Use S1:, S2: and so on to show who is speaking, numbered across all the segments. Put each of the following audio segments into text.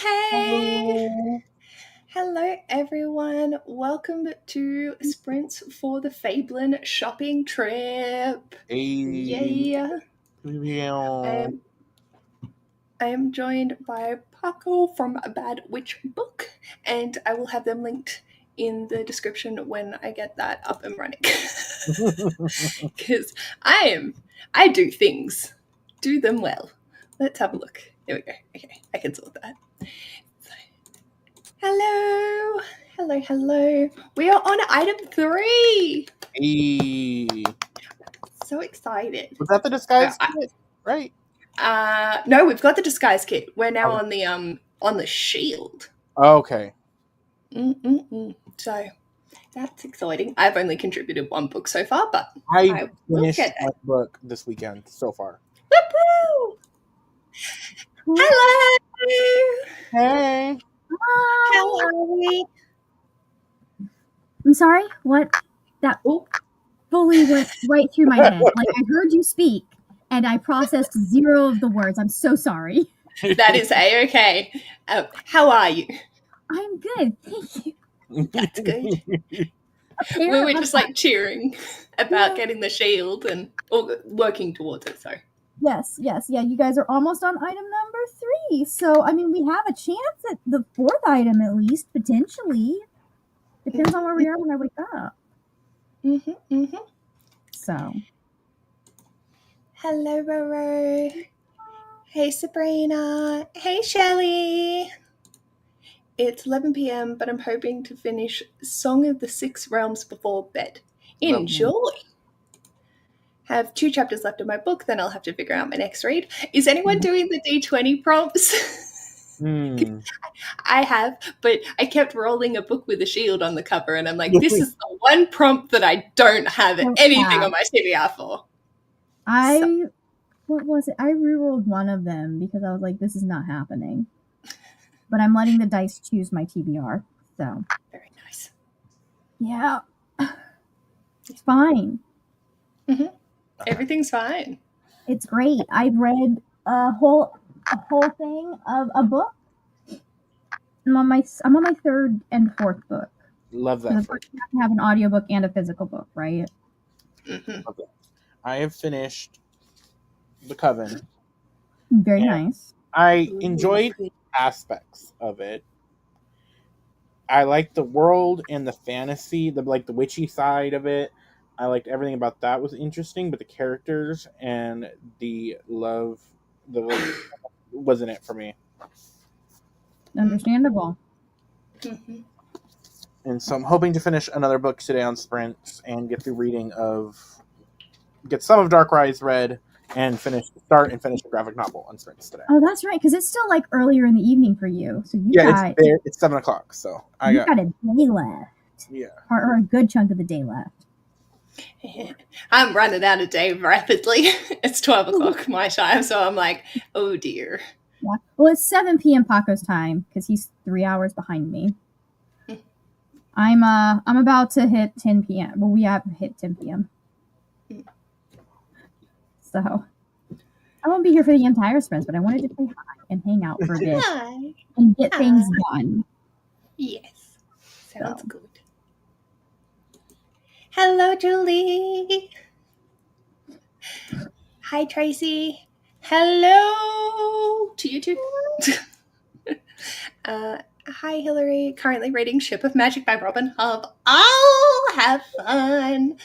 S1: Hey!
S2: Hello.
S1: Hello, everyone. Welcome to Sprints for the Fablen shopping trip.
S2: Hey.
S1: Yay! I
S2: Meow.
S1: am, I am joined by Paco from A Bad Witch Book, and I will have them linked in the description when I get that up and running. Because I do things, do them well. Let's have a look. Here we go. Okay, I can sort that. Hello, hello. We are on item 3.
S2: Hey.
S1: So excited.
S2: Was that the disguise kit? Right?
S1: No, we've got the disguise kit. We're now
S2: Okay.
S1: on the shield.
S2: Okay.
S1: So that's exciting. I've only contributed one book so far, but
S2: I
S1: I will
S2: finished
S1: get
S2: my
S1: it.
S2: book this weekend so far.
S1: Woo-hoo! Hello.
S2: Hey.
S1: How are we?
S3: I'm sorry? What? That
S1: Oh,
S3: fully went right through my head. Like, I heard you speak, and I processed 0 of the words. I'm so sorry.
S1: that is A-okay. How are you?
S3: I'm good. Thank you.
S1: That's good.
S3: Apparently,
S1: We were just like cheering about getting the shield and or working towards it. So
S3: Yes. Yeah, you guys are almost on item number 3. So, I mean, we have a chance at the 4th item at least, potentially. Depends on where we are when I wake up. So.
S1: Hello, Roro. Hey, Sabrina. Hey, Shelley. It's 11 p.m., but I'm hoping to finish Song of the Six Realms before bed. Enjoy. Have 2 chapters left of my book, then I'll have to figure out my next read. Is anyone doing the D20 prompts? I have, but I kept rolling a book with a shield on the cover, and I'm like, this is the one prompt that I don't have anything on my CBR for.
S3: What was it? I rerolled one of them because I was like, this is not happening. But I'm letting the dice choose my TBR. So.
S1: Very nice.
S3: Yeah. It's fine.
S1: Everything's fine.
S3: It's great. I've read a whole thing of a book. I'm on my 3rd and 4th book.
S2: Love that.
S3: You have to have an audiobook and a physical book, right?
S2: Okay. I have finished The Coven.
S3: Very nice.
S2: I enjoyed aspects of it. I liked the world and the fantasy, the witchy side of it. I liked everything about that was interesting, but the characters and the love, wasn't it for me.
S3: Understandable.
S2: And so I'm hoping to finish another book today on sprints and get some of Dark Rise read and finish a graphic novel on sprints today.
S3: Oh, that's right, because it's still like earlier in the evening for you. So
S2: it's 7:00. So
S3: you got a day left.
S2: Yeah,
S3: or a good chunk of the day left.
S1: I'm running out of day rapidly. It's 12 o'clock my time, so I'm like, oh dear.
S3: Yeah. Well, it's 7 p.m. Paco's time because he's 3 hours behind me. I'm about to hit 10 p.m. Well, we have hit 10 p.m. So I won't be here for the entire sprint, but I wanted to say hi and hang out for a bit and get things done.
S1: Yes, sounds good. Hello, Julie. Hi, Tracy. Hello to you too. Hi, Hillary. Currently reading Ship of Magic by Robin Hobb. I'll have fun.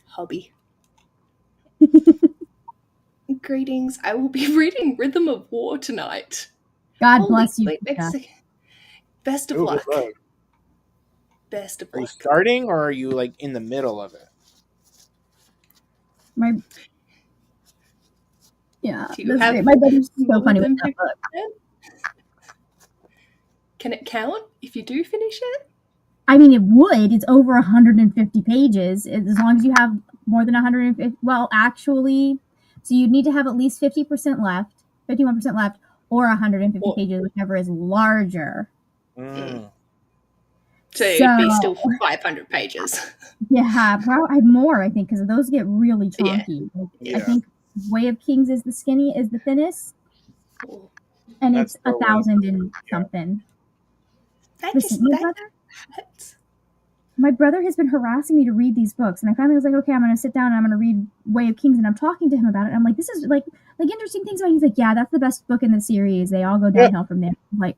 S1: Hobby. Greetings. I will be reading Rhythm of War tonight.
S3: God bless you.
S1: Best of luck. Best of luck.
S2: Are you starting or are you like in the middle of it?
S3: My buddy's so funny with that book.
S1: Can it count if you do finish it?
S3: I mean, it would. It's over 150 pages. As long as you have more than 150. Well, actually, so you'd need to have at least 50% left, 51% left, or 150 pages, whichever is larger.
S1: So it'd be still 500 pages.
S3: Yeah, probably more, I think, because those get really chunky.
S1: Yeah.
S3: I think Way of Kings is the thinnest. and
S2: That's
S3: it's
S2: the way.
S3: 1,000 and something.
S1: That
S3: Listen,
S1: just that hurts.
S3: my brother has been harassing me to read these books, and I finally was like, okay, I'm going to sit down and I'm going to read Way of Kings, and I'm talking to him about it. And I'm like, this is like interesting things about it. He's like, yeah, that's the best book in the series. They all go downhill from there. I'm like,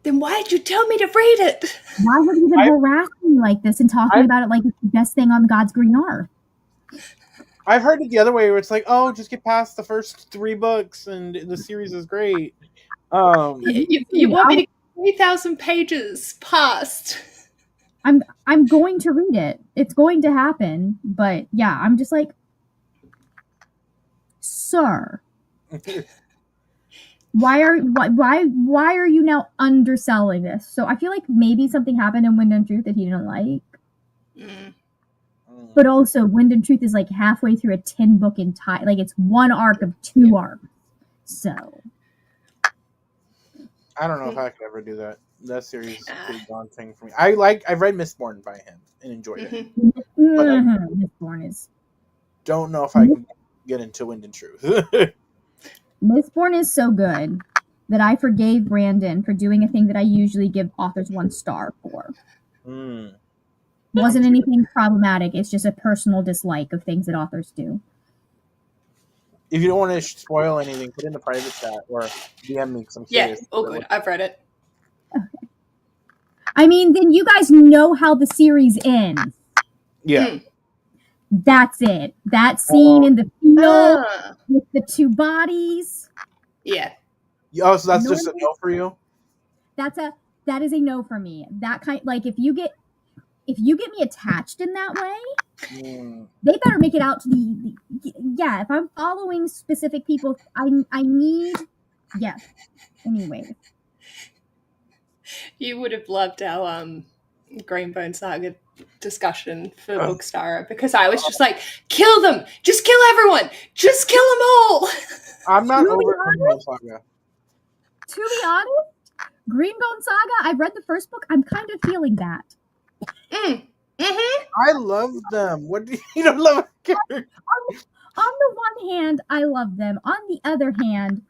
S1: Then why did you tell me to read it?
S3: why have you been harassing me like this and talking about it like it's the best thing on God's green earth?
S2: I've heard it the other way where it's like, oh, just get past the first 3 books and the series is great.
S1: You want me to get 3,000 pages past?
S3: I'm going to read it. It's going to happen. But yeah, I'm just like, sir, why are you now underselling this? So I feel like maybe something happened in Wind and Truth that he didn't like. But also, Wind and Truth is like halfway through a 10-book entire, like it's one arc of 2 arcs. So
S2: I don't know if I could ever do that. That series is pretty daunting for me. I've read Mistborn by him and enjoyed it. But I
S3: Mistborn is.
S2: don't know if I can get into Wind and Truth.
S3: Mistborn is so good that I forgave Brandon for doing a thing that I usually give authors 1 star for. Wasn't anything problematic. It's just a personal dislike of things that authors do.
S2: If you don't want to spoil anything, put in the private chat or DM me because I'm curious.
S1: Yeah, all good. I've read it.
S3: Okay. I mean, then you guys know how the series ends.
S2: Yeah.
S3: That's it. That scene in the field with the 2 bodies.
S1: Yeah.
S2: Oh, so that's just a no for you?
S3: That is a no for me. That kind, like, if you get me attached in that way, they better make it out to the yeah. If I'm following specific people, I need Anyway,
S1: you would have loved our Greenbone Saga discussion for Bookstara because I was just like, kill them, just kill everyone, just kill them all.
S2: I'm not over Greenbone Saga.
S3: To be honest, Greenbone Saga, I've read the first book. I'm kind of feeling that.
S2: I love them. What do you don't love?
S3: On the one hand, I love them. On the other hand,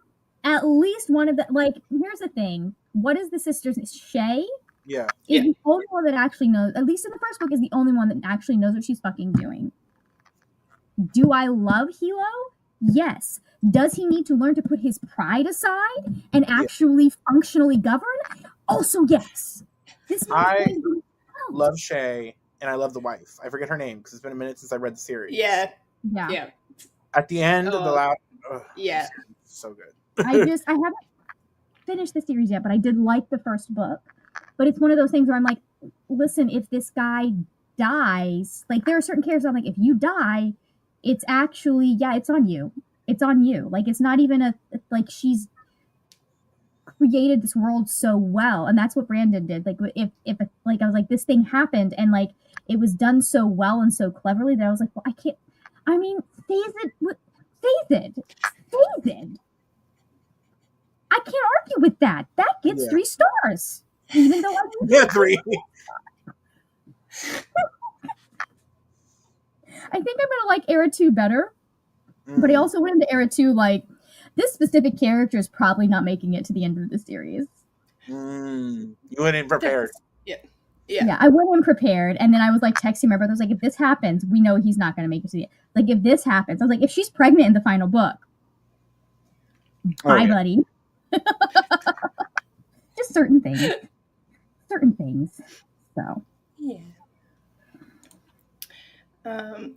S3: at least one of the, like, here's the thing. What is the sister's name? Shay?
S2: Yeah.
S3: Is the only one that actually knows, at least in the first book, is the only one that actually knows what she's fucking doing. Do I love Hilo? Yes. Does he need to learn to put his pride aside and actually functionally govern? Also, yes.
S2: I love Shay, and I love the wife. I forget her name because it's been a minute since I read the series.
S1: Yeah.
S2: At the end of the last, so good.
S3: I haven't finished the series yet, but I did like the first book. But it's one of those things where I'm like, listen, if this guy dies, like there are certain characters I'm like, if you die, it's actually, it's on you. It's on you. Like, it's not even like she's created this world so well. And that's what Brandon did. Like, if like, I was like, this thing happened and like, it was done so well and so cleverly that I was like, well, phase it. I can't argue with that. That gets 3 stars. Even though I
S2: 3.
S3: I think I'm gonna like Era 2 better. But I also went into Era 2 like, this specific character is probably not making it to the end of the series.
S2: You went in prepared.
S3: Yeah, I went in prepared, and then I was like texting my brother. I was like, if this happens, we know he's not going to make it to the end. Like, if this happens, I was like, if she's pregnant in the final book, bye, buddy. Just certain things. So.
S1: Yeah.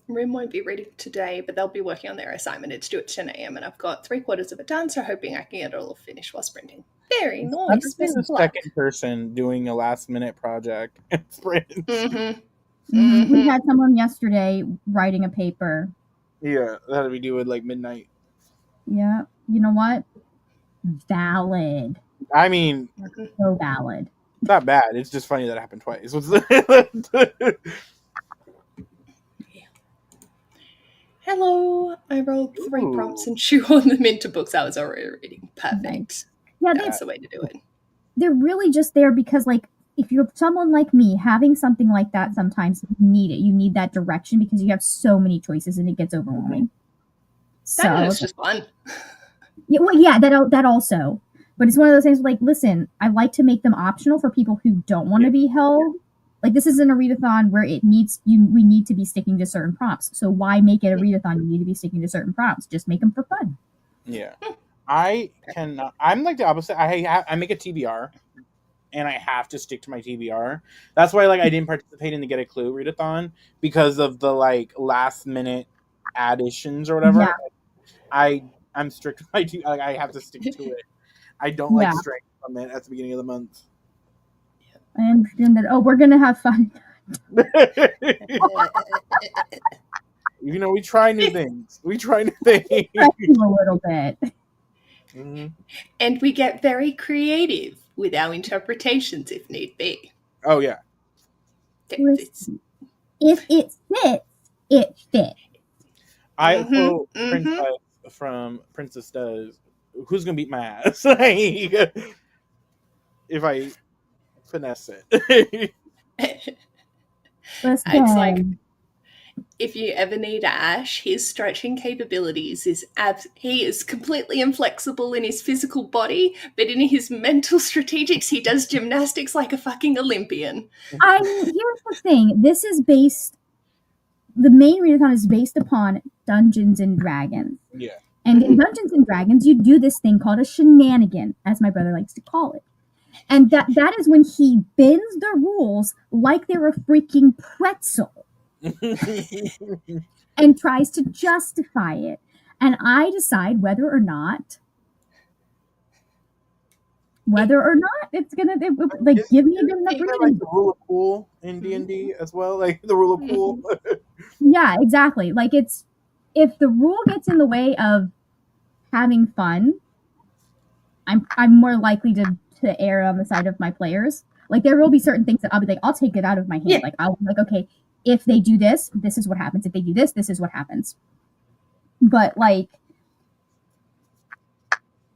S1: Rim won't be ready today, but they'll be working on their assignment. It's due at 10 a.m. and I've got 3/4 of it done, so hoping I can get it all finished while sprinting. Very nice.
S2: I've been the second person doing a last-minute project.
S3: We had someone yesterday writing a paper.
S2: Yeah, that'll be due at like midnight.
S3: Yeah, you know what? Valid.
S2: I mean,
S3: so valid.
S2: Not bad. It's just funny that it happened twice.
S1: Hello. I rolled 3 prompts and shoehorned them into books I was already reading. Perfect.
S3: Yeah,
S1: that's the way to do it.
S3: They're really just there because, like, if you're someone like me, having something like that, sometimes you need it. You need that direction because you have so many choices and it gets overwhelming.
S1: That one is just fun.
S3: Yeah, well, yeah, that also. But it's one of those things like, listen, I like to make them optional for people who don't want to be held. Like, this isn't a readathon where we need to be sticking to certain prompts. So why make it a readathon? You need to be sticking to certain prompts. Just make them for fun.
S2: Yeah. I cannot. I'm like the opposite. I make a TBR, and I have to stick to my TBR. That's why like I didn't participate in the Get a Clue readathon because of the like last minute additions or whatever.
S3: Yeah.
S2: I'm strict with my like I have to stick to it. I don't
S3: Yeah.
S2: like straying from it at the beginning of the month.
S3: I understand that. Oh, we're gonna have fun.
S2: You know, we try new things. We try new things.
S3: A little bit.
S2: Mm-hmm.
S1: And we get very creative with our interpretations if need be.
S2: Oh yeah.
S3: Listen, if it fits, it fits.
S2: I quote Princess from Princess Does, "Who's gonna beat my ass?" Like, if I finesse it.
S3: Listen.
S1: It's like, if you ever need Ash, his stretching capabilities he is completely inflexible in his physical body, but in his mental strategics, he does gymnastics like a fucking Olympian.
S3: Here's the thing. The main readathon is based upon Dungeons and Dragons.
S2: Yeah.
S3: And in Dungeons and Dragons, you do this thing called a shenanigan, as my brother likes to call it. And that is when he bends the rules like they're a freaking pretzel and tries to justify it. And I decide whether or not it's gonna like give me a good enough reason.
S2: Like the rule of cool in D&D as well, like the rule of cool.
S3: Yeah, exactly. Like, it's, if the rule gets in the way of having fun, I'm more likely to err on the side of my players. Like, there will be certain things that I'll be like, I'll take it out of my hand.
S1: Yeah.
S3: Like, I'll be like, okay, if they do this, this is what happens. If they do this, this is what happens. But like,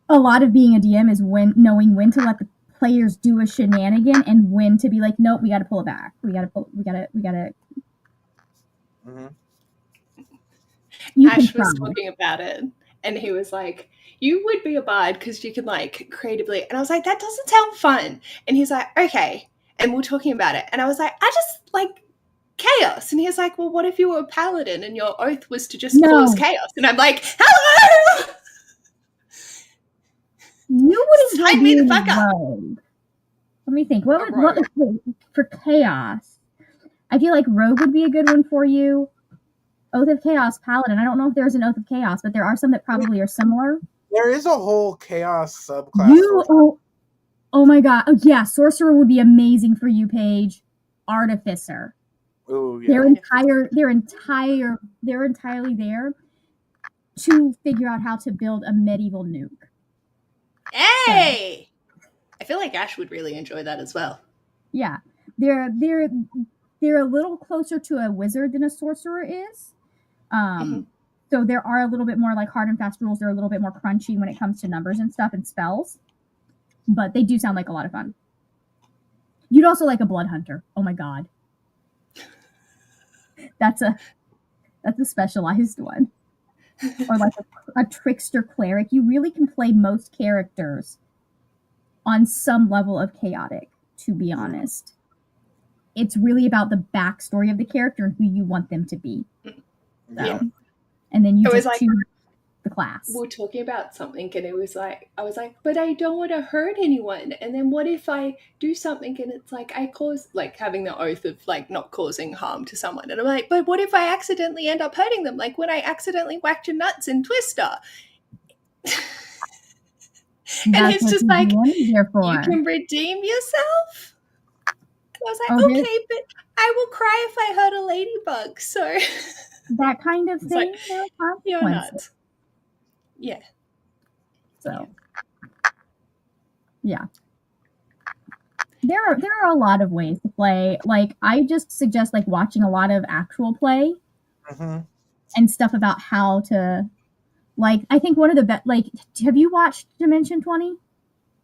S3: a lot of being a DM is knowing when to let the players do a shenanigan and when to be like, nope, we got to pull it back. We got to.
S1: Ash was talking about it, and he was like, you would be a bard because you can like creatively, and I was like, that doesn't sound fun. And he's like, okay, and we're talking about it, and I was like, I just like chaos. And he's like, well, what if you were a paladin and your oath was to just cause chaos? And I'm like, hello.
S3: You wouldn't
S1: sign me the fuck up.
S3: Let me think. What for chaos? I feel like rogue would be a good one for you. Oath of Chaos, Paladin. I don't know if there's an Oath of Chaos, but there are some that probably are similar.
S2: There is a whole chaos subclass.
S3: Oh my god. Oh yeah, Sorcerer would be amazing for you, Paige. Artificer.
S2: Oh yeah.
S3: They're entirely there to figure out how to build a medieval nuke.
S1: Hey! So, I feel like Ash would really enjoy that as well.
S3: Yeah. They're a little closer to a wizard than a sorcerer is. So there are a little bit more like hard and fast rules. They're a little bit more crunchy when it comes to numbers and stuff and spells. But they do sound like a lot of fun. You'd also like a blood hunter. Oh my god. That's a specialized one. Or like a trickster cleric. You really can play most characters on some level of chaotic, to be honest. It's really about the backstory of the character and who you want them to be. So,
S1: yeah.
S3: And then you just choose the class.
S1: We were talking about something and I was like, but I don't want to hurt anyone. And then what if I do something and it's like I cause, like having the oath of like not causing harm to someone. And I'm like, but what if I accidentally end up hurting them? Like when I accidentally whacked your nuts in Twister. And it's just like, you can redeem yourself. I was like, okay, but I will cry if I hurt a ladybug. So
S3: that kind of thing.
S1: Like, you're not. Yeah.
S3: So yeah. There are a lot of ways to play. Like I just suggest like watching a lot of actual play and stuff about how to like I think one of the best like have you watched Dimension 20?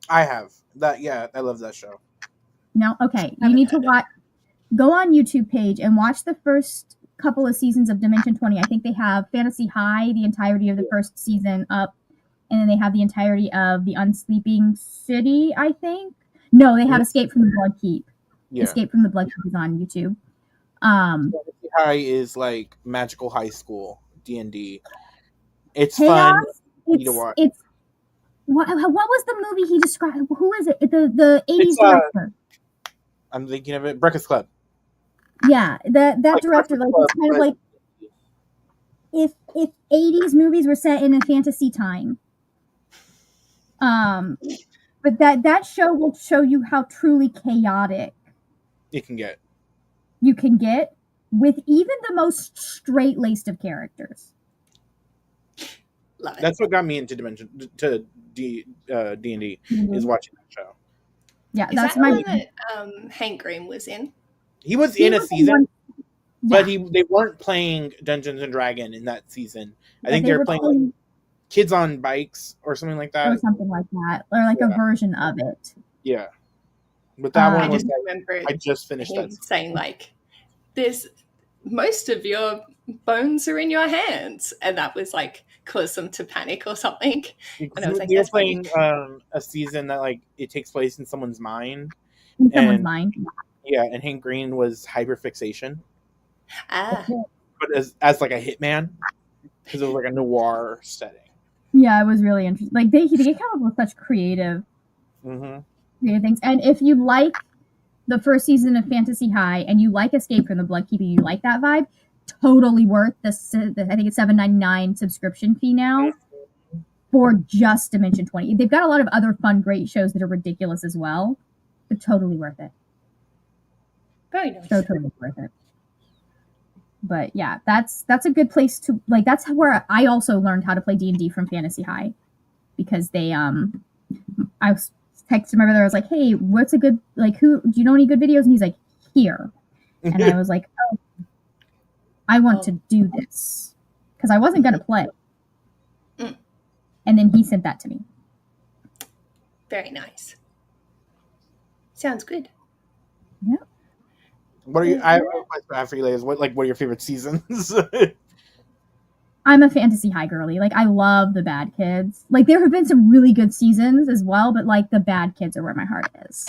S2: I have. I love that show.
S3: No? Okay. You need to go on YouTube page and watch the first couple of seasons of Dimension 20. I think they have Fantasy High, the entirety of the first season up. and then they have the entirety of the Unsleeping City, I think. No, they have Escape from the Blood Keep.
S2: Yeah.
S3: Escape from the Blood Keep is on YouTube.
S2: Fantasy High is like magical high school D&D. It's
S3: Chaos.
S2: fun. You to watch.
S3: It's what was the movie he described? Who is it? The 80s director.
S2: I'm thinking of it. Breakfast Club.
S3: Yeah, that
S2: Like
S3: director, like it's kind of like if 80s movies were set in a fantasy time. But that show will show you how truly chaotic
S2: you can get
S3: with even the most straight-laced of characters.
S1: Love it.
S2: That's what got me into D&D is watching that show.
S3: Yeah,
S1: is
S3: that's
S1: that
S3: my
S1: one that Hank Green was in?
S2: He was in a season, but they weren't playing Dungeons and Dragons in that season. I think they were playing like Kids on Bikes or something like that.
S3: Or something like that. Or like a version of it.
S2: Yeah. But that one
S1: I
S2: was
S1: just remember
S2: I just finished
S1: him
S2: that
S1: saying like, "There's most of your bones are in your hands," and that was like caused them to panic or something. And I was like,
S2: they're playing a season that like it takes place in someone's mind.
S3: In someone's mind.
S2: Yeah, and Hank Green was hyperfixation.
S1: Ah.
S2: But as like a hitman, because it was like a noir setting.
S3: Yeah, it was really interesting. Like they come up with such creative things. And if you like the first season of Fantasy High and you like Escape from the Blood Keep, you like that vibe, totally worth the I think it's $7.99 subscription fee now for just Dimension 20. They've got a lot of other fun, great shows that are ridiculous as well, but totally worth it.
S1: Very nice.
S3: Totally worth it. But yeah, that's a good place to like. That's where I also learned how to play D&D from Fantasy High, because they I was texting my brother. I was like, "Hey, what's a good do you know any good videos?" And he's like, "Here," and I was like, "Oh, I want to do this," because I wasn't gonna play. And then he sent that to me.
S1: Very nice. Sounds good.
S3: Yeah.
S2: What are you? I for you, what are your favorite seasons?
S3: I'm a Fantasy High girly. Like I love the Bad Kids. Like there have been some really good seasons as well, but like the Bad Kids are where my heart is.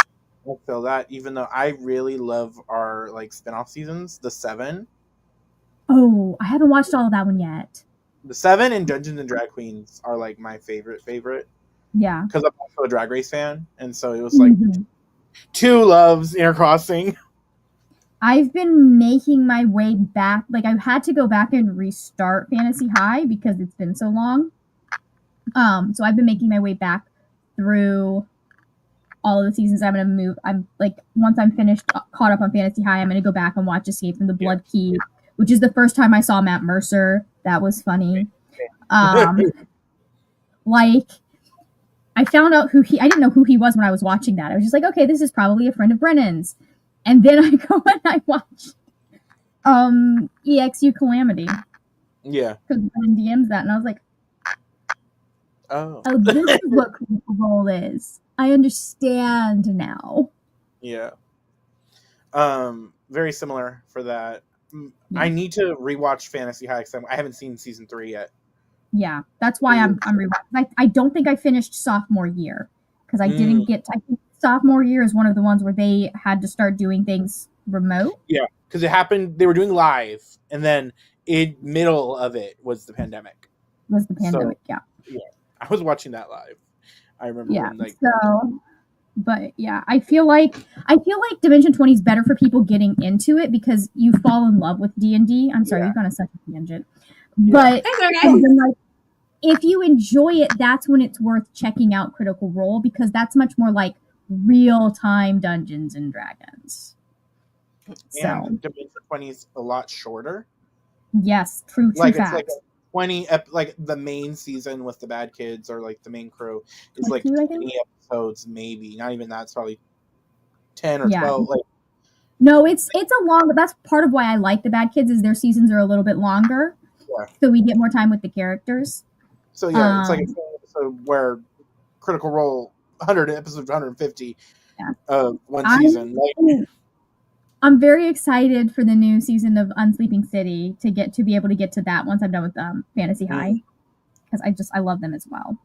S2: I feel that, even though I really love our like spinoff seasons, the 7.
S3: Oh, I haven't watched all of that one yet.
S2: The 7 and Dungeons and Drag Queens are like my favorite.
S3: Yeah.
S2: Because I'm also a Drag Race fan, and so it was like two loves intercrossing.
S3: I've been making my way back. Like I've had to go back and restart Fantasy High because it's been so long. So I've been making my way back through all of the seasons. I'm gonna move. I'm like once I'm finished, caught up on Fantasy High, I'm gonna go back and watch Escape from the Blood Keep, which is the first time I saw Matt Mercer. That was funny. Like I found out I didn't know who he was when I was watching that. I was just like, okay, this is probably a friend of Brennan's. And then I go and I watch EXU Calamity.
S2: Yeah.
S3: Because Brennan DMs that, and I was like,
S2: oh,
S3: this is what Critical Role is. I understand now.
S2: Yeah. Very similar for that.
S3: Yeah.
S2: I need to rewatch Fantasy High because I haven't seen season 3 yet.
S3: Yeah, that's why I'm rewatching. I don't think I finished sophomore year because I didn't get. I think sophomore year is one of the ones where they had to start doing things remote.
S2: Yeah, because it happened. They were doing live, and then in middle of it was the pandemic.
S3: Yeah.
S2: Yeah, I was watching that live. I remember.
S3: Yeah.
S2: When,
S3: but yeah, I feel like Dimension 20 is better for people getting into it because you fall in love with D&D. I'm sorry, you've gone on such a tangent. But if you enjoy it, that's when it's worth checking out Critical Role because that's much more like real-time Dungeons and Dragons.
S2: And Dimension 20 is a lot shorter.
S3: Yes, true
S2: like
S3: facts.
S2: It's like 20 like the main season with the Bad Kids or like the main crew is like 20 episodes, maybe not even that. It's probably 10 or 12. Like
S3: no, it's a long. That's part of why I like the Bad Kids is their seasons are a little bit longer.
S2: Yeah.
S3: So we get more time with the characters.
S2: So yeah, it's like an episode where Critical Role 100 episodes, 150 one season.
S3: I'm very excited for the new season of Unsleeping City to be able to get to that once I'm done with Fantasy High because I love them as well.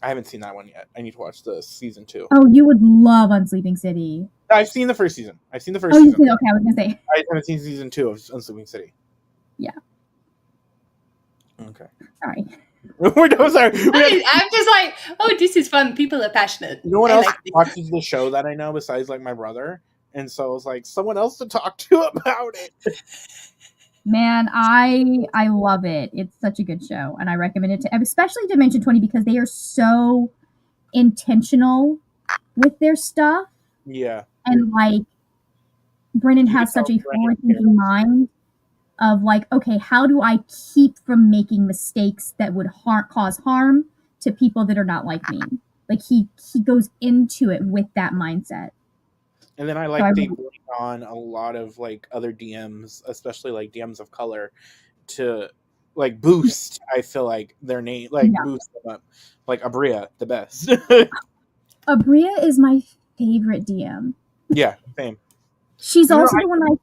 S2: I haven't seen that one yet. I need to watch the season 2.
S3: Oh, you would love Unsleeping City.
S2: I've seen the first season.
S3: Oh, you see, okay, I was gonna say.
S2: I haven't seen season 2 of Unsleeping City.
S3: Yeah.
S2: Okay.
S3: Sorry.
S2: No, sorry.
S1: I'm just like, oh, this is fun. People are passionate.
S2: No one else watches the show that I know besides like my brother, and so I was like, someone else to talk to about it.
S3: Man, I love it. It's such a good show, and I recommend it to especially Dimension 20 because they are so intentional with their stuff.
S2: Yeah.
S3: And like Brennan has such a forward-thinking mind of like, okay, how do I keep from making mistakes that would cause harm to people that are not like me? Like he goes into it with that mindset.
S2: And then I like they bring on a lot of like other DMs, especially like DMs of color, to like boost. I feel like their name, like boost them up. Like Abria, the best.
S3: Abria is my favorite DM.
S2: Yeah, same.
S3: She's also the one I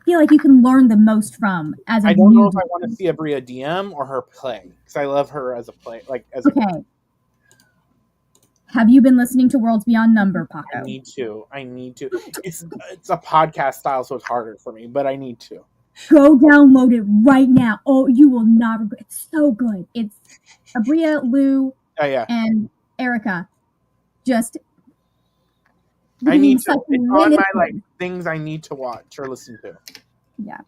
S3: feel like you can learn the most from as a
S2: I don't know if
S3: DM.
S2: I want to see Abria DM or her play because I love her as a play. Like as
S3: okay. Have you been listening to Worlds Beyond Number, Paco?
S2: I need to. It's a podcast style, so it's harder for me, but I need to.
S3: Go download it right now. Oh, you will not regret. It's so good. It's Abria, Lou, and Erica. Just
S2: I need to. It's on my like things I need to watch or listen to.
S3: Yeah.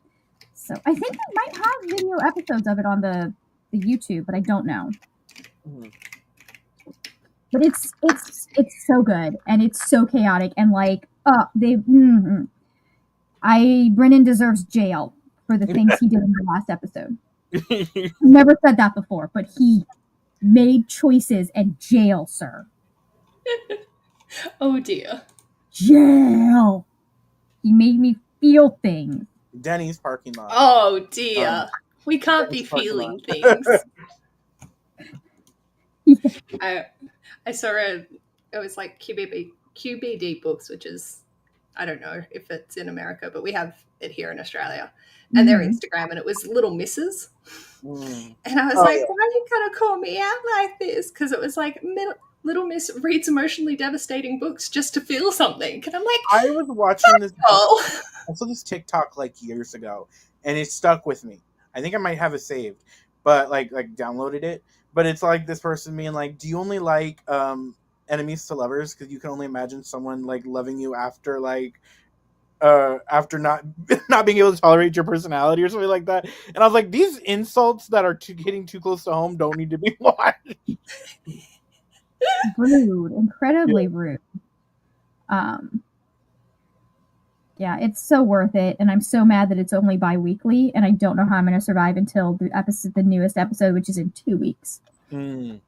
S3: So I think they might have video episodes of it on the YouTube, but I don't know. Mm-hmm. But it's so good and it's so chaotic and like Brennan deserves jail for the things he did in the last episode. Never said that before, but he made choices and jail, sir.
S1: Oh dear.
S3: Jail. He made me feel things.
S2: Denny's parking lot.
S1: Oh dear. We can't be feeling things. I saw it was like QBD books, which is, I don't know if it's in America, but we have it here in Australia. And their Instagram, and it was Little Misses. And I was like, why are you going to call me out like this? Because it was like, Little Miss reads emotionally devastating books just to feel something. And I'm like,
S2: I was watching this. I saw this TikTok like years ago, and it stuck with me. I think I might have it saved, but like downloaded it. But it's like this person being like, do you only like enemies to lovers? Because you can only imagine someone like loving you after like after not being able to tolerate your personality or something like that. And I was like, these insults that are hitting too close to home don't need to be watched.
S3: Rude, incredibly rude. Yeah, it's so worth it, and I'm so mad that it's only bi-weekly, and I don't know how I'm going to survive until the newest episode, which is in 2 weeks. So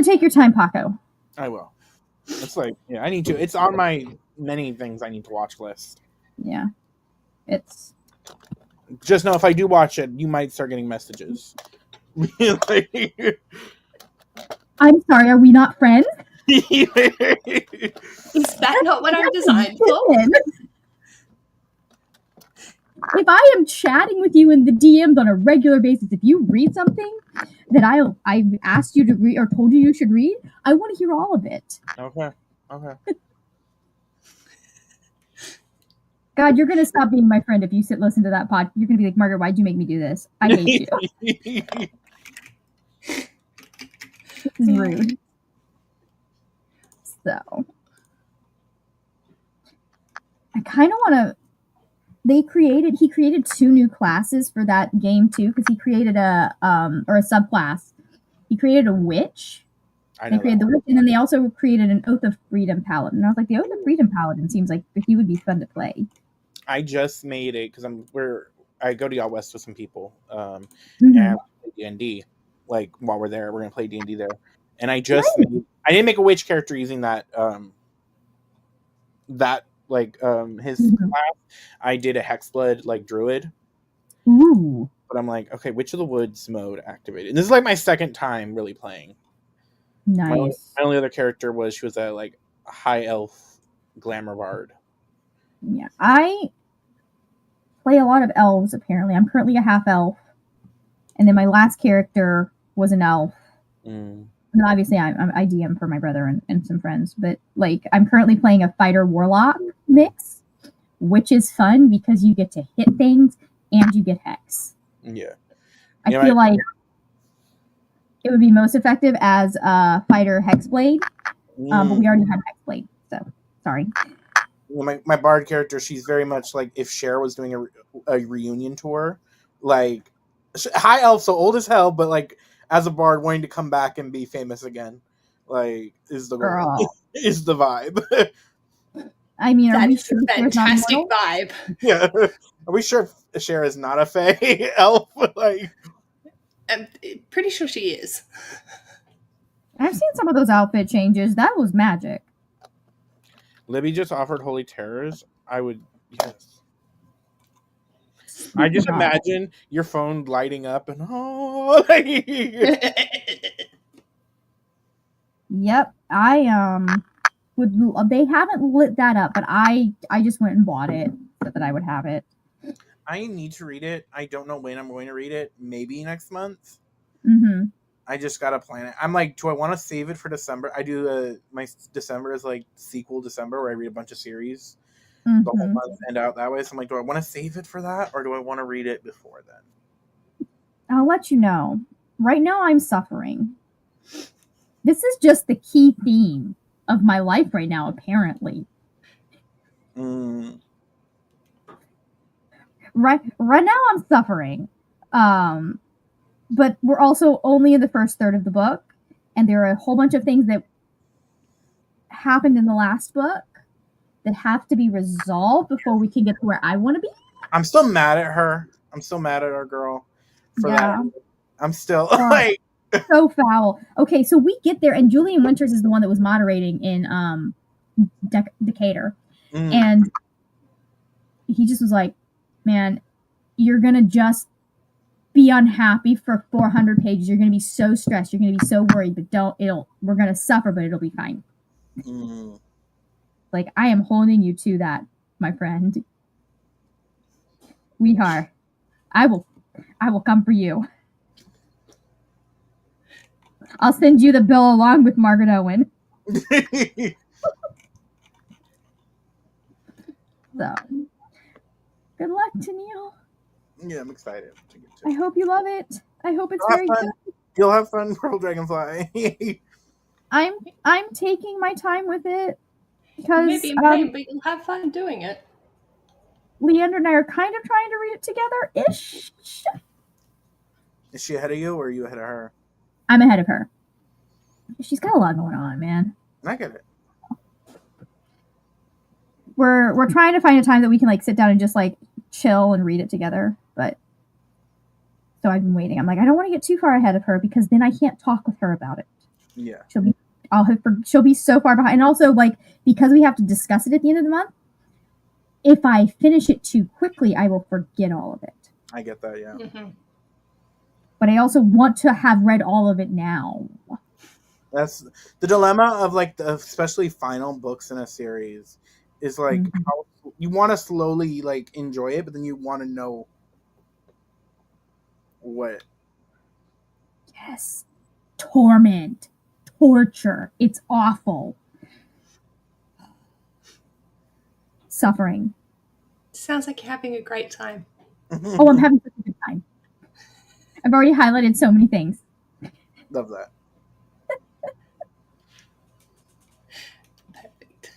S3: take your time, Paco.
S2: I will. It's like, yeah, I need to. It's on my many things I need to watch list.
S3: Yeah, it's.
S2: Just know if I do watch it, you might start getting messages.
S3: I'm sorry, are we not friends?
S1: Is that not what I'm designed for?
S3: If I am chatting with you in the DMs on a regular basis, if you read something that I've asked you to read or told you should read, I want to hear all of it.
S2: Okay.
S3: God, you're going to stop being my friend if you listen to that pod. You're going to be like, Margaret, why'd you make me do this? I hate you. This is rude. So, I kind of want to. He created 2 new classes for that game too, because he created a subclass. He created a witch. They created the witch, and then they also created an Oath of Freedom Paladin. And I was like, the Oath of Freedom Paladin seems like he would be fun to play.
S2: I just made it because I go to Yacht West with some people, and play D&D. Like while we're there, we're gonna play D&D there. And I didn't make a witch character using that his class. I did a Hexblood like druid.
S3: Ooh.
S2: But I'm like, okay, Witch of the Woods mode activated. And this is like my second time really playing.
S3: Nice.
S2: My only other character she was a like high elf glamour bard.
S3: Yeah, I play a lot of elves. Apparently, I'm currently a half elf, and then my last character was an elf. And obviously, I DM for my brother and some friends, but like I'm currently playing a fighter warlock mix, which is fun because you get to hit things and you get hex.
S2: Yeah.
S3: I feel like it would be most effective as a fighter hexblade, but we already had hexblade, so sorry.
S2: My bard character, she's very much like if Cher was doing a reunion tour, like high elf, so old as hell, but like as a bard wanting to come back and be famous again, like is the goal.
S3: Girl.
S2: Is the vibe.
S3: I mean, are
S1: That
S3: we
S1: is
S3: sure
S1: a
S3: Cher's not
S1: fantastic
S3: immortal?
S1: vibe.
S2: Yeah, are we sure Cher is not a fae elf? Like,
S1: I'm pretty sure she is.
S3: I've seen some of those outfit changes. That was magic.
S2: Libby just offered holy terrors. I would, yes. I just imagine your phone lighting up and
S3: Yep, I would. They haven't lit that up, but I just went and bought it so that I would have it.
S2: I need to read it. I don't know when I'm going to read it. Maybe next month.
S3: Mm-hmm.
S2: I just gotta plan it. I'm like, do I want to save it for December? I do. My December is like sequel December, where I read a bunch of series.
S3: Mm-hmm.
S2: The whole month end out that way. So I'm like, do I want to save it for that, or do I want to read it before then?
S3: I'll let you know. Right now, I'm suffering. This is just the key theme of my life right now, apparently. Right now, I'm suffering. But we're also only in the first third of the book, and there are a whole bunch of things that happened in the last book that have to be resolved before we can get to where I want to be.
S2: I'm still mad at her. I'm still mad at our girl for that. I'm still like
S3: so foul. Okay, so we get there, and Julian Winters is the one that was moderating in Decatur, and he just was like, "Man, you're gonna just be unhappy for 400 pages. You're gonna be so stressed. You're gonna be so worried, but we're gonna suffer, but it'll be fine." Like, I am holding you to that, my friend. We are. I will come for you. I'll send you the bill along with Margaret Owen. So, good luck, Tennille.
S2: Yeah, I'm excited to get
S3: to it. I hope you love it. I hope it's very good.
S2: You'll have fun, Purple Dragonfly.
S3: I'm taking my time with it because
S1: maybe in pain, but you'll have fun doing it.
S3: Leander and I are kind of trying to read it together-ish.
S2: Is she ahead of you, or are you ahead of her?
S3: I'm ahead of her. She's got a lot going on, man.
S2: I get it.
S3: We're trying to find a time that we can like sit down and just like chill and read it together. But so I've been waiting. I'm like, I don't want to get too far ahead of her because then I can't talk with her about it.
S2: Yeah.
S3: She'll be so far behind. And also, like, because we have to discuss it at the end of the month, if I finish it too quickly, I will forget all of it.
S2: I get that, yeah.
S1: Mm-hmm.
S3: But I also want to have read all of it now.
S2: That's the dilemma of like the especially final books in a series is like how you want to slowly like enjoy it, but then you want to know what.
S3: Yes. Torment. Torture. It's awful. Suffering.
S1: Sounds like you're having a great time.
S3: Oh, I'm having such a good time. I've already highlighted so many things.
S2: Love that.
S1: Perfect.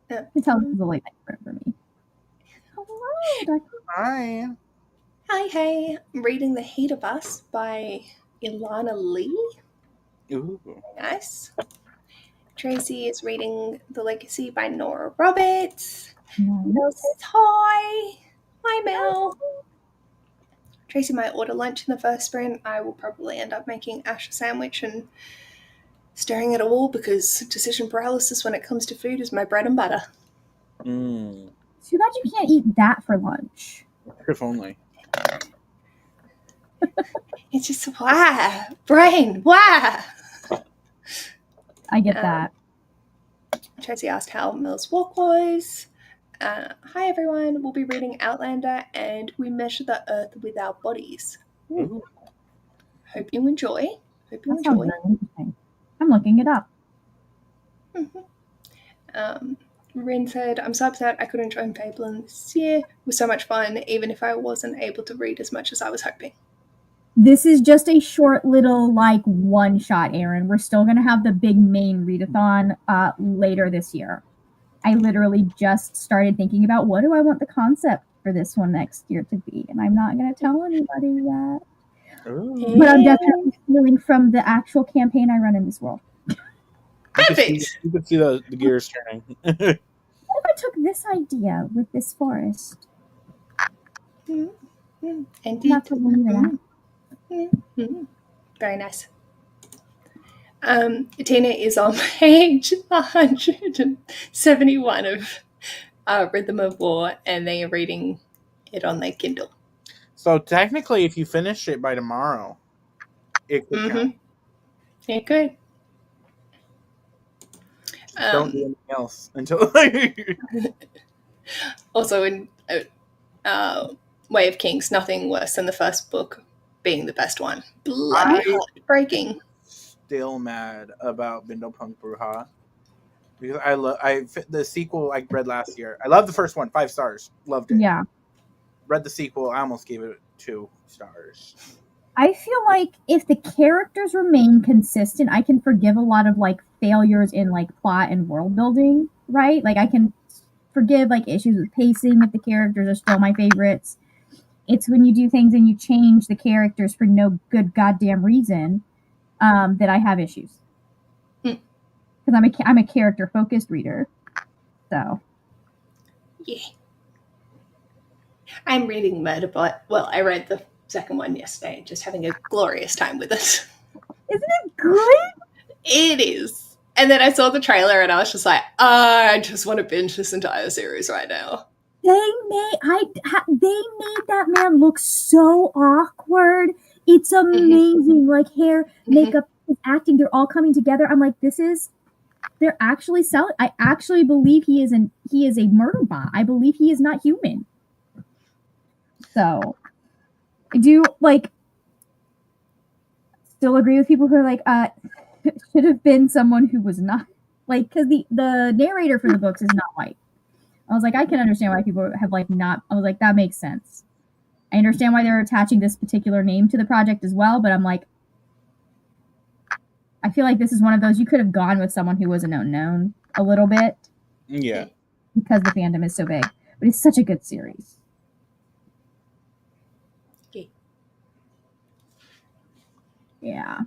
S3: You can tell this is a late night for me. Hello, Doctor.
S2: Hi.
S1: Hi, hey. I'm reading The Heat of Us by Ilana Lee.
S2: Ooh.
S1: Nice. Tracy is reading The Legacy by Nora Roberts. Mel says hi. Hi, Mel. Tracy might order lunch in the first sprint. I will probably end up making Ash a sandwich and staring at a wall because decision paralysis when it comes to food is my bread and butter.
S3: Too bad you can't eat that for lunch.
S2: If only.
S1: It's just, why? Brain, why?
S3: I get that.
S1: Tracy asked how Mel's walk was. Hi everyone, we'll be reading Outlander and we measure the earth with our bodies. Hope you enjoy. Hope you
S3: That sounds
S1: enjoy.
S3: very interesting. I'm looking it up.
S1: Rin said, I'm so upset I couldn't join Fablen this year. It was so much fun, even if I wasn't able to read as much as I was hoping.
S3: This is just a short little, like, one shot, Aaron. We're still going to have the big main readathon later this year. I literally just started thinking about what do I want the concept for this one next year to be, and I'm not going to tell anybody yet.
S2: Ooh.
S3: But I'm definitely feeling from the actual campaign I run in this world.
S1: Perfect!
S2: You could see the gears turning.
S3: What if I took this idea with this forest?
S1: Indeed.
S3: That's what we need.
S1: Very nice. Tina is on page 171 of Rhythm of War, and they are reading it on their Kindle.
S2: So technically, if you finish it by tomorrow, it could count.
S1: It could.
S2: Don't do anything else until.
S1: Also, in Way of Kings, nothing worse than the first book being the best one. Bloody heartbreaking.
S2: Still mad about Bindlepunk Bruja because the sequel I read last year. I loved the first one, 5 stars, loved it.
S3: Yeah.
S2: Read the sequel, I almost gave it 2 stars.
S3: I feel like if the characters remain consistent, I can forgive a lot of like failures in like plot and world building, right? Like I can forgive like issues with pacing if the characters are still my favorites. It's when you do things and you change the characters for no good goddamn reason that I have issues. Because I'm a character focused reader, so
S1: yeah. I'm reading Murderbot. Well, I read the second one yesterday, just having a glorious time with it.
S3: Isn't it good?
S1: It is. And then I saw the trailer and I was just like, I just want to binge this entire series right now.
S3: They made that man look so awkward. It's amazing. Like hair, makeup, acting, they're all coming together. I'm like, they're actually selling. I actually believe he is a murder bot. I believe he is not human. So I do like still agree with people who are like, should have been someone who was not like, because the narrator for the books is not white. I was like, I can understand why people have like not. I was like, that makes sense. I understand why they're attaching this particular name to the project as well, but I'm like, I feel like this is one of those you could have gone with someone who was an unknown a little bit.
S2: Yeah.
S3: Because the fandom is so big. But it's such a good series. Yeah.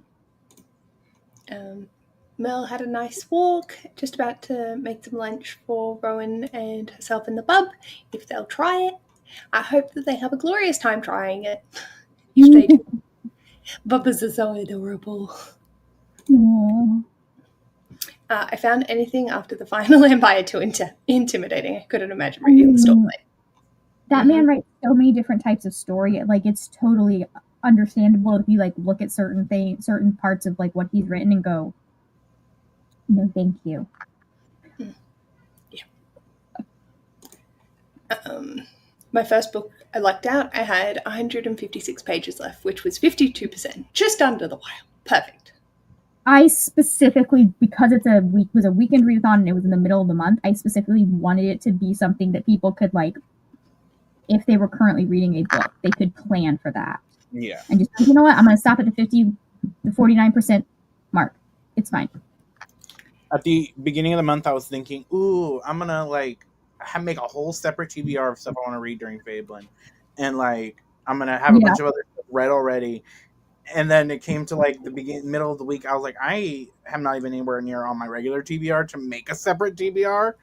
S1: Mel had a nice walk, just about to make some lunch for Rowan and herself in the pub, if they'll try it. I hope that they have a glorious time trying it. If they do. Bubbas are so adorable. I found anything after the final Empire too intimidating. I couldn't imagine reading the story.
S3: That man writes so many different types of story. Like it's totally understandable if you like look at certain parts of like what he's written and go, no, thank you.
S1: Yeah. My first book I lucked out. I had 156 pages left, which was 52%, just under the wire. Perfect.
S3: I specifically, because it was a weekend readathon and it was in the middle of the month, I specifically wanted it to be something that people could like, if they were currently reading a book, they could plan for that.
S2: Yeah.
S3: And just, you know what, I'm going to stop at the 49% mark. It's fine.
S2: At the beginning of the month, I was thinking, ooh, I'm going to like make a whole separate TBR of stuff I want to read during Fablen. And like, I'm going to have a bunch of other stuff read already. And then it came to like the middle of the week. I was like, I am not even anywhere near on my regular TBR to make a separate TBR.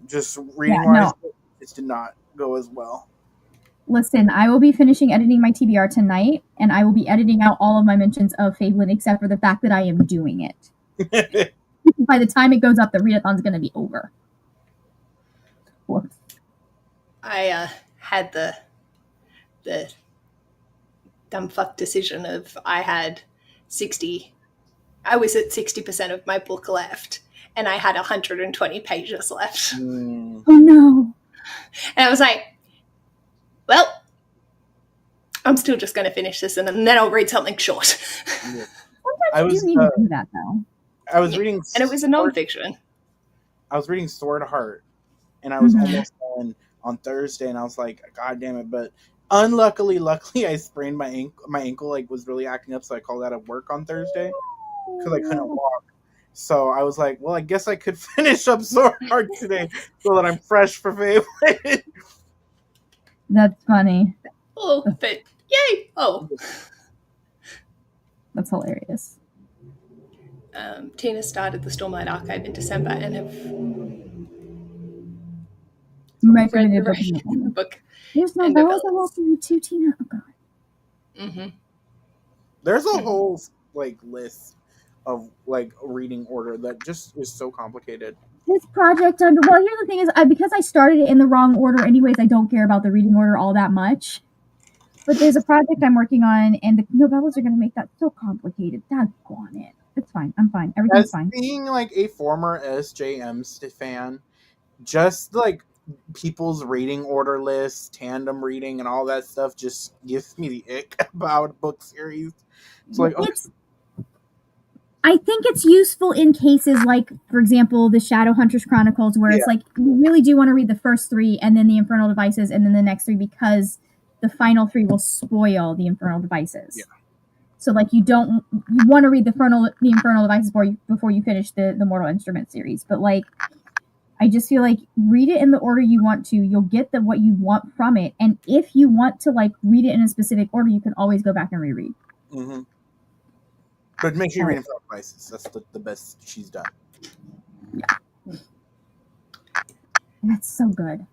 S2: Just reading wise, it did not go as well.
S3: Listen, I will be finishing editing my TBR tonight, and I will be editing out all of my mentions of Fablen except for the fact that I am doing it. By the time it goes up, the readathon's going to be over. Whoops.
S1: I had the dumb fuck decision of I was at 60% of my book left, and I had 120 pages left.
S3: Oh no.
S1: And I was like, well, I'm still just going to finish this and then I'll read something short.
S3: Sometimes you do need to do that, though.
S2: I was reading,
S1: and it was a non-fiction.
S2: I was reading Sword Heart, and I was almost done on Thursday, and I was like, God damn it! But luckily, I sprained my ankle. My ankle like was really acting up, so I called out of work on Thursday because I couldn't walk. So I was like, well, I guess I could finish up Sword Heart today, so that I'm fresh for Fablen.
S3: That's funny.
S1: Oh, but yay! Oh,
S3: that's hilarious.
S1: Tina started the Stormlight Archive in December and have read the rest of the book.
S3: There's novellas I want to read too, Tina. Oh God.
S1: Mm-hmm.
S2: There's a whole like list of like reading order that just is so complicated.
S3: This project, well, here's the thing: is because I started it in the wrong order, anyways. I don't care about the reading order all that much. But there's a project I'm working on, and the novellas are going to make that so complicated. Daggone it. It's fine. I'm fine. Everything's fine.
S2: Being like a former SJM fan, just like people's reading order lists, tandem reading, and all that stuff just gives me the ick about book series. It's like,
S3: I think it's useful in cases like, for example, the Shadowhunters Chronicles, where it's like you really do want to read the first 3 and then the Infernal Devices and then the next 3 because the final 3 will spoil the Infernal Devices. Yeah. So like you want to read the Infernal Devices before you finish the Mortal Instrument series. But like I just feel like read it in the order you want to. You'll get what you want from it. And if you want to like read it in a specific order, you can always go back and reread.
S2: Mm-hmm. But make sure you read Infernal Devices. That's the best she's done.
S3: Yeah. That's so good.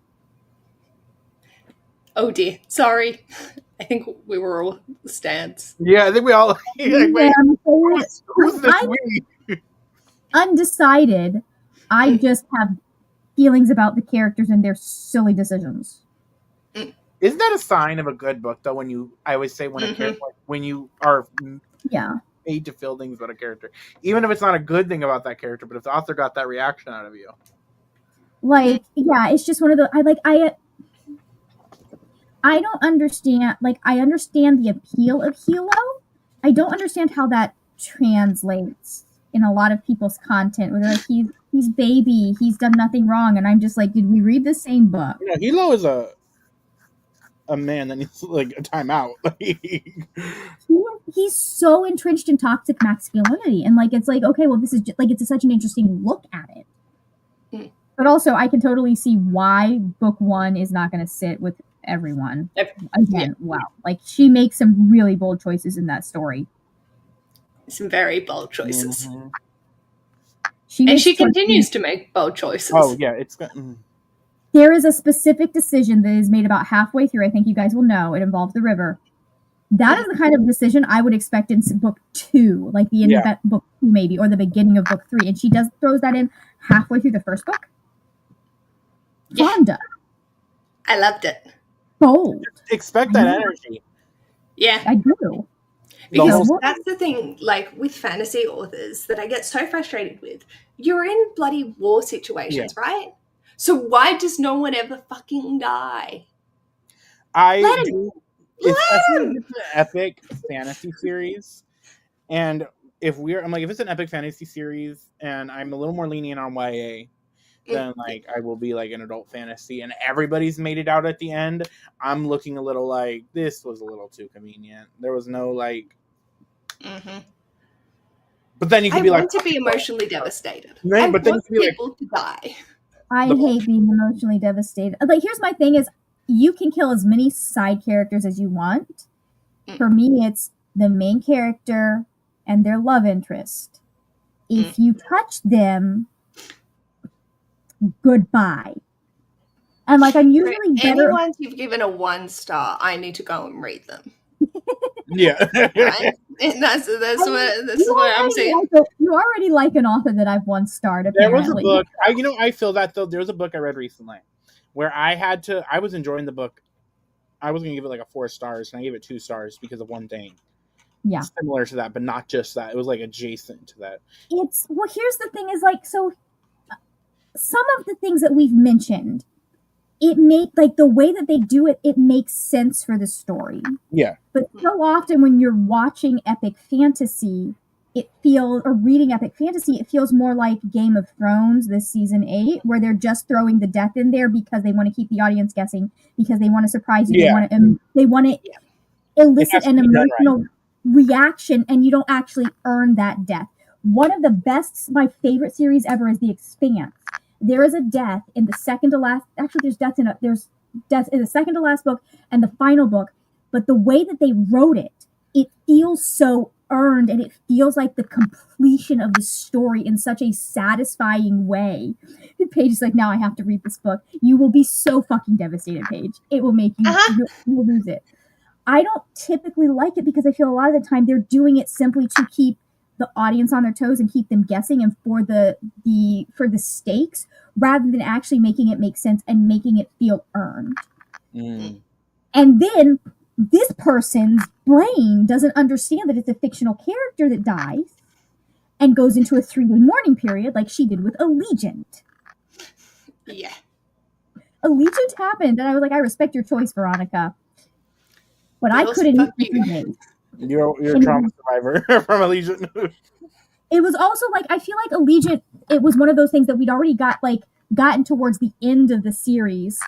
S1: Oh dear. Sorry. I think we were all stands.
S2: Yeah, I think we all.
S3: I'm undecided. I just have feelings about the characters and their silly decisions.
S2: Isn't that a sign of a good book, though? I always say when you are paid to feel things about a character, even if it's not a good thing about that character, but if the author got that reaction out of you,
S3: like it's just one of the I don't understand. Like, I understand the appeal of Hilo. I don't understand how that translates in a lot of people's content. Where they're like, he's baby, he's done nothing wrong, and I'm just like, did we read the same book?
S2: You know, Hilo is a man that needs like a timeout.
S3: He's so entrenched in toxic masculinity, and like it's like, okay, well, this is just, like it's such an interesting look at it. But also, I can totally see why book 1 is not going to sit with everyone. Again, wow. Like, she makes some really bold choices in that story.
S1: Some very bold choices.
S2: Mm-hmm.
S1: She continues to make bold choices.
S2: Oh, yeah.
S3: There is a specific decision that is made about halfway through. I think you guys will know. It involves the river. That is the kind of decision I would expect in book 2, like the end of that book 2 maybe, or the beginning of book 3. And she throws that in halfway through the first book. Fonda.
S1: I loved it.
S3: Bold.
S2: Expect that energy.
S1: Yeah.
S3: I do.
S1: Because that's the thing, like, with fantasy authors that I get so frustrated with. You're in bloody war situations, right? So why does no one ever fucking die?
S2: Especially if it's an epic fantasy series. And if it's an epic fantasy series and I'm a little more lenient on YA, then like I will be like an adult fantasy and everybody's made it out at the end, I'm looking a little like this was a little too convenient. There was no like But then you can be like,
S1: I want to be emotionally devastated.
S2: Right? But then
S1: want people to die.
S3: I hate being emotionally devastated. Like, here's my thing: is you can kill as many side characters as you want. For me, it's the main character and their love interest. If you touch them, goodbye. And like, I'm usually better.
S1: Anyone you've given a 1 star, I need to go and read them.
S2: Yeah.
S1: Right? And that's what I'm saying.
S3: You already like an author that I've 1 starred.
S2: There was a book. I feel that though. There was a book I read recently where I was enjoying the book. I was going to give it like a 4 stars, and I gave it 2 stars because of one thing.
S3: Yeah.
S2: Similar to that, but not just that. It was like adjacent to that.
S3: Here's the thing: is like, so some of the things that we've mentioned it made like the way that they do it, it makes sense for the story.
S2: Yeah.
S3: But so often when you're watching epic fantasy, it feels, or reading epic fantasy, it feels more like Game of Thrones, this season 8, where they're just throwing the death in there because they want to keep the audience guessing, because they want to surprise you,
S2: Yeah.
S3: they want to
S2: It
S3: elicit
S2: has to
S3: an
S2: be done
S3: emotional reaction, and you don't actually earn that death. One of the best, my favorite series ever is The Expanse. There is a death in the second to last. Actually, there's death in the second to last book and the final book. But the way that they wrote it, it feels so earned, and it feels like the completion of the story in such a satisfying way. Paige is like, now I have to read this book. You will be so fucking devastated, Paige. It will make you, you'll lose it. I don't typically like it because I feel a lot of the time they're doing it simply to keep the audience on their toes and keep them guessing, and for the stakes, rather than actually making it make sense and making it feel earned.
S2: Mm.
S3: And then this person's brain doesn't understand that it's a fictional character that dies and goes into a 3-day mourning period like she did with Allegiant.
S1: Yeah.
S3: Allegiant happened, and I was like, I respect your choice, Veronica. But I couldn't eat for 3 days.
S2: You're a trauma survivor from Allegiant.
S3: It was also like, I feel like Allegiant, it was one of those things that we'd already gotten towards the end of the series.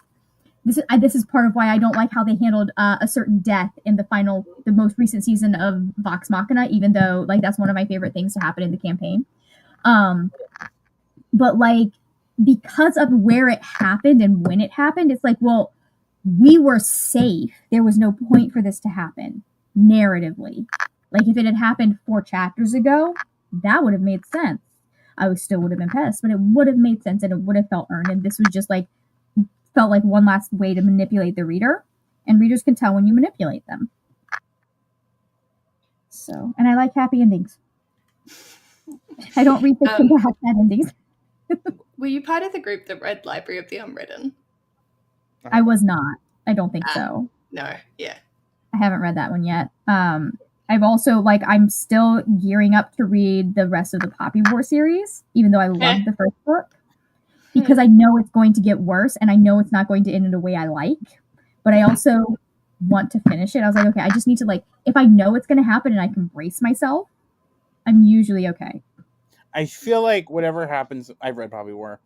S3: This is part of why I don't like how they handled a certain death in the most recent season of Vox Machina, even though like that's one of my favorite things to happen in the campaign. But like, because of where it happened and when it happened, it's like, well, we were safe. There was no point for this to happen narratively. Like if it had happened 4 chapters ago, that would have made sense. I still would have been pissed, but it would have made sense and it would have felt earned. And this was just like, felt like one last way to manipulate the reader, and readers can tell when you manipulate them. So, and I like happy endings. I don't read fiction to have sad endings.
S1: Were you part of the group that read Library of the Unwritten?
S3: I was not. I don't think so.
S1: No, yeah.
S3: I haven't read that one yet. I've also, I'm still gearing up to read the rest of the Poppy War series, even though I loved the first book, because I know it's going to get worse, and I know it's not going to end in a way I like, but I also want to finish it. I was like, okay, I just need to, if I know it's going to happen and I can brace myself, I'm usually okay.
S2: I feel like whatever happens, I've read Poppy War,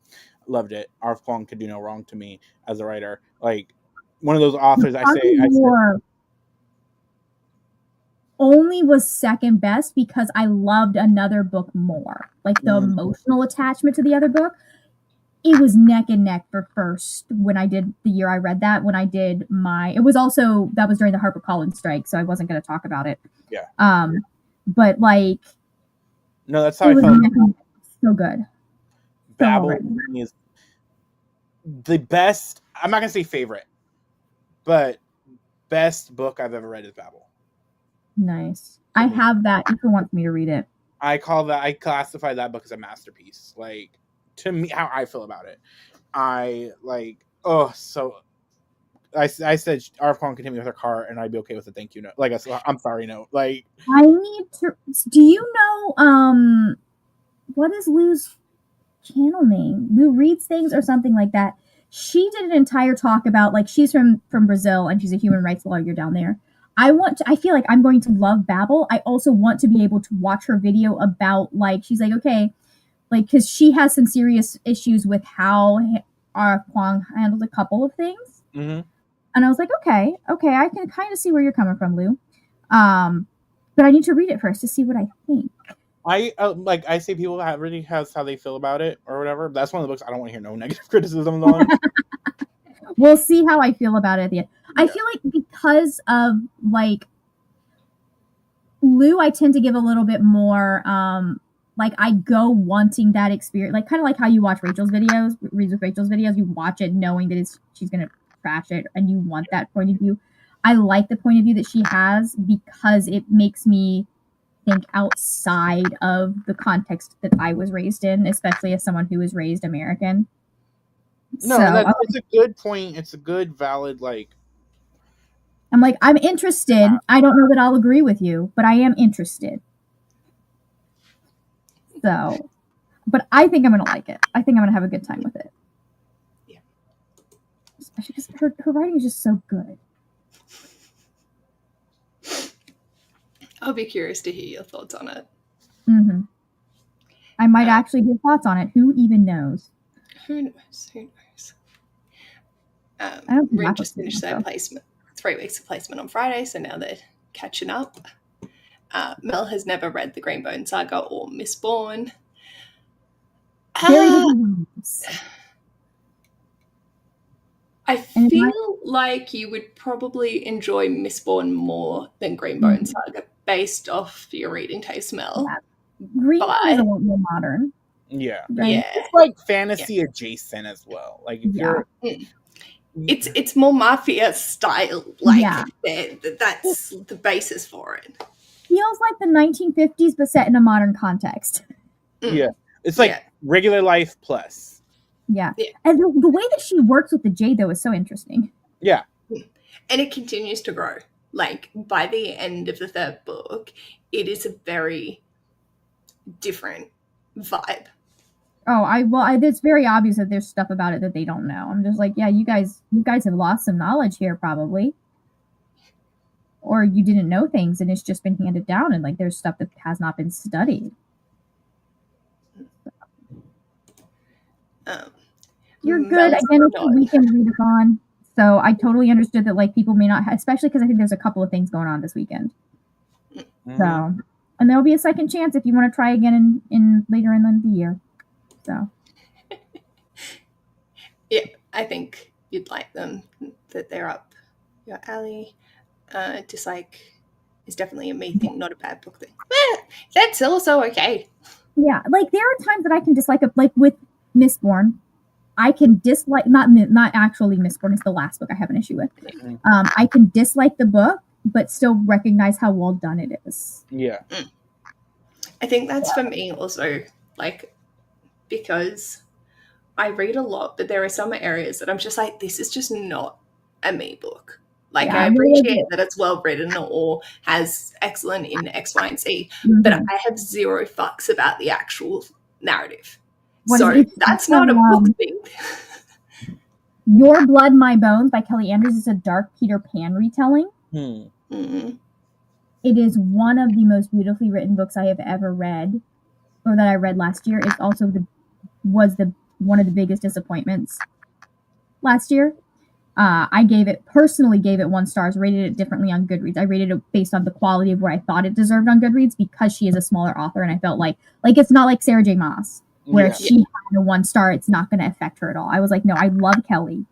S2: loved it. R.F. Kuang could do no wrong to me as a writer. Like, one of those authors, I said
S3: only was second best because I loved another book more. Like the emotional attachment to the other book, it was neck and neck for first when I did the year I read that. When I did it was also, that was during the HarperCollins strike, so I wasn't going to talk about it.
S2: Yeah.
S3: But
S2: no, that's how I felt.
S3: So good.
S2: Babel is the best. I'm not going to say favorite, but best book I've ever read is Babel.
S3: Nice. I have that. Ethan wants me to read it.
S2: I classify that book as a masterpiece. Like, to me, how I feel about it. I said R.F. Kuang could hit me with her car and I'd be okay with a thank you note. I'm sorry note. Like,
S3: I need to. Do you know what is Lou's channel name? Lou Reads Things or something like that. She did an entire talk about, she's from Brazil and she's a human rights lawyer down there. I feel like I'm going to love Babel. I also want to be able to watch her video about, she's like, okay, because she has some serious issues with how R.F. Kuang handled a couple of things.
S2: Mm-hmm.
S3: And I was like, okay, I can kind of see where you're coming from, Lou. But I need to read it first to see what I think.
S2: I say people really has how they feel about it or whatever. That's one of the books I don't want to hear no negative criticisms on.
S3: We'll see how I feel about it at the end. Yeah. I feel like because of Lou, I tend to give a little bit more I go wanting that experience, kind of like how you watch Rachel's videos, reads with Rachel's videos, you watch it knowing that she's gonna trash it and you want that point of view. I like the point of view that she has because it makes me think outside of the context that I was raised in, especially as someone who was raised American.
S2: No, it's a good point. It's a good, valid,
S3: I'm interested. I don't know that I'll agree with you, but I am interested. So, but I think I'm going to like it. I think I'm going to have a good time with it.
S1: Yeah.
S3: Because her writing is just so good.
S1: I'll be curious to hear your thoughts on it.
S3: Mm-hmm. I might actually give thoughts on it. Who even knows?
S1: Who knows? Who knows?
S3: I don't think
S1: Rin
S3: that
S1: just
S3: was
S1: finished their placement, 3 weeks of placement on Friday, so now they're catching up. Mel has never read the Greenbone Saga or Mistborn.
S3: Very good ones.
S1: I feel like you would probably enjoy Mistborn more than Greenbone Saga based off your reading taste, Mel.
S3: Yeah. Greenbone is a little more modern.
S2: Yeah.
S3: Right?
S1: Yeah.
S2: It's like fantasy adjacent as well. Like if you're
S1: it's more mafia style. Like that's the basis for it.
S3: Feels like the 1950s but set in a modern context.
S2: Yeah. It's like regular life plus.
S3: Yeah. And the way that she works with the jade, though, is so interesting.
S2: Yeah.
S1: And it continues to grow. Like, by the end of the 3rd book, it is a very different vibe.
S3: Oh, it's very obvious that there's stuff about it that they don't know. I'm just like, yeah, you guys have lost some knowledge here, probably. Or you didn't know things and it's just been handed down, and like there's stuff that has not been studied. You're good. Again, it's a weekend readathon, so I totally understood that like people may not, especially because I think there's a couple of things going on this weekend. Mm-hmm. So, and there'll be a second chance if you want to try again in later in the year. So,
S1: yeah, I think you'd like them. That they're up your alley. Dislike is definitely a me thing, not a bad book thing. That's also okay.
S3: Yeah, like there are times that I can dislike it, like with Mistborn. I can dislike not actually Mistborn is the last book I have an issue with. I can dislike the book, but still recognize how well done it is.
S2: Yeah.
S1: I think that's for me also, like, because I read a lot, but there are some areas that I'm just like, this is just not a me book. Like, I appreciate that it's well written or has excellent in X, Y, and Z, but I have zero fucks about the actual narrative. That's not a book thing.
S3: Your Blood, My Bones by Kelly Andrews is a dark Peter Pan retelling.
S1: Mm-hmm.
S3: It is one of the most beautifully written books I have ever read, or that I read last year. It's also one of the biggest disappointments last year. I personally gave it 1 star, rated it differently on Goodreads. I rated it based on the quality of where I thought it deserved on Goodreads because she is a smaller author, and I felt like it's not like Sarah J. Maas, where if she had a 1 star, it's not going to affect her at all. I was like, no, I love Kelly,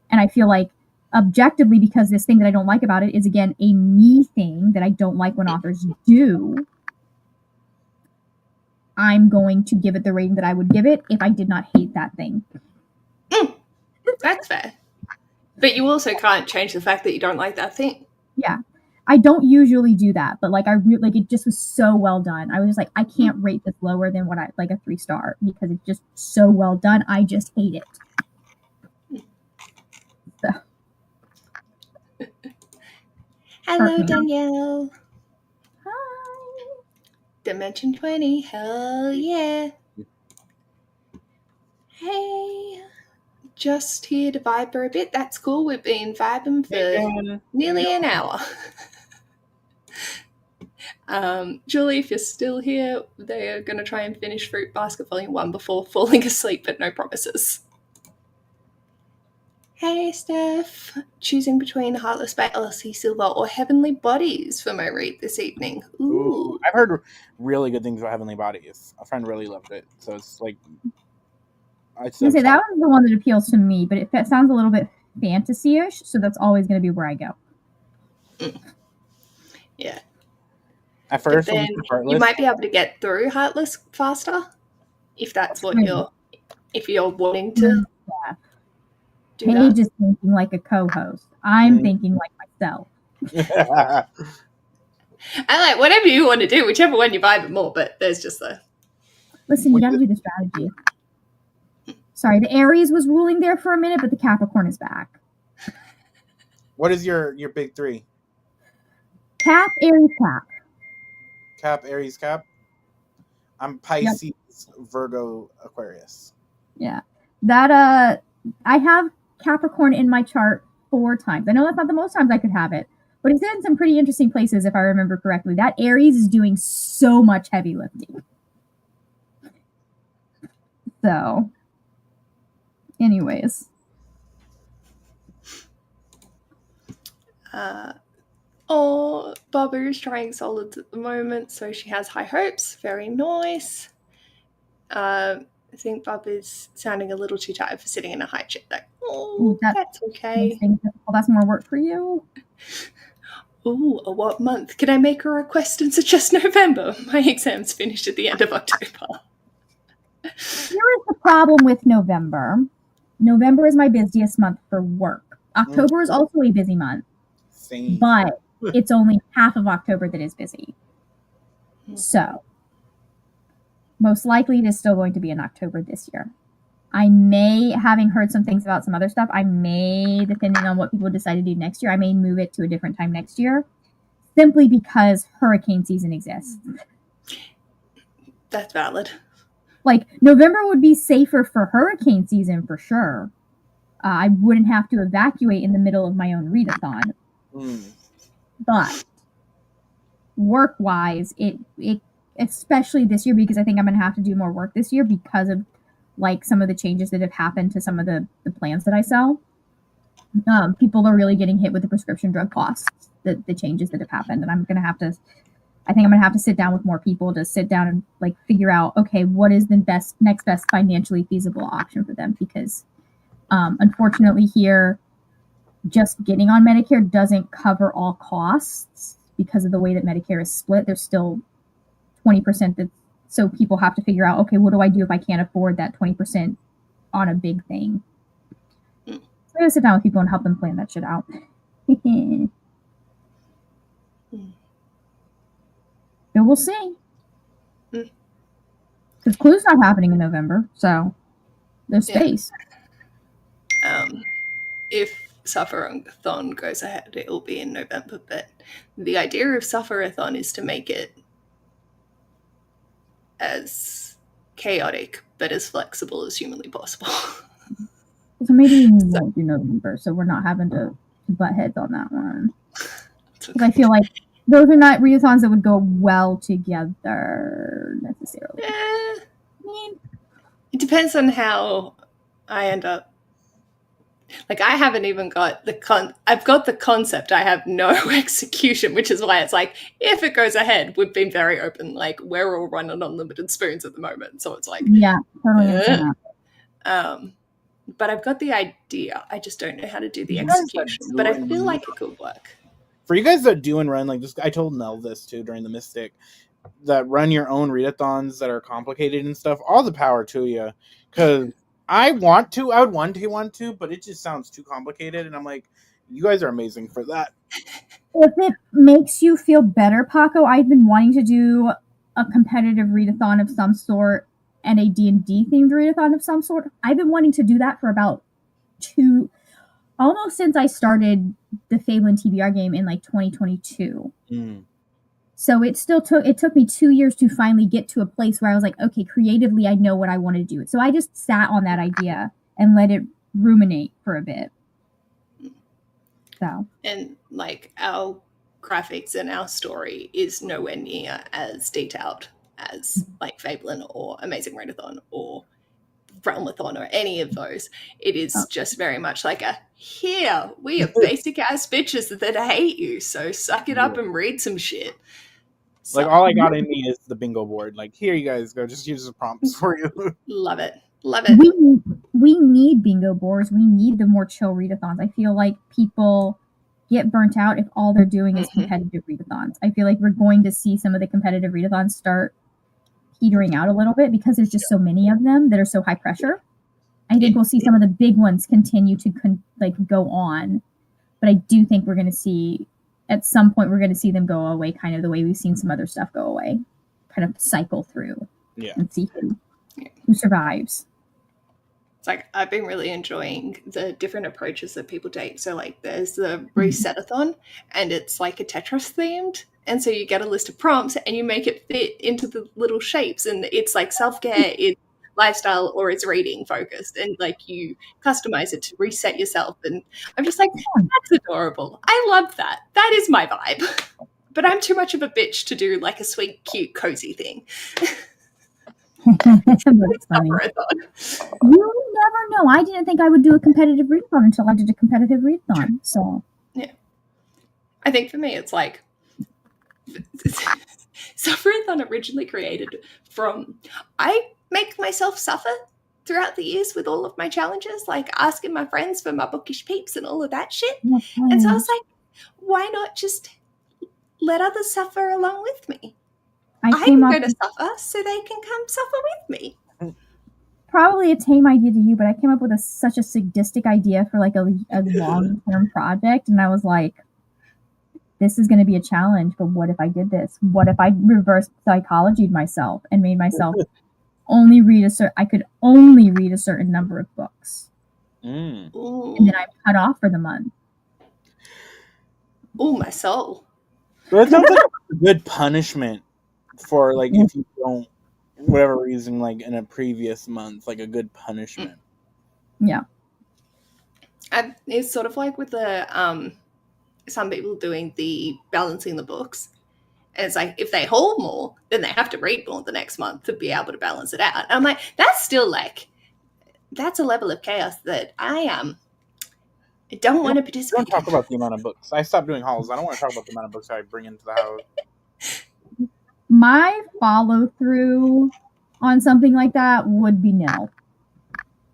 S3: and I feel like objectively, because this thing that I don't like about it is again a me thing that I don't like when authors do, I'm going to give it the rating that I would give it if I did not hate that thing.
S1: That's fair. But you also can't change the fact that you don't like that thing.
S3: Yeah. I don't usually do that, but like it just was so well done. I was just like, I can't rate this lower than what I like a 3 star because it's just so well done. I just hate it. So.
S1: Hello, Danielle.
S3: Hi.
S1: Dimension 20. Hell yeah. Hey. Just here to vibe for a bit. That's cool. We've been vibing for nearly an hour. Julie, if you're still here, they are going to try and finish Fruit Basket Volume 1 before falling asleep, but no promises. Hey, Steph. Choosing between Heartless by Elsie Silver or Heavenly Bodies for my read this evening. Ooh.
S2: I've heard really good things about Heavenly Bodies. A friend really loved it, so it's like...
S3: I was going to say, that was the one that appeals to me, but it sounds a little bit fantasy-ish, so that's always going to be where I go.
S1: Yeah.
S2: At first,
S1: then you might be able to get through Heartless faster, if that's what if you're wanting to do that.
S3: Paige is thinking like a co-host. I'm thinking like myself.
S1: I like whatever you want to do, whichever one you vibe more, but there's just the...
S3: Listen, you got to do the strategy. Sorry, the Aries was ruling there for a minute, but the Capricorn is back.
S2: What is your big 3?
S3: Cap, Aries, Cap.
S2: Cap, Aries, Cap. I'm Pisces, Virgo, Aquarius.
S3: Yeah. That I have Capricorn in my chart 4 times. I know that's not the most times I could have it, but it's in some pretty interesting places if I remember correctly. That Aries is doing so much heavy lifting. So, anyways.
S1: Barbara is trying solids at the moment, so she has high hopes. Very nice. I think Barbara's sounding a little too tired for sitting in a high chair, though. That's okay.
S3: Well, that's more work for you.
S1: What month? Can I make a request and suggest November? My exam's finished at the end of October.
S3: Here is the problem with November. November is my busiest month for work. October is also a busy month.
S2: Same.
S3: But it's only half of October that is busy. So, most likely it is still going to be in October this year. I may, having heard some things about some other stuff, I may, depending on what people decide to do next year, I may move it to a different time next year, simply because hurricane season exists.
S1: That's valid.
S3: Like, November would be safer for hurricane season for sure. I wouldn't have to evacuate in the middle of my own readathon. But work-wise, it especially this year, because I think I'm going to have to do more work this year because of like some of the changes that have happened to some of the plans that I sell. People are really getting hit with the prescription drug costs, the changes that have happened, and I think I'm going to have to sit down with more people to sit down and like figure out, okay, what is the next best financially feasible option for them? Because unfortunately here, just getting on Medicare doesn't cover all costs because of the way that Medicare is split. There's still 20% so people have to figure out, okay, what do I do if I can't afford that 20% on a big thing? So I gotta sit down with people and help them plan that shit out. But we'll see. Because Clue's not happening in November, so there's space.
S1: If Suffer-a-thon goes ahead, it'll be in November, but the idea of Suffer-a-thon is to make it as chaotic but as flexible as humanly possible.
S3: So maybe we won't do November, so we're not having to butt heads on that one. Because I feel like those are not readathons that would go well together necessarily.
S1: It depends on how I end up. Like, I haven't even got I've got the concept, I have no execution, which is why it's like, if it goes ahead, we've been very open, like, we're all running on limited spoons at the moment, so it's like,
S3: yeah, totally.
S1: But I've got the idea, I just don't know how to do the execution, but I feel like it could work.
S2: For you guys that do and run, like, I told Nell this too during the Mystic, that run your own readathons that are complicated and stuff, all the power to you, because I would want to, but it just sounds too complicated, and I'm like, you guys are amazing for that.
S3: If it makes you feel better, Paco, I've been wanting to do a competitive readathon of some sort and a D&D themed readathon of some sort. I've been wanting to do that for about almost since I started the Fablen TBR game in like 2022. So it took me 2 years to finally get to a place where I was like, okay, creatively, I know what I want to do. So I just sat on that idea and let it ruminate for a bit. So. And
S1: like, our graphics and our story is nowhere near as detailed as like Fablen or Amazing Readathon or Realmathon or any of those. It is just very much like here, we are basic ass bitches that hate you, so suck it up and read some shit.
S2: Like, all I got in me is the bingo board. Like, here you guys go, just use the prompts for you.
S1: Love it.
S3: We need bingo boards. We need the more chill readathons. I feel like people get burnt out if all they're doing is competitive readathons. I feel like we're going to see some of the competitive readathons start petering out a little bit because there's just so many of them that are so high pressure. I think we'll see some of the big ones continue to go on, but I do think we're going to see at some point we're going to see them go away, kind of the way we've seen some other stuff go away, kind of cycle through and see who survives.
S1: It's like, I've been really enjoying the different approaches that people take. So like, there's the Resetathon, and it's like a Tetris themed. And so you get a list of prompts and you make it fit into the little shapes, and it's like self-care, it's lifestyle or it's reading focused, and like you customize it to reset yourself. And I'm just like, that's adorable. I love that. That is my vibe. But I'm too much of a bitch to do like a sweet, cute, cozy thing.
S3: That's funny.
S1: Suffer-a-thon.
S3: You never know. I didn't think I would do a competitive readathon until I did a competitive readathon. So
S1: I think for me, it's like Suffer-a-thon originally created from I make myself suffer throughout the years with all of my challenges, like asking my friends for my bookish peeps and all of that shit. And so I was like, why not just let others suffer along with me? I'm going to suffer so they can come suffer with me.
S3: Probably a tame idea to you, but I came up with such a sadistic idea for like a long-term project, and I was like, this is going to be a challenge, but what if I did this? What if I reverse psychologied myself and made myself only read I could only read a certain number of books. And then I'm cut off for the month.
S1: Oh, my soul.
S2: That sounds like a good punishment for like if you don't, whatever reason, like in a previous month, like a good punishment.
S3: Yeah.
S1: It's sort of like with the some people doing the balancing the books. And it's like, if they haul more, then they have to read more the next month to be able to balance it out. And I'm like, that's still like, that's a level of chaos that I don't want to participate in.
S2: Don't talk about the amount of books. I stopped doing hauls. I don't want to talk about the amount of books I bring into the house.
S3: My follow through on something like that would be no.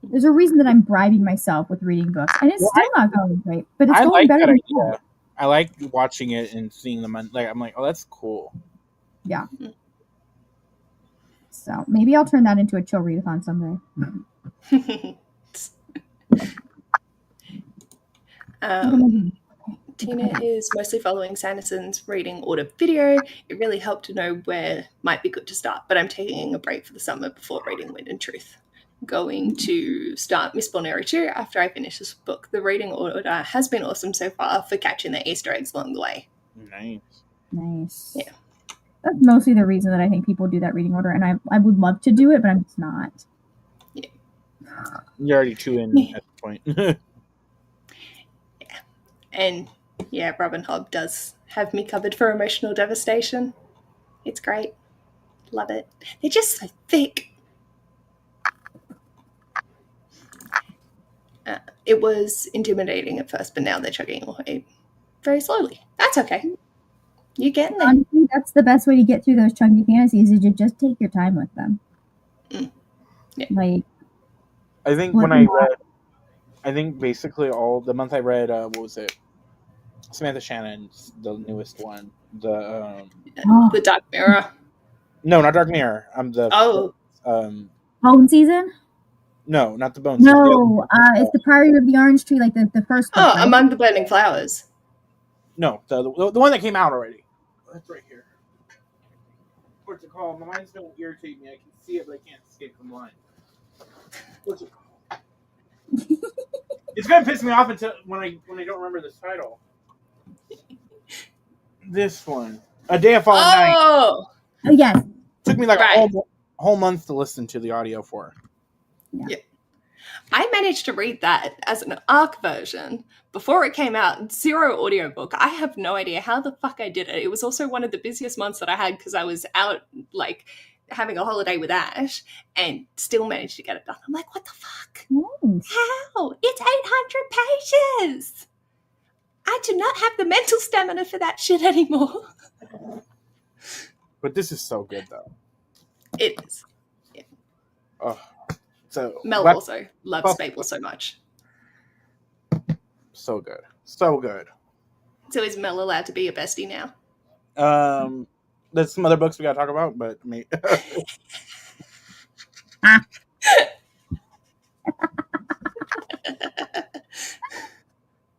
S3: There's a reason that I'm bribing myself with reading books, and it's still not going great, but it's going better than that.
S2: I like watching it and seeing them. Like I'm like, oh, that's cool.
S3: Yeah. So maybe I'll turn that into a chill readathon someday.
S1: Tina is mostly following Sanderson's reading order video. It really helped to know where might be good to start, but I'm taking a break for the summer before reading Wind and Truth. Going to start Mistborn Era 2 after I finish this book. The reading order has been awesome so far for catching the Easter eggs along the way.
S3: Nice.
S1: Yeah.
S3: That's mostly the reason that I think people do that reading order, and I would love to do it, but I'm just not.
S1: Yeah.
S2: You're already too in at the point.
S1: Yeah. And yeah, Robin Hobb does have me covered for emotional devastation. It's great. Love it. They're just so thick. It was intimidating at first, but now they're chugging away very slowly. That's okay. You're getting there.
S3: Honestly, that's the best way to get through those chunky fantasies is to just take your time with them.
S1: Yeah.
S3: Like,
S2: I think when I read, I think basically all the month I read, what was it? Samantha Shannon's the newest one.
S1: The Dark Mirror.
S2: No, not Dark Mirror.
S3: Bone Season?
S2: No, not the Bone
S3: Season.
S2: No,
S3: it's the Priory of the Orange Tree, like the first book.
S1: Oh, right? Among the Burning Flowers.
S2: No, the one that came out already. That's right here. What's it called? My mind's don't irritate me. I can see it, but I can't escape from line. What's it called? It's gonna piss me off until when I don't remember this title. This one, A Day of Fallen Night.
S3: Oh, yes.
S2: Took me like a whole month to listen to the audio for.
S1: Yeah. I managed to read that as an ARC version before it came out. 0 audiobook. I have no idea how the fuck I did it. It was also one of the busiest months that I had because I was out like having a holiday with Ash and still managed to get it done. I'm like, what the fuck?
S3: Nice.
S1: How? It's 800 pages. I do not have the mental stamina for that shit anymore.
S2: But this is so good, though.
S1: It is. Yeah.
S2: Oh, so
S1: Mel also loves Fable so much.
S2: So good. So good.
S1: So is Mel allowed to be a bestie now?
S2: There's some other books we gotta talk about, but me.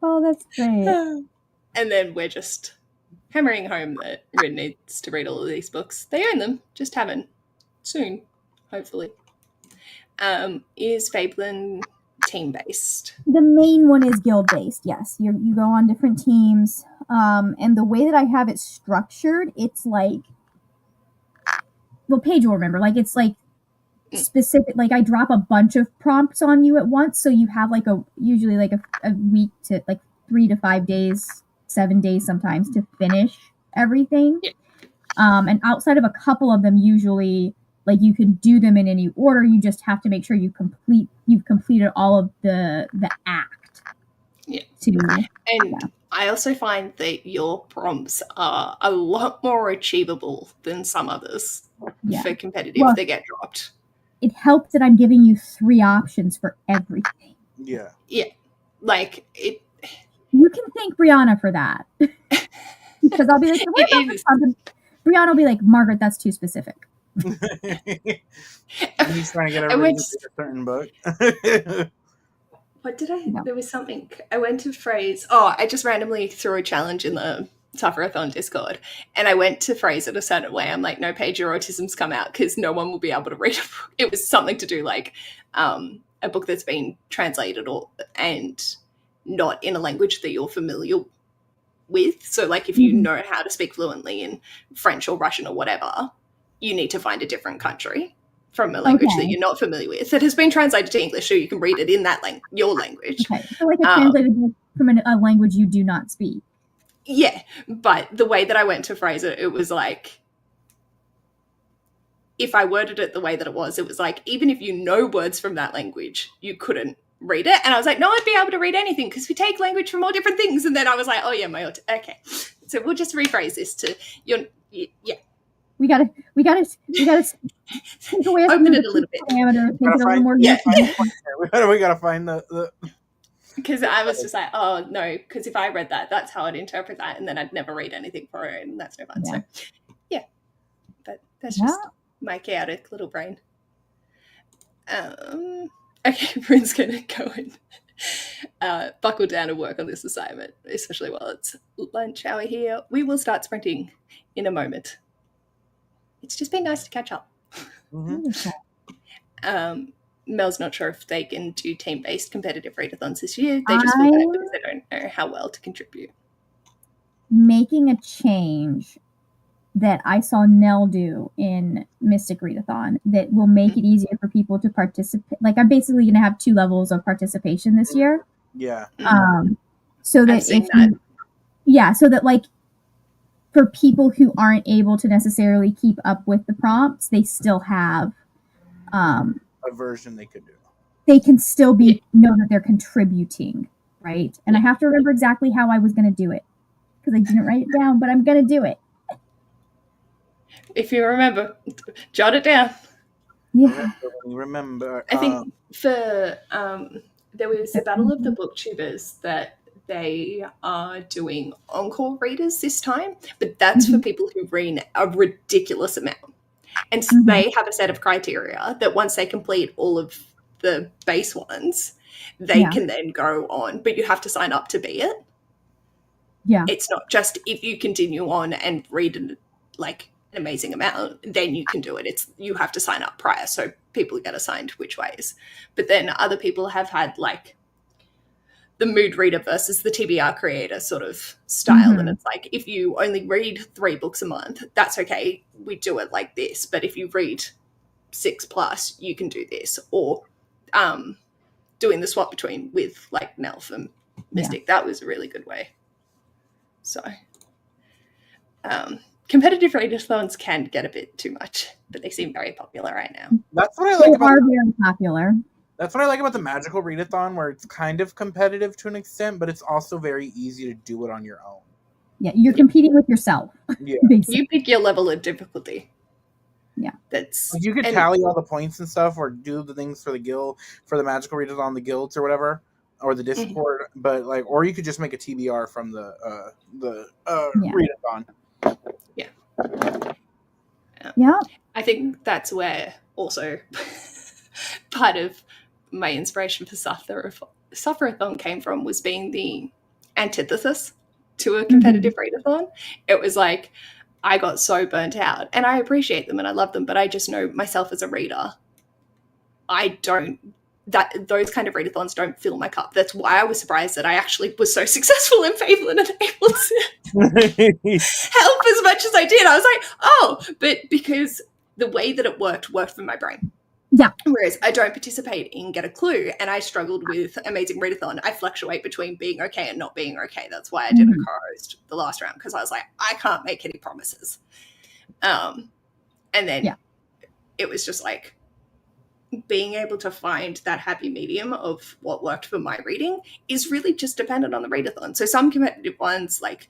S3: Oh, that's great.
S1: And then we're just hammering home that Rin needs to read all of these books. They own them, just haven't. Soon, hopefully. Is Fablen team-based?
S3: The main one is guild-based, yes. You go on different teams. And the way that I have it structured, it's like... Well, Paige will remember. Like, it's like specific, like I drop a bunch of prompts on you at once, so you have like usually like a week to like 3 to 5 days, 7 days sometimes to finish everything.
S1: Yeah.
S3: And outside of a couple of them, usually like you can do them in any order. You just have to make sure you've completed all of the act.
S1: Yeah.
S3: And
S1: I also find that your prompts are a lot more achievable than some others for competitive. They get dropped.
S3: It helps that I'm giving you 3 options for everything.
S2: Yeah.
S1: Yeah. Like it.
S3: You can thank Brianna for that. Because I'll be like, what about this content? Brianna will be like, Margaret, that's too specific.
S2: He's trying to get everybody to read a certain book.
S1: What did I? No. There was something. I went to phrase. Oh, I just randomly threw a challenge in the Sufferathon Discord, and I went to phrase it a certain way. I'm like, no, page your autism's come out because no one will be able to read a book. It was something to do like a book that's been translated and not in a language that you're familiar with. So, like, if you know how to speak fluently in French or Russian or whatever, you need to find a different country from a language that you're not familiar with that has been translated to English, so you can read it in that your language.
S3: Okay, so like a translated from a language you do not speak.
S1: Yeah, but the way that I went to phrase it, it was like, if I worded it the way that it was like, even if you know words from that language, you couldn't read it. And I was like, no, I'd be able to read anything because we take language from all different things. And then I was like, oh yeah, okay. So we'll just rephrase this to yeah.
S3: We gotta take away
S1: open it a little bit.
S3: Parameter, make it a little more.
S2: Yeah. We gotta find the.
S1: Because I was just like, oh no, because if I read that, that's how I'd interpret that, and then I'd never read anything for it, and that's no fun. Yeah. So, yeah, that's just my chaotic little brain. Okay, Bryn's gonna go and buckle down and work on this assignment, especially while it's lunch hour here. We will start sprinting in a moment. It's just been nice to catch up. Mel's not sure if they can do team-based competitive readathons this year. They just feel bad because they don't know how well to contribute.
S3: Making a change that I saw Nell do in Mystic Readathon that will make it easier for people to participate. Like, I'm basically going to have 2 levels of participation this year.
S2: Yeah.
S3: So that so that like for people who aren't able to necessarily keep up with the prompts, they still have
S2: a version they could do.
S3: They can still know that they're contributing, right? And I have to remember exactly how I was going to do it because I didn't write it down, but I'm going to do it.
S1: If you remember, jot it down.
S3: Yeah.
S2: Remember.
S1: I think for there was a Battle of the Booktubers that they are doing encore readers this time, but that's for people who read a ridiculous amount. And so they have a set of criteria that once they complete all of the base ones, they can then go on, but you have to sign up to be it.
S3: Yeah.
S1: It's not just if you continue on and read an amazing amount, then you can do it. It's you have to sign up prior, so people get assigned which ways. But then other people have had like the mood reader versus the TBR creator sort of style. And it's like, if you only read 3 books a month, that's okay. We do it like this. But if you read 6+, you can do this. Or doing the swap between with like Nelf and Mystic. That was a really good way. So competitive readathons can get a bit too much, but they seem very popular right now.
S2: That's what I like about
S3: very popular.
S2: That's what I like about the magical readathon, where it's kind of competitive to an extent, but it's also very easy to do it on your own.
S3: Yeah, you're competing with yourself.
S2: Yeah.
S1: You pick your level of difficulty.
S3: Yeah.
S1: That's
S2: you could tally all the points and stuff, or do the things for the guild, for the magical readathon, the guilds or whatever, or the Discord, but like, or you could just make a TBR from the readathon.
S1: Yeah.
S3: Yeah.
S1: I think that's where also part of my inspiration for Sufferathon came from, was being the antithesis to a competitive readathon. It was like, I got so burnt out, and I appreciate them and I love them, but I just know myself as a reader, those kind of readathons don't fill my cup. That's why I was surprised that I actually was so successful in Fablen and able to help as much as I did. I was like, oh, but because the way that it worked for my brain.
S3: Yeah.
S1: Whereas I don't participate in Get a Clue, and I struggled with Amazing Readathon. I fluctuate between being okay and not being okay. That's why I didn't co-host the last round, because I was like, I can't make any promises. And then it was just like being able to find that happy medium of what worked for my reading is really just dependent on the readathon. So some competitive ones, like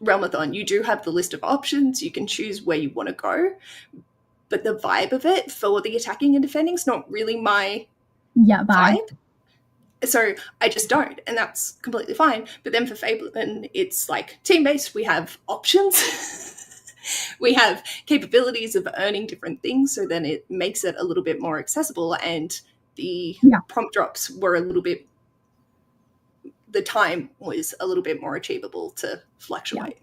S1: Realmathon, you do have the list of options. You can choose where you want to go, but the vibe of it for the attacking and defending is not really my vibe. So I just don't, and that's completely fine. But then for Fablen, it's like team-based. We have options. We have capabilities of earning different things, so then it makes it a little bit more accessible, and the prompt drops were a little bit, the time was a little bit more achievable to fluctuate.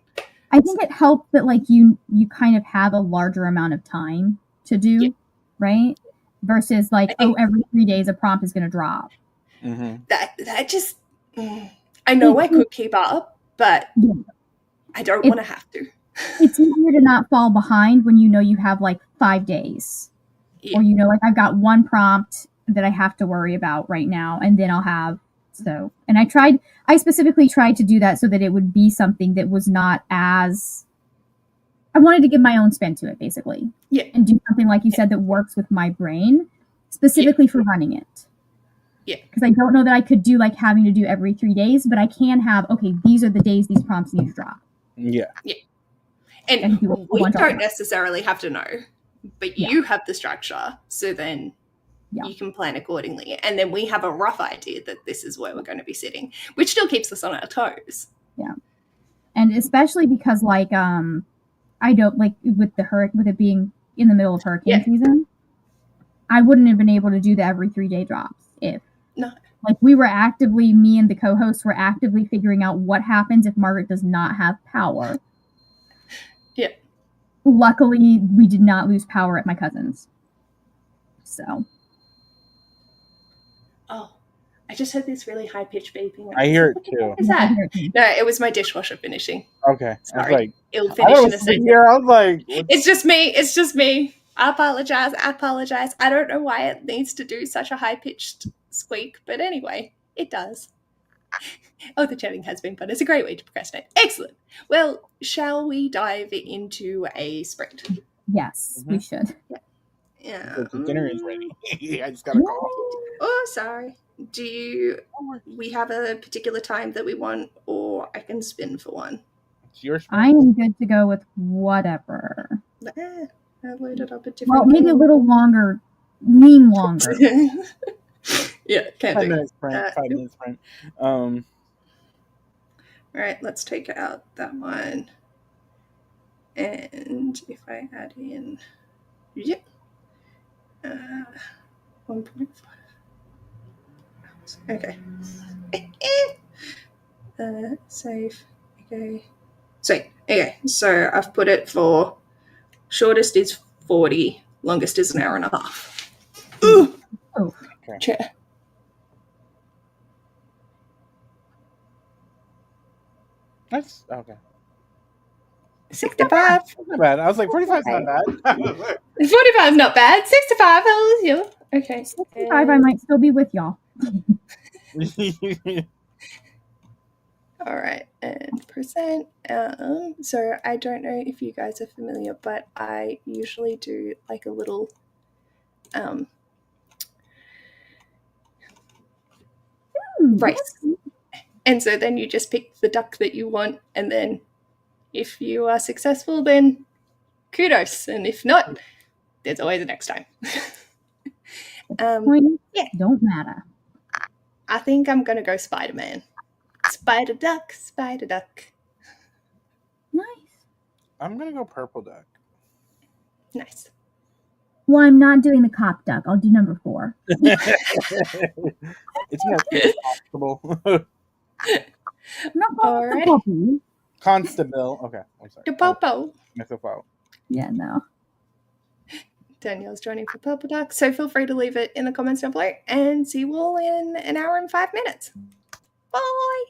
S3: I think it helped that like you kind of have a larger amount of time to do, right? Versus like, every 3 days a prompt is going to drop.
S1: That just, I know I could keep up, but I don't want to have to.
S3: It's easier to not fall behind when you know you have like 5 days, or you know, like I've got one prompt that I have to worry about right now, and then I'll have and I specifically tried to do that so that it would be something that was not as, I wanted to give my own spin to it, basically. And do something, like you said, that works with my brain, specifically for running it. Because I don't know that I could do like having to do every 3 days, but I can have, okay, these are the days these prompts need to drop.
S1: And we don't necessarily have to know, but you have the structure, so then you can plan accordingly. And then we have a rough idea that this is where we're going to be sitting, which still keeps us on our toes.
S3: And especially because like I don't like with it being in the middle of hurricane season, I wouldn't have been able to do the every 3 day drops if like we were actively, me and the co-hosts were actively figuring out what happens if Margaret does not have power. Luckily, we did not lose power at my cousin's. So.
S1: Oh, I just heard this really high-pitched beeping.
S2: I hear it too.
S1: What is that? No, it was my dishwasher finishing.
S2: Okay.
S1: Sorry.
S2: Like,
S1: it'll finish in a second.
S2: I was like,
S1: it's just me. I apologize. I don't know why it needs to do such a high-pitched squeak, but anyway, it does. Oh, the chatting has been fun. It's a great way to procrastinate. Excellent. Well, shall we dive into a sprint?
S3: Yes, we should.
S1: Yeah.
S2: The dinner is ready. I just got a call.
S1: Oh, sorry. We have a particular time that we want, or I can spin for one?
S2: It's your
S3: sprint. I am good to go with whatever.
S1: I loaded up a different.
S3: Well, maybe a little longer. Lean longer.
S1: Yeah, can't
S2: 5
S1: do.
S2: minutes sprint. 5 minutes sprint. All
S1: right, let's take out that one. And if I add in, 1.5. Okay. Save. Okay. So I've put it for shortest is 40, longest is an hour and a half. Ooh.
S3: Oh.
S1: Okay. Chair.
S2: That's okay.
S1: 65.
S2: Not bad. I was like, 45 is not bad.
S1: 45 is not bad. 65, how is you? Okay.
S3: 65, I might still be with y'all.
S1: All right, and percent. So I don't know if you guys are familiar, but I usually do like a little race. And so then you just pick the duck that you want, and then if you are successful, then kudos. And if not, there's always a next time.
S3: Don't matter.
S1: I think I'm going to go Spider-Man. Spider duck, spider duck.
S3: Nice.
S2: I'm going to go purple duck.
S1: Nice.
S3: Well, I'm not doing the cop duck. I'll do number 4.
S2: It's more possible.
S1: Alrighty.
S2: Constable. Okay. I'm sorry.
S1: The popo.
S3: Yeah, no.
S1: Danielle's joining for Purple Duck, so feel free to leave it in the comments down below, and see you all in an hour and 5 minutes. Bye!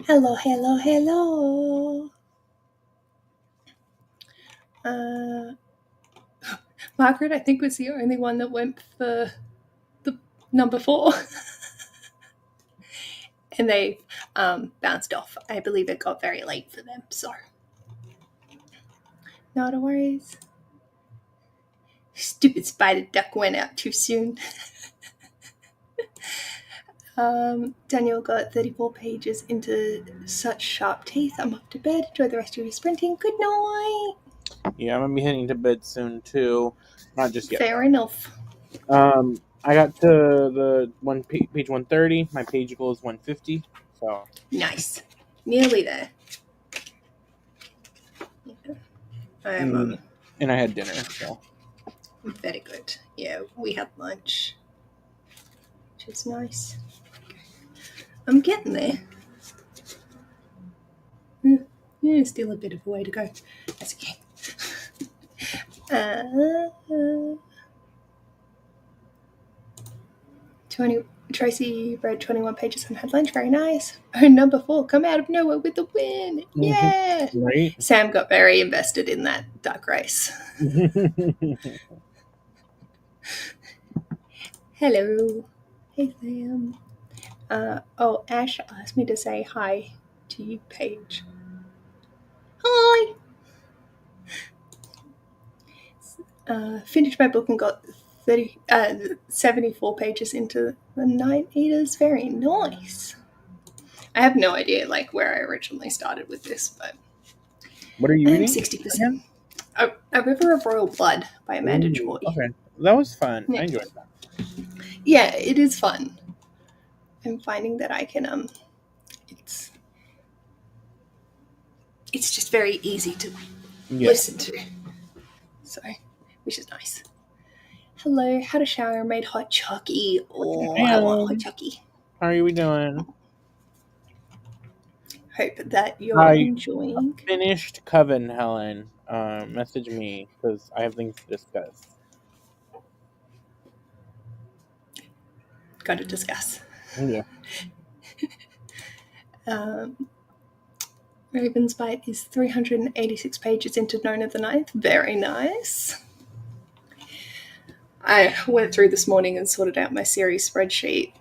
S1: Hello, hello, hello. Margaret, I think, was the only one that went for the number 4. And they bounced off. I believe it got very late for them, so not a worries. Stupid spider duck went out too soon. Daniel got 34 pages into such sharp teeth. I'm off to bed. Enjoy the rest of your sprinting. Good night.
S2: Yeah, I'm gonna be heading to bed soon too. Not just yet.
S1: Fair enough.
S2: I got to the page 130. My page goal is 150. So
S1: nice, nearly there.
S2: and I had dinner. So
S1: very good. Yeah, we had lunch, which is nice. I'm getting there. Yeah, still a bit of a way to go. That's okay. Tracy read 21 pages and had lunch. Very nice. Oh, number 4, come out of nowhere with the win. Yeah.
S2: Right.
S1: Sam got very invested in that duck race. Hello. Hey, Sam. Ash asked me to say hi to you, Paige. Hi. Finished my book and got 74 pages into the Night Eaters. Very nice. I have no idea where I originally started with this, but
S2: what are you reading?
S1: 60%. A River of Royal Blood by Amanda Joy.
S2: Okay, that was fun. Yeah. I enjoyed that.
S1: Yeah, it is fun. I'm finding that I can it's just very easy to listen to. So, which is nice. Hello, had a shower, made hot chocky. Oh, I want hot chocky.
S2: How are we doing?
S1: Hope that you're enjoying.
S2: Finished Coven, Helen. Message me because I have things to discuss.
S1: Got to discuss.
S2: Yeah.
S1: Raven's Bite is 386 pages into None of the Ninth. Very nice. I went through this morning and sorted out my series spreadsheet.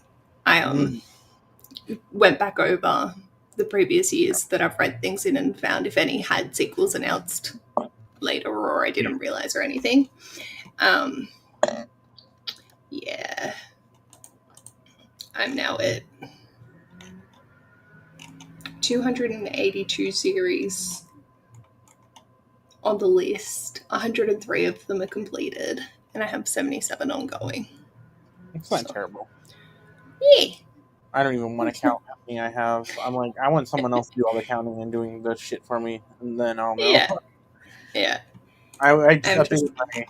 S1: I went back over the previous years that I've read things in and found if any had sequels announced later or I didn't realize or anything. Yeah. I'm now at 282 series on the list. 103 of them are completed, and I have 77 ongoing.
S2: It's not terrible.
S1: Yeah.
S2: I don't even want to count how many I have. I'm like, I want someone else to do all the counting and doing the shit for me, and then I'll know.
S1: Yeah.
S2: I just updated my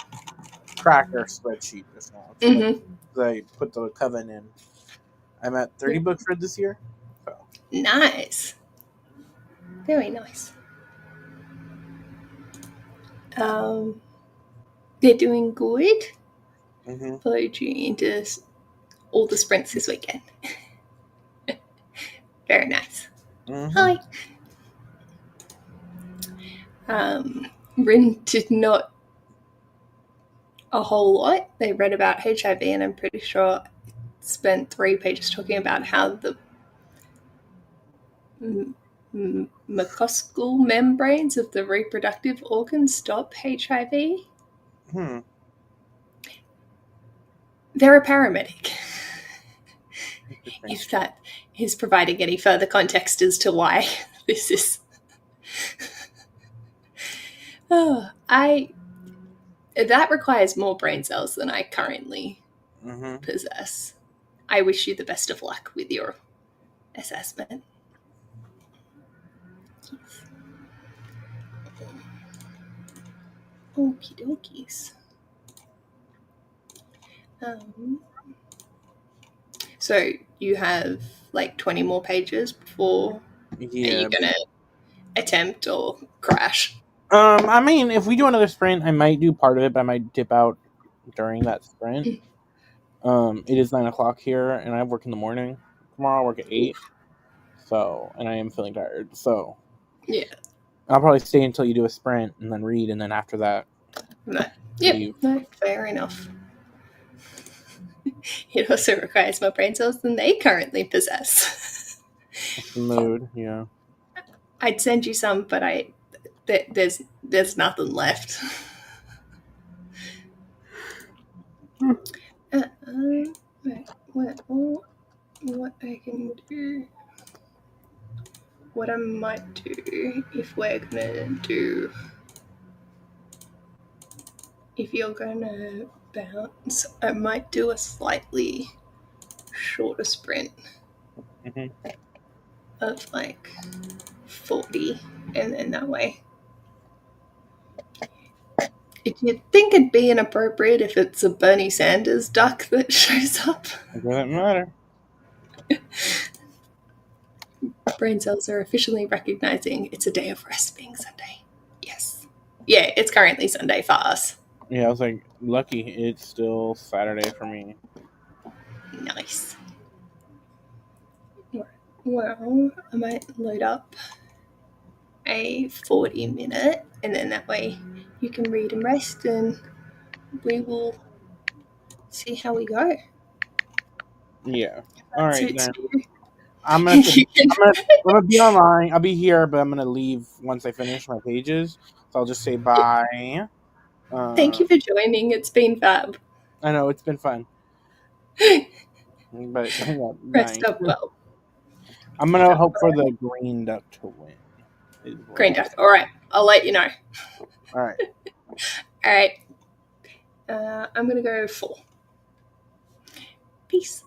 S2: tracker spreadsheet just now. I put the Coven in. I'm at 30 books read this year. So.
S1: Nice. Very nice. They're doing good. Followed you into all the sprints this weekend. Very nice. Hi. Rin did not a whole lot. They read about HIV, and I'm pretty sure spent 3 pages talking about how the mucosal membranes of the reproductive organs stop HIV. They're a paramedic. If that is providing any further context as to why this is. That requires more brain cells than I currently possess. I wish you the best of luck with your assessment. Okie dokies. So you have 20 more pages before are you gonna attempt or crash?
S2: I mean, if we do another sprint, I might do part of it, but I might dip out during that sprint. It is 9 o'clock here, and I work in the morning. Tomorrow I work at 8. So, and I am feeling tired. So,
S1: Yeah.
S2: I'll probably stay until you do a sprint and then read, and then after that,
S1: No. Yep.
S2: leave.
S1: No, fair enough. It also requires more brain cells than they currently possess.
S2: That's the mood, yeah.
S1: I'd send you some, but there's nothing left. Right. What I can do, what I might do if we're gonna do, if you're gonna bounce, I might do a slightly shorter sprint
S2: Mhm.
S1: of like 40, and then that way. If you think it'd be inappropriate if it's a Bernie Sanders duck that shows up,
S2: It doesn't matter.
S1: brain cells are officially recognizing it's a day of rest being Sunday. Yes. Yeah, it's currently Sunday for us.
S2: Yeah, I was like, lucky it's still Saturday for me.
S1: Nice. Well, I might load up a 40-minute, and then that way you can read and rest, and we will see how we go.
S2: Yeah. All
S1: That
S2: right
S1: suits
S2: then.
S1: you.
S2: I'm gonna,
S1: You can-
S2: I'm gonna be online. I'll be here, but I'm gonna leave once I finish my pages. So I'll just say bye.
S1: Thank
S2: Uh,
S1: you for joining. It's been fab.
S2: I know it's been fun, but yeah,
S1: Rest
S2: bye.
S1: up well.
S2: I'm gonna hope for the green duck to win. Is what
S1: Green
S2: I'll
S1: duck.
S2: say.
S1: All right. I'll let you know.
S2: All right.
S1: All right. I'm going to go 4. Peace.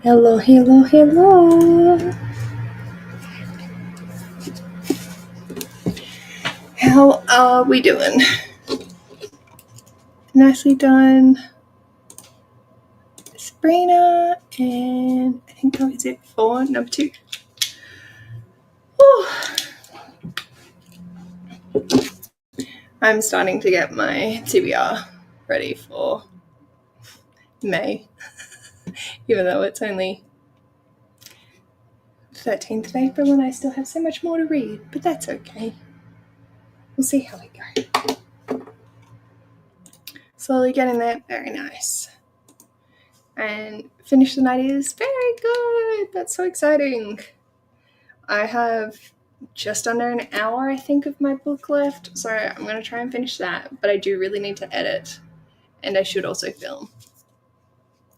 S1: Hello, hello, hello. How are we doing? Nicely done, Sabrina, and I think that was it for number 2. Whew. I'm starting to get my TBR ready for May, even though it's only 13th of April and I still have so much more to read, but that's okay. We'll see how we go. Slowly getting there, very nice. And finish the night is very good. That's so exciting. I have just under an hour, I think, of my book left, so I'm going to try and finish that, but I do really need to edit, and I should also film,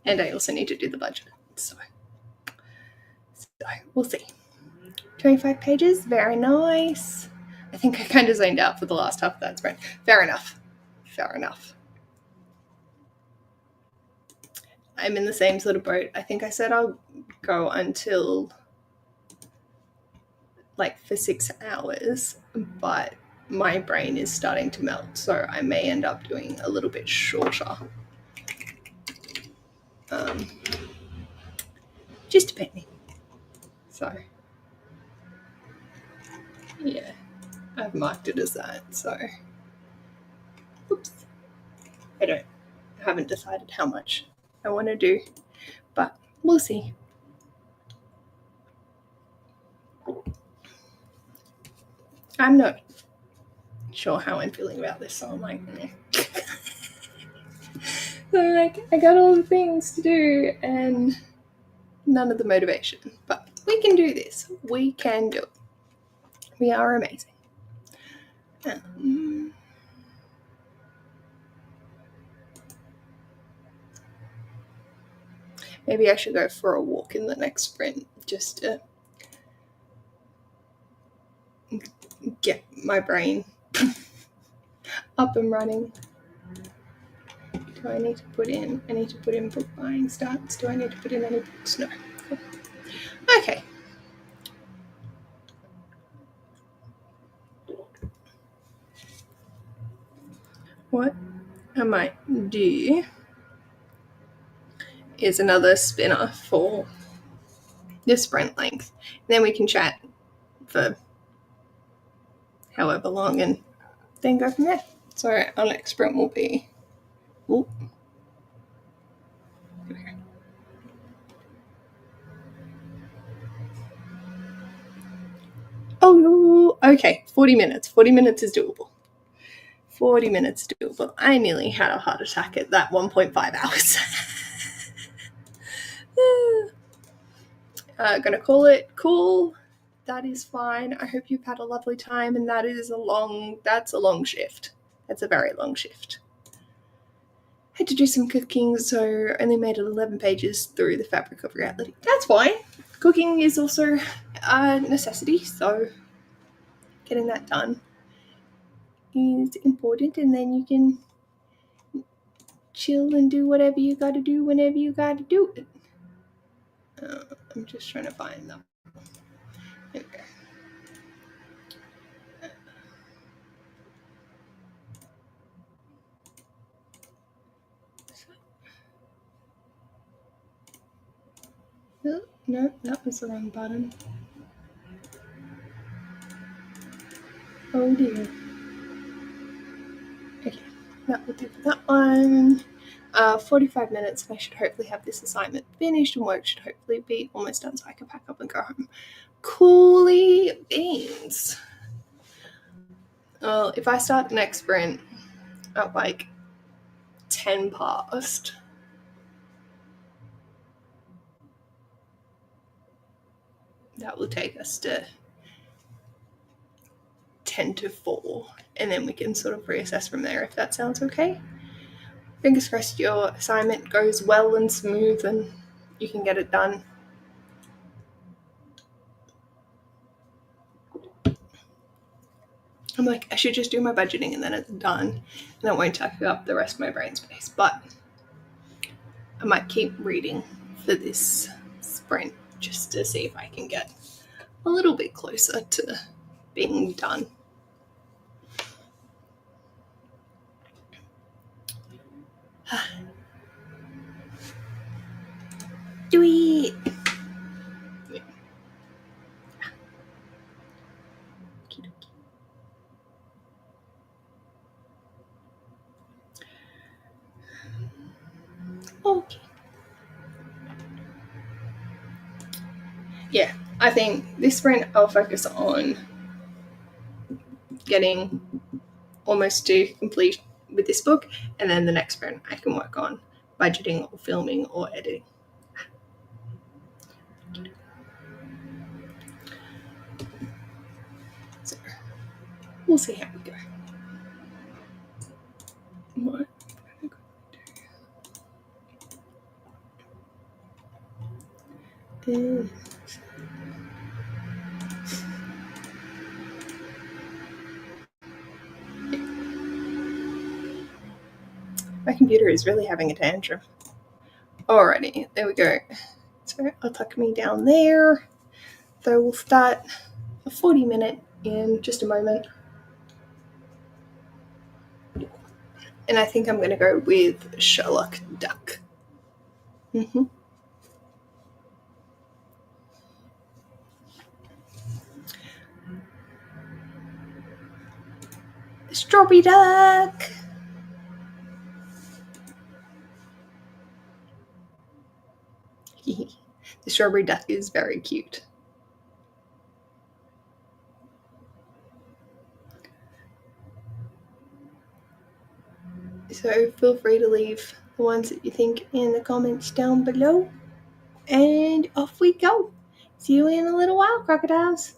S1: and I also need to do the budget, so we'll see. 25 pages, very nice. I think I kind of zoned out for the last half of that spread. Fair enough. I'm in the same sort of boat. I think I said I'll go until like for 6 hours, but my brain is starting to melt, so I may end up doing a little bit shorter. Just depending. So, yeah, I've marked it as that, so, oops. I haven't decided how much I want to do, but we'll see. I'm not sure how I'm feeling about this, so I'm like, so like, I got all the things to do and none of the motivation, but we can do this. We can do it. We are amazing. Maybe I should go for a walk in the next sprint just to get my brain up and running. Do I need to put in book buying stats? Do I need to put in any books? No. Cool. Okay. What I might do is another spinner for the sprint length. And then we can chat for however long and then go from there. So our next sprint will be... Ooh. Okay. Oh, okay. 40 minutes. 40 minutes is doable. 40 minutes doable. I nearly had a heart attack at that 1.5 hours. Gonna call it cool. That is fine. I hope you've had a lovely time, and that's a long shift. That's a very long shift. Had to do some cooking, so only made it 11 pages through the Fabric of Reality. That's fine. Cooking is also a necessity, so getting that done is important, and then you can chill and do whatever you gotta do whenever you gotta do it. I'm just trying to find them. There we go. Oh, no, that was the wrong button. Oh dear. Okay, that will do for that one. 45 minutes, and I should hopefully have this assignment finished, and work should hopefully be almost done so I can pack up and go home. Coolie beans. Well, if I start the next sprint at like 10 past, that will take us to 10 to 4, and then we can sort of reassess from there if that sounds okay. Fingers crossed your assignment goes well and smooth and you can get it done. I'm like, I should just do my budgeting and then it's done, and it won't take up the rest of my brain space, but I might keep reading for this sprint just to see if I can get a little bit closer to being done. Do it! Okay. Yeah, I think this sprint I'll focus on getting almost to complete with this book, and then the next sprint I can work on budgeting or filming or editing. So we'll see how we go. What? My computer is really having a tantrum. Alrighty, there we go. So I'll tuck me down there. So we'll start a 40-minute in just a moment. And I think I'm going to go with Sherlock Duck. Mm-hmm. Strawberry Duck! The strawberry duck is very cute. So feel free to leave the ones that you think in the comments down below. And off we go. See you in a little while, crocodiles.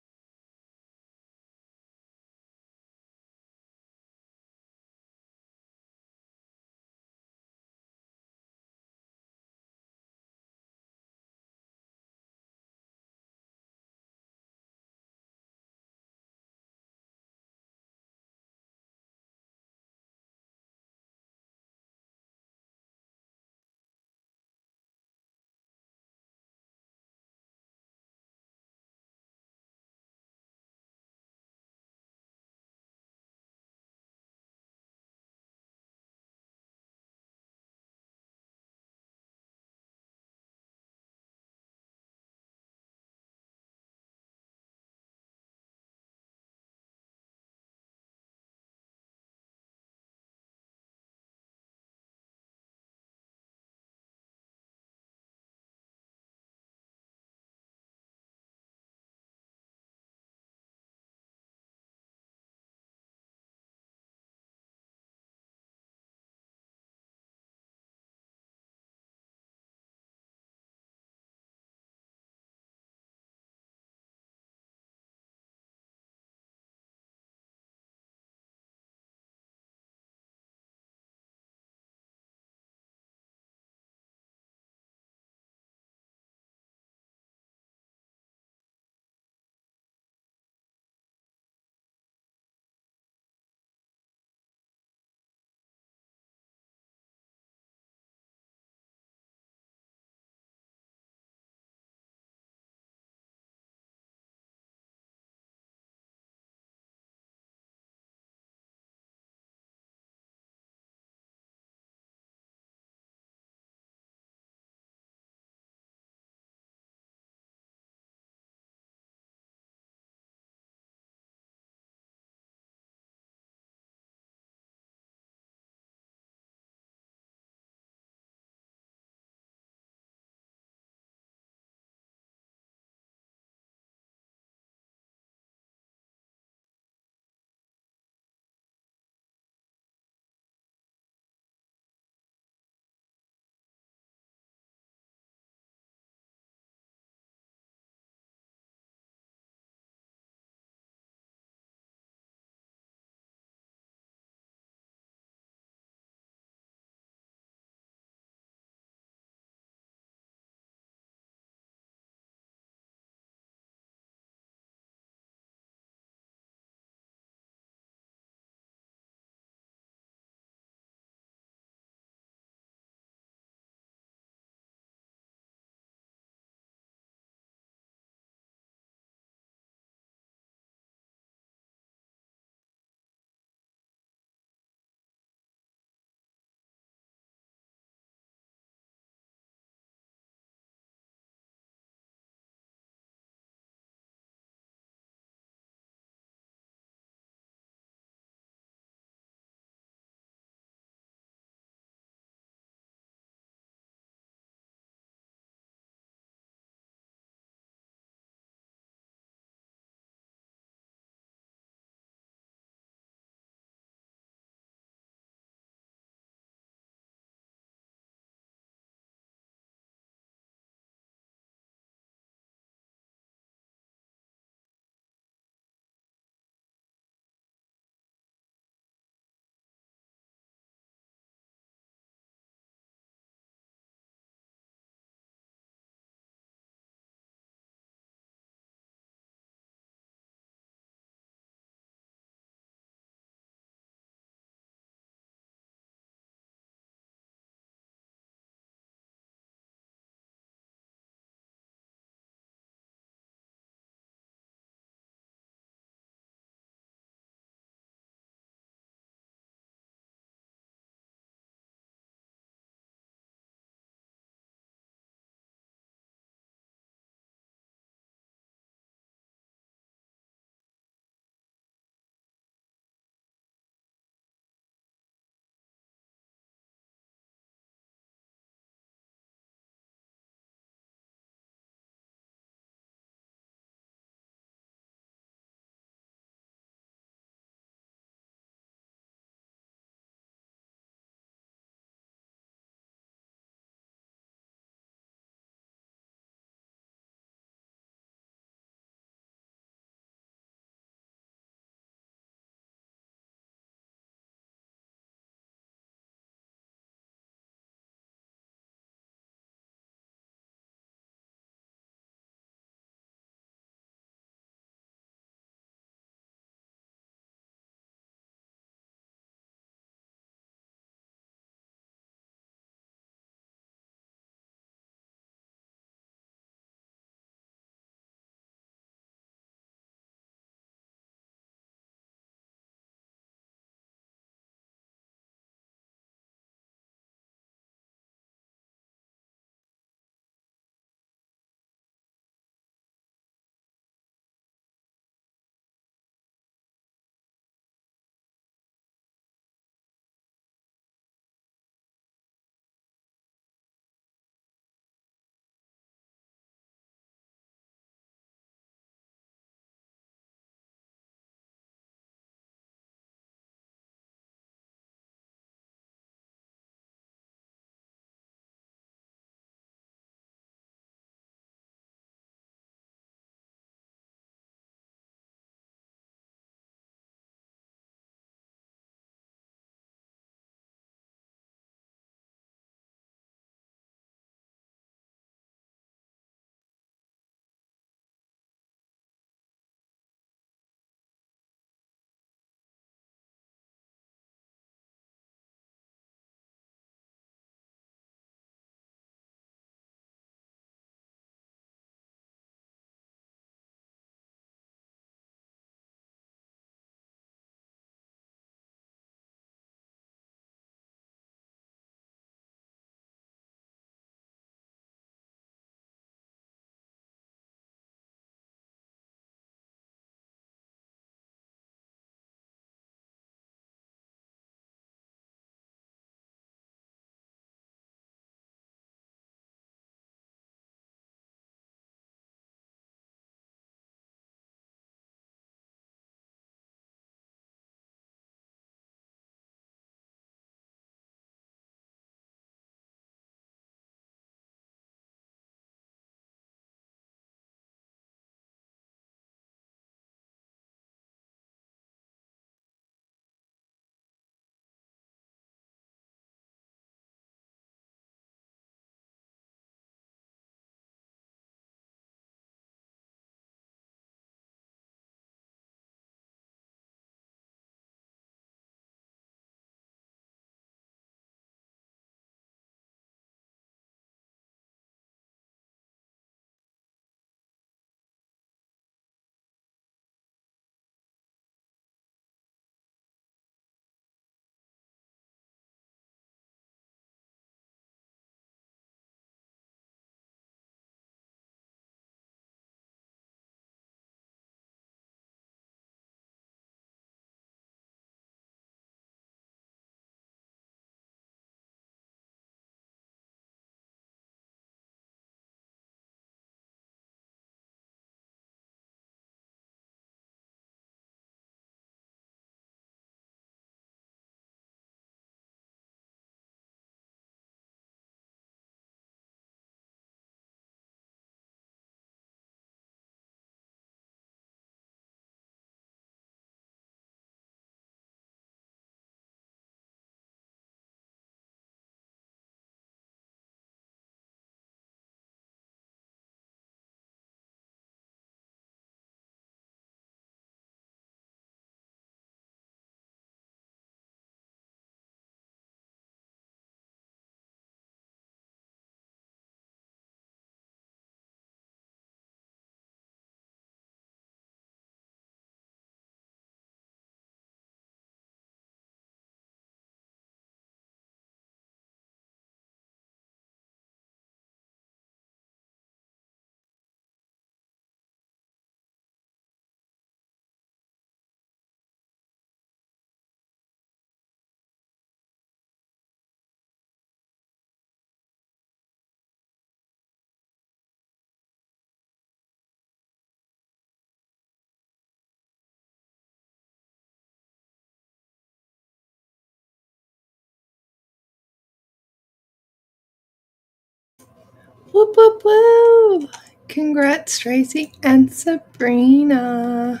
S1: Whoop, whoop, whoop. Congrats, Tracy and Sabrina.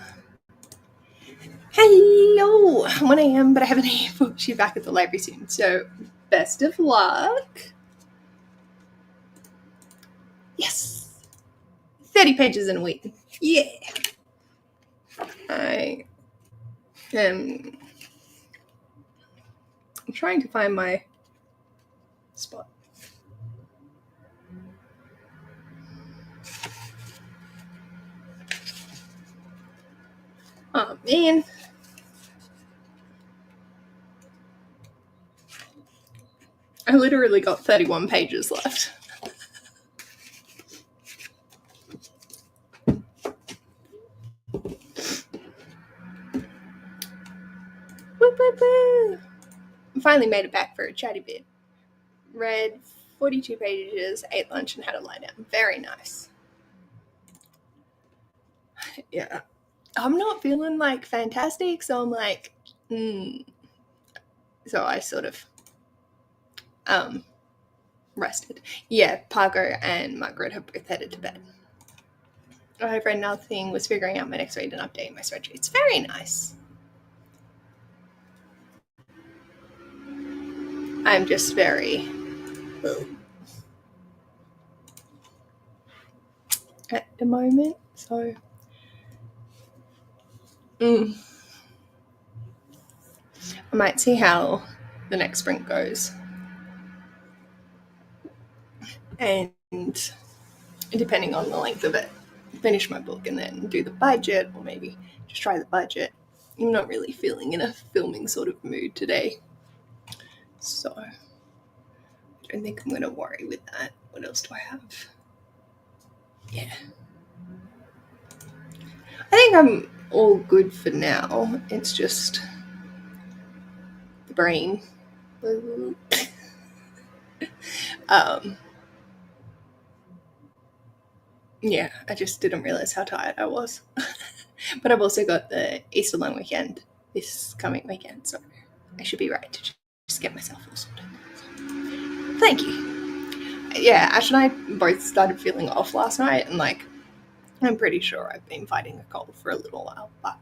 S1: Hello, 1 a.m., but I have an book. She's back at the library soon, so best of luck. Yes, 30 pages in a week. Yeah. I'm trying to find my spot. Oh, man. I literally got 31 pages left. Woo, woo, woo. I finally made it back for a chatty bit. Read 42 pages, ate lunch, and had a lie down. Very nice. Yeah. I'm not feeling like fantastic, so I'm like, So I sort of rested. Yeah, Parker and Margaret have both headed to bed. I've read nothing, was figuring out my next read and updating my spreadsheets. Very nice. I'm just very at the moment, so I might see how the next sprint goes. And depending on the length of it, finish my book and then do the budget, or maybe just try the budget. I'm not really feeling in a filming sort of mood today, so I don't think I'm going to worry with that. What else do I have? Yeah. I think I'm all good for now. It's just the brain. Yeah, I just didn't realize how tired I was. But I've also got the Easter long weekend this coming weekend, so I should be right to just get myself all sorted. Thank you. Yeah, Ash and I both started feeling off last night, and like, I'm pretty sure I've been fighting a cold for a little while, but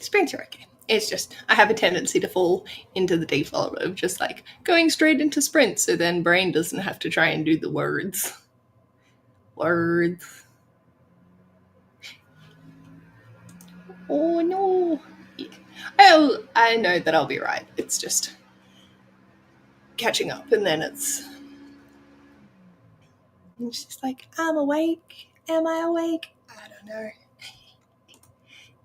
S1: sprints are okay. It's just I have a tendency to fall into the default of just like going straight into sprints, so then brain doesn't have to try and do the words. Words. Oh no. Yeah. Oh, I know that I'll be right. It's just catching up, and then it's just like, I'm awake. Am I awake? I don't know.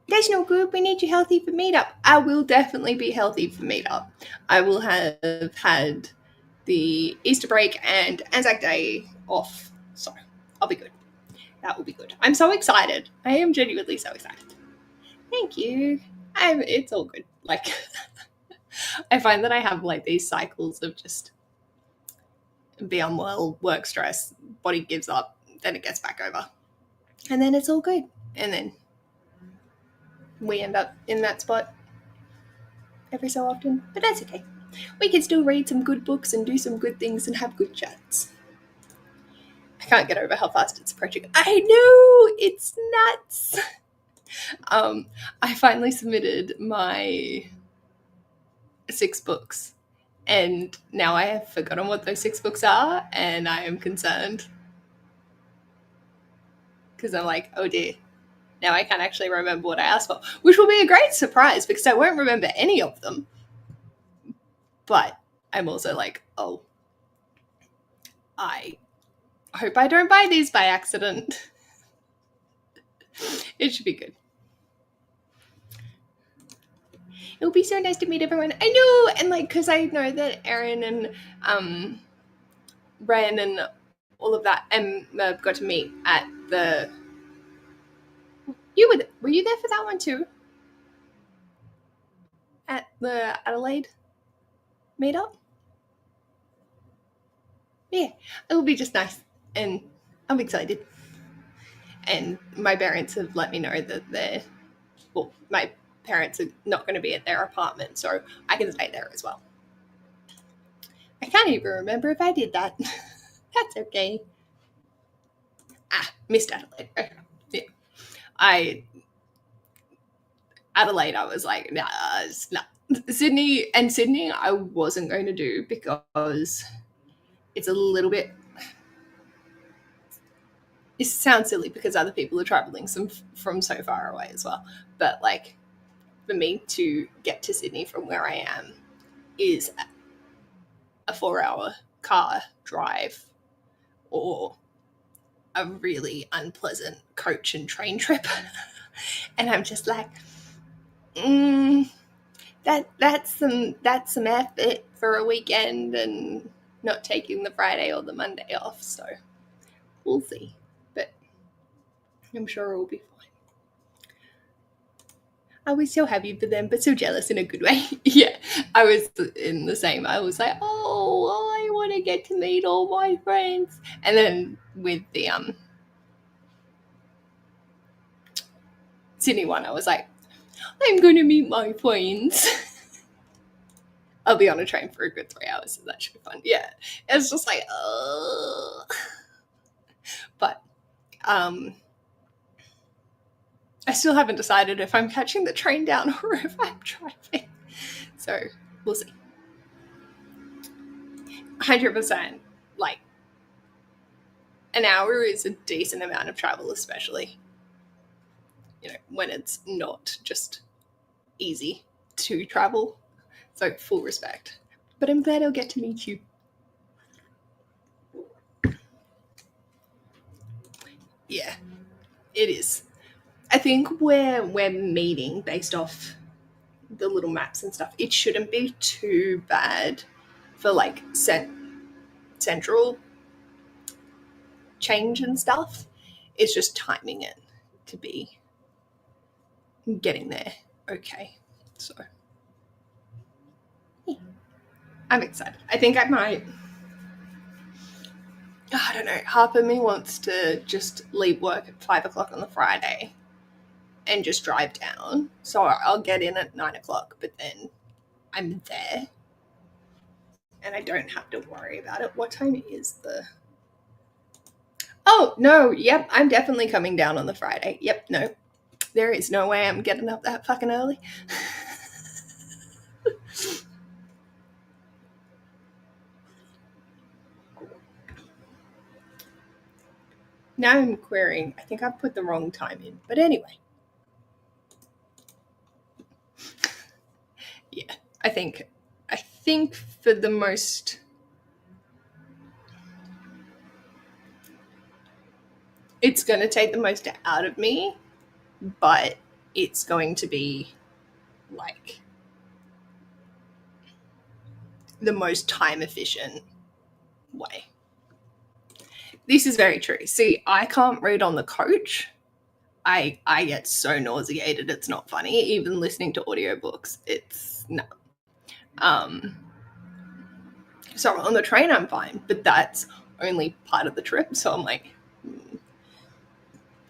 S1: That's no good. We need you healthy for meetup. I will definitely be healthy for meetup. I will have had the Easter break and Anzac Day off, so I'll be good. That will be good. I'm so excited. I am genuinely so excited. Thank you. It's all good. Like, I find that I have like these cycles of just be unwell, work stress, body gives up, then it gets back over, and then it's all good, and then we end up in that spot every so often, but that's okay. We can still read some good books and do some good things and have good chats. I can't get over how fast it's approaching. I know, it's nuts. I finally submitted my 6 books, and now I have forgotten what those 6 books are, and I am concerned because I'm like, oh dear, now I can't actually remember what I asked for, which will be a great surprise because I won't remember any of them. But I'm also like, oh, I hope I don't buy these by accident. It should be good. It'll be so nice to meet everyone. I know, and like, because I know that Erin and Ren and all of that, and Merv got to meet at the. Were you there for that one too? At the Adelaide meetup? Yeah, it'll be just nice, and I'm excited. And my parents have let me know that my parents are not going to be at their apartment, so I can stay there as well. I can't even remember if I did that. That's okay. Missed Adelaide. Okay. Yeah. Adelaide, I was like, nah. Sydney, I wasn't going to do because it's a little bit. It sounds silly because other people are traveling from so far away as well. But like, for me to get to Sydney from where I am is a 4-hour car drive or a really unpleasant coach and train trip. And I'm just like, that's some effort for a weekend and not taking the Friday or the Monday off. So we'll see. But I'm sure it will be fine. I was so happy for them, but so jealous in a good way. Yeah, I was in the same. I was like, oh, I want to get to meet all my friends. And then with the Sydney one, I was like, I'm going to meet my friends. I'll be on a train for a good 3 hours, so that should be fun. Yeah, it's just like, but I still haven't decided if I'm catching the train down or if I'm driving. So we'll see. 100%. Like, an hour is a decent amount of travel, especially, when it's not just easy to travel. So full respect. But I'm glad I'll get to meet you. Yeah, it is. I think we're meeting based off the little maps and stuff. It shouldn't be too bad for like central change and stuff. It's just timing it to be getting there. Okay, so yeah. I'm excited. I think I might. I don't know. Half of me wants to just leave work at 5 o'clock on the Friday and just drive down. So I'll get in at 9 o'clock, but then I'm there and I don't have to worry about it. What time is the... Oh, no. Yep. I'm definitely coming down on the Friday. Yep. No. There is no way I'm getting up that fucking early. Now I'm querying. I think I've put the wrong time in. But anyway. Yeah. I think for the most... It's going to take the most out of me, but it's going to be like the most time efficient way. This is very true. See, I can't read on the coach. I get so nauseated. It's not funny. Even listening to audiobooks, it's no. So on the train, I'm fine, but that's only part of the trip. So I'm like,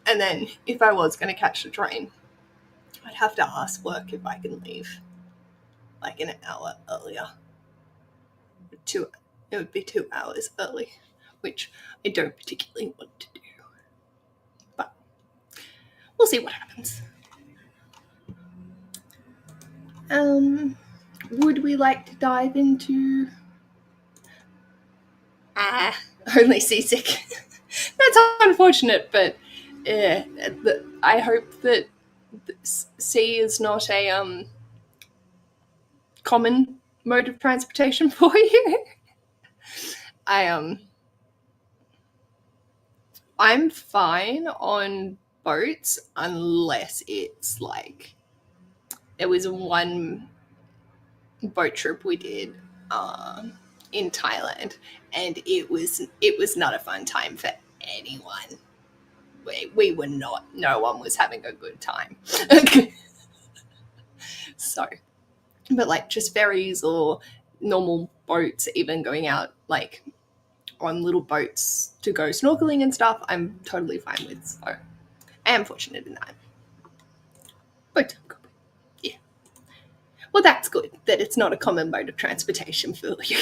S1: And then if I was going to catch the train, I'd have to ask work if I can leave like an hour earlier. It would be 2 hours early, which I don't particularly want to do. But we'll see what happens. Would we like to dive into only seasick? That's unfortunate, but I hope that sea is not a common mode of transportation for you. I'm fine on boats unless it's like there was one boat trip we did in Thailand, and it was not a fun time for anyone. We were not. No one was having a good time. So, but like just ferries or normal boats, even going out like on little boats to go snorkeling and stuff, I'm totally fine with. So I am fortunate in that. But yeah. Well, that's good that it's not a common mode of transportation for you.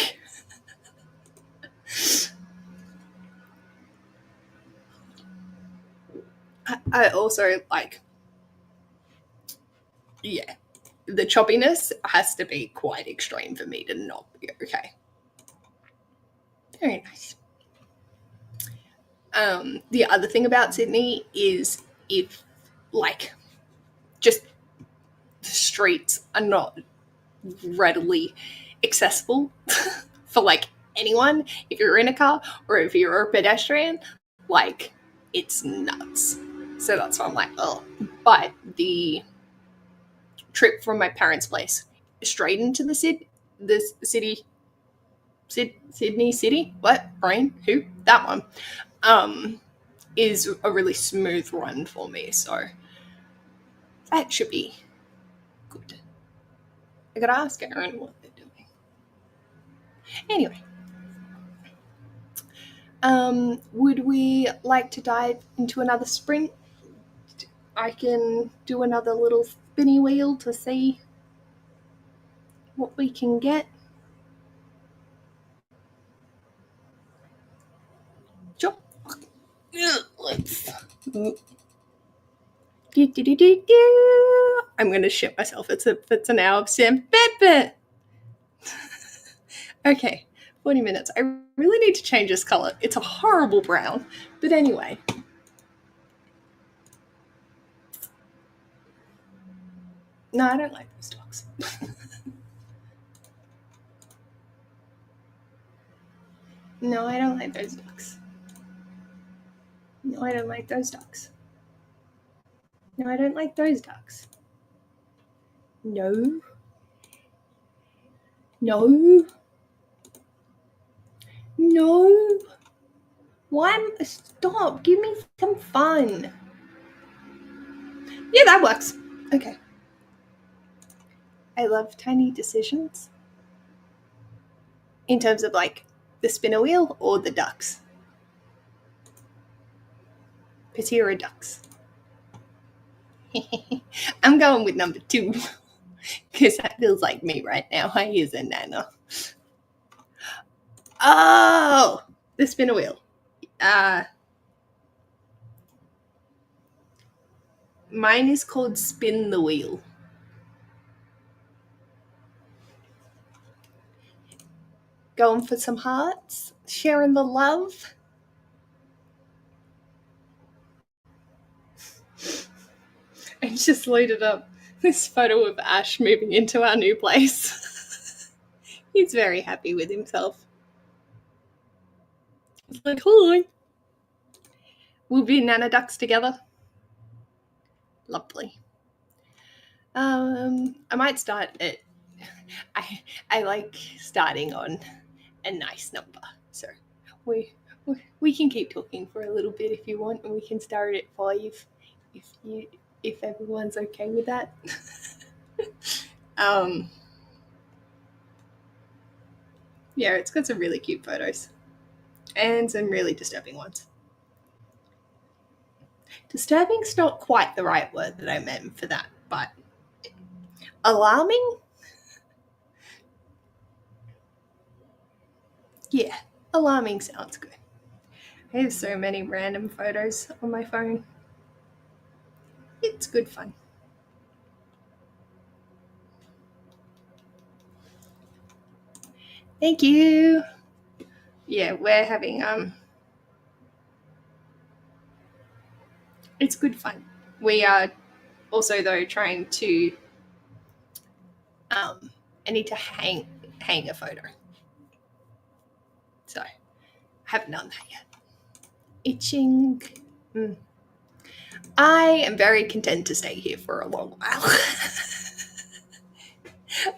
S1: I also like, yeah, the choppiness has to be quite extreme for me to not be okay. Very nice. The other thing about Sydney is if, like, just the streets are not readily accessible for like anyone. If you're in a car or if you're a pedestrian, like it's nuts. So that's why I'm like, oh. But the trip from my parents' place straight into the city, Sydney City. What brain? Who? That one. Um, is a really smooth run for me. So that should be good. I gotta ask Aaron what they're doing. Anyway, would we like to dive into another sprint? I can do another little spinny wheel to see what we can get. Sure. Let's. I'm gonna shit myself. It's an hour of Sam Pepe. Okay, 40 minutes. I really need to change this color. It's a horrible brown. But anyway. No, I don't like those dogs. No, I don't like those ducks. No, I don't like those ducks. No, I don't like those ducks. No. No. No. Why? Stop. Give me some fun. Yeah, that works. Okay. I love tiny decisions. In terms of like the spinner wheel or the ducks. Because here are ducks. I'm going with number 2. Because that feels like me right now. I use a nana. Oh, the spinner wheel. Mine is called Spin the Wheel. Going for some hearts, sharing the love. I just loaded up this photo of Ash moving into our new place. He's very happy with himself. It's like, hi. We'll be Nana Ducks together. Lovely. I might start at. I like starting on a nice number. So we can keep talking for a little bit if you want, and we can start at 5 if everyone's okay with that. Yeah, it's got some really cute photos and some really disturbing ones. Disturbing's not quite the right word that I meant for that, but alarming? Yeah, alarming sounds good. I have so many random photos on my phone. It's good fun. Thank you. Yeah, we're having it's good fun. We are also though trying to I need to hang a photo. So I haven't done that yet. Itching. I am very content to stay here for a long while.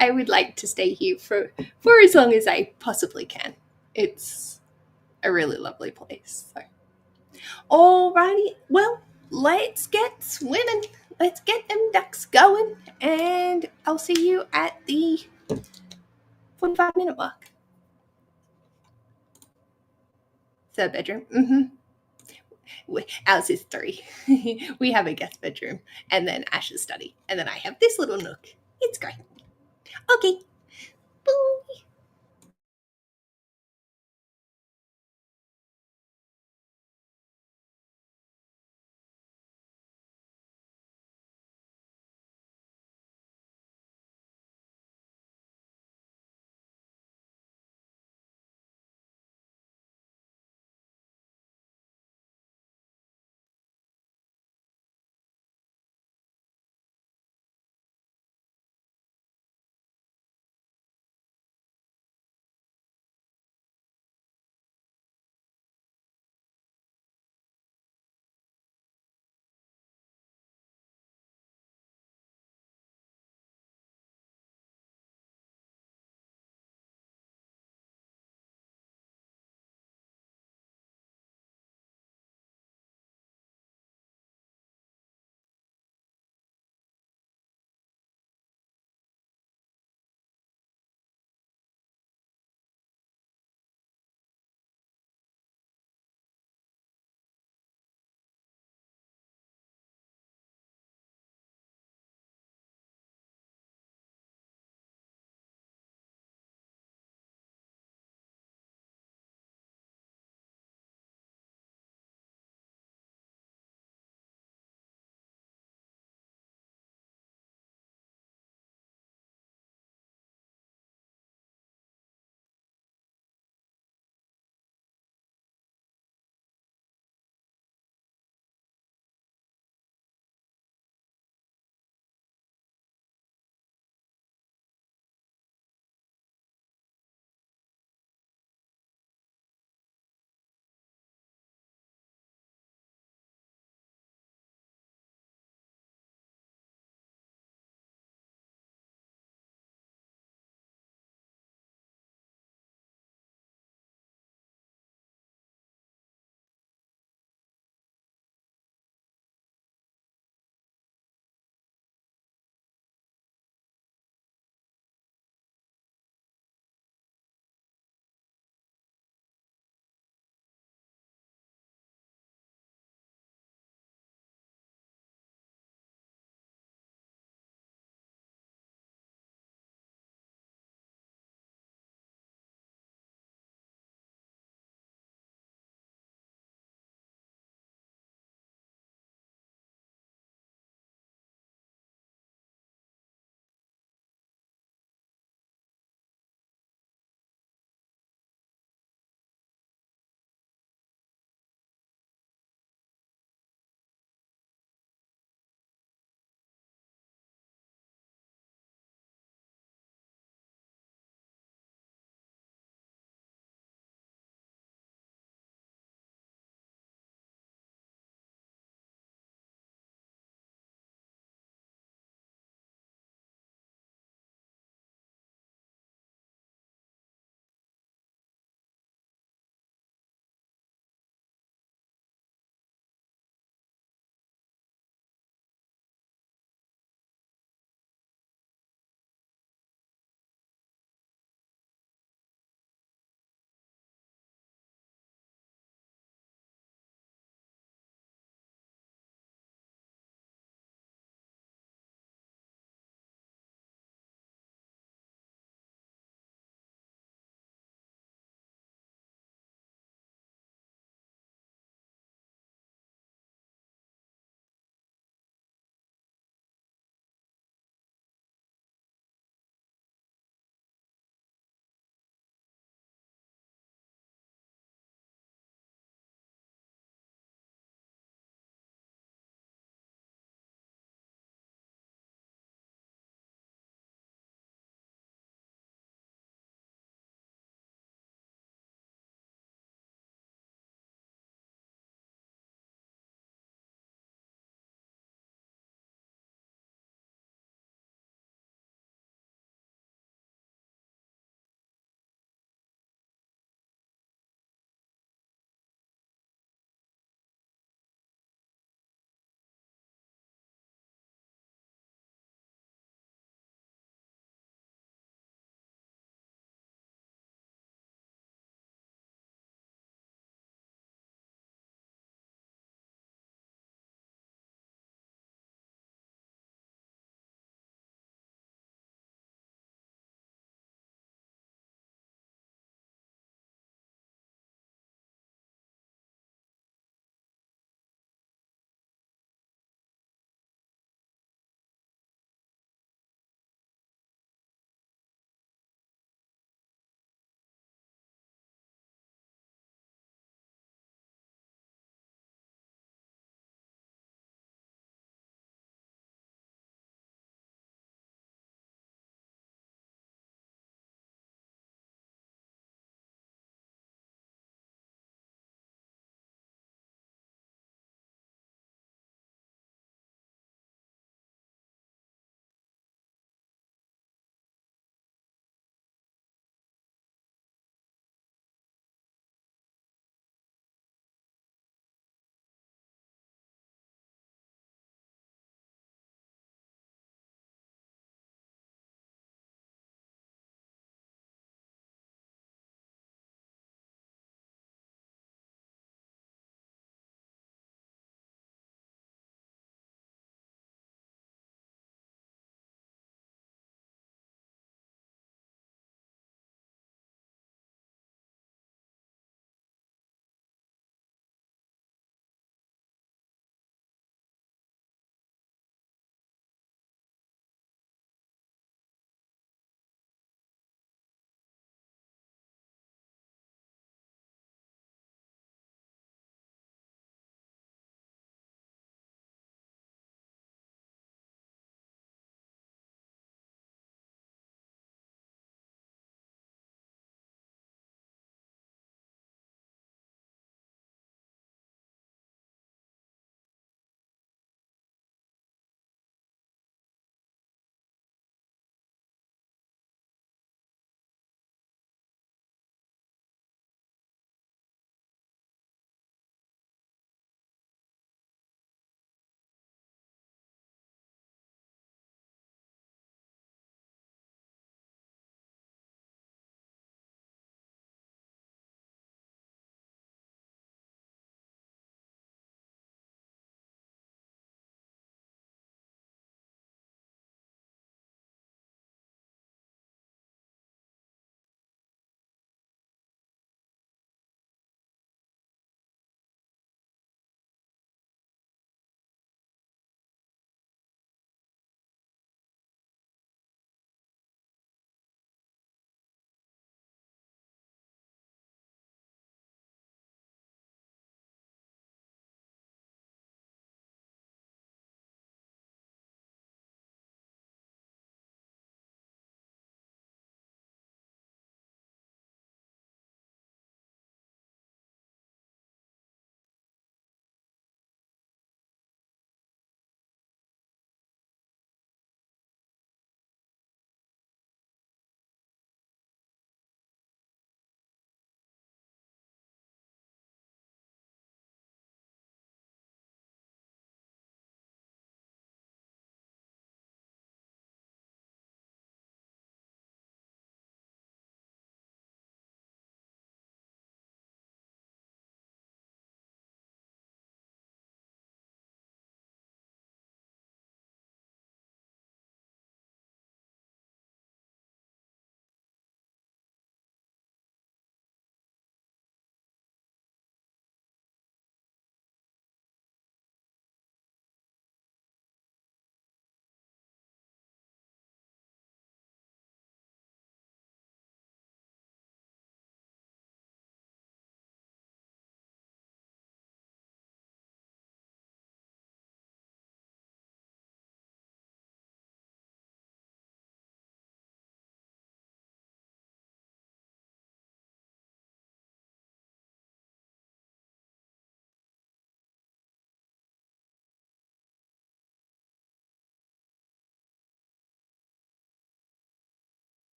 S1: I would like to stay here for as long as I possibly can. It's a really lovely place. So. Alrighty, well, let's get swimming. Let's get them ducks going, and I'll see you at the 45-minute mark. Third bedroom. Ours is 3. We have a guest bedroom, and then Ash's study, and then I have this little nook. It's great. Okay. Bye.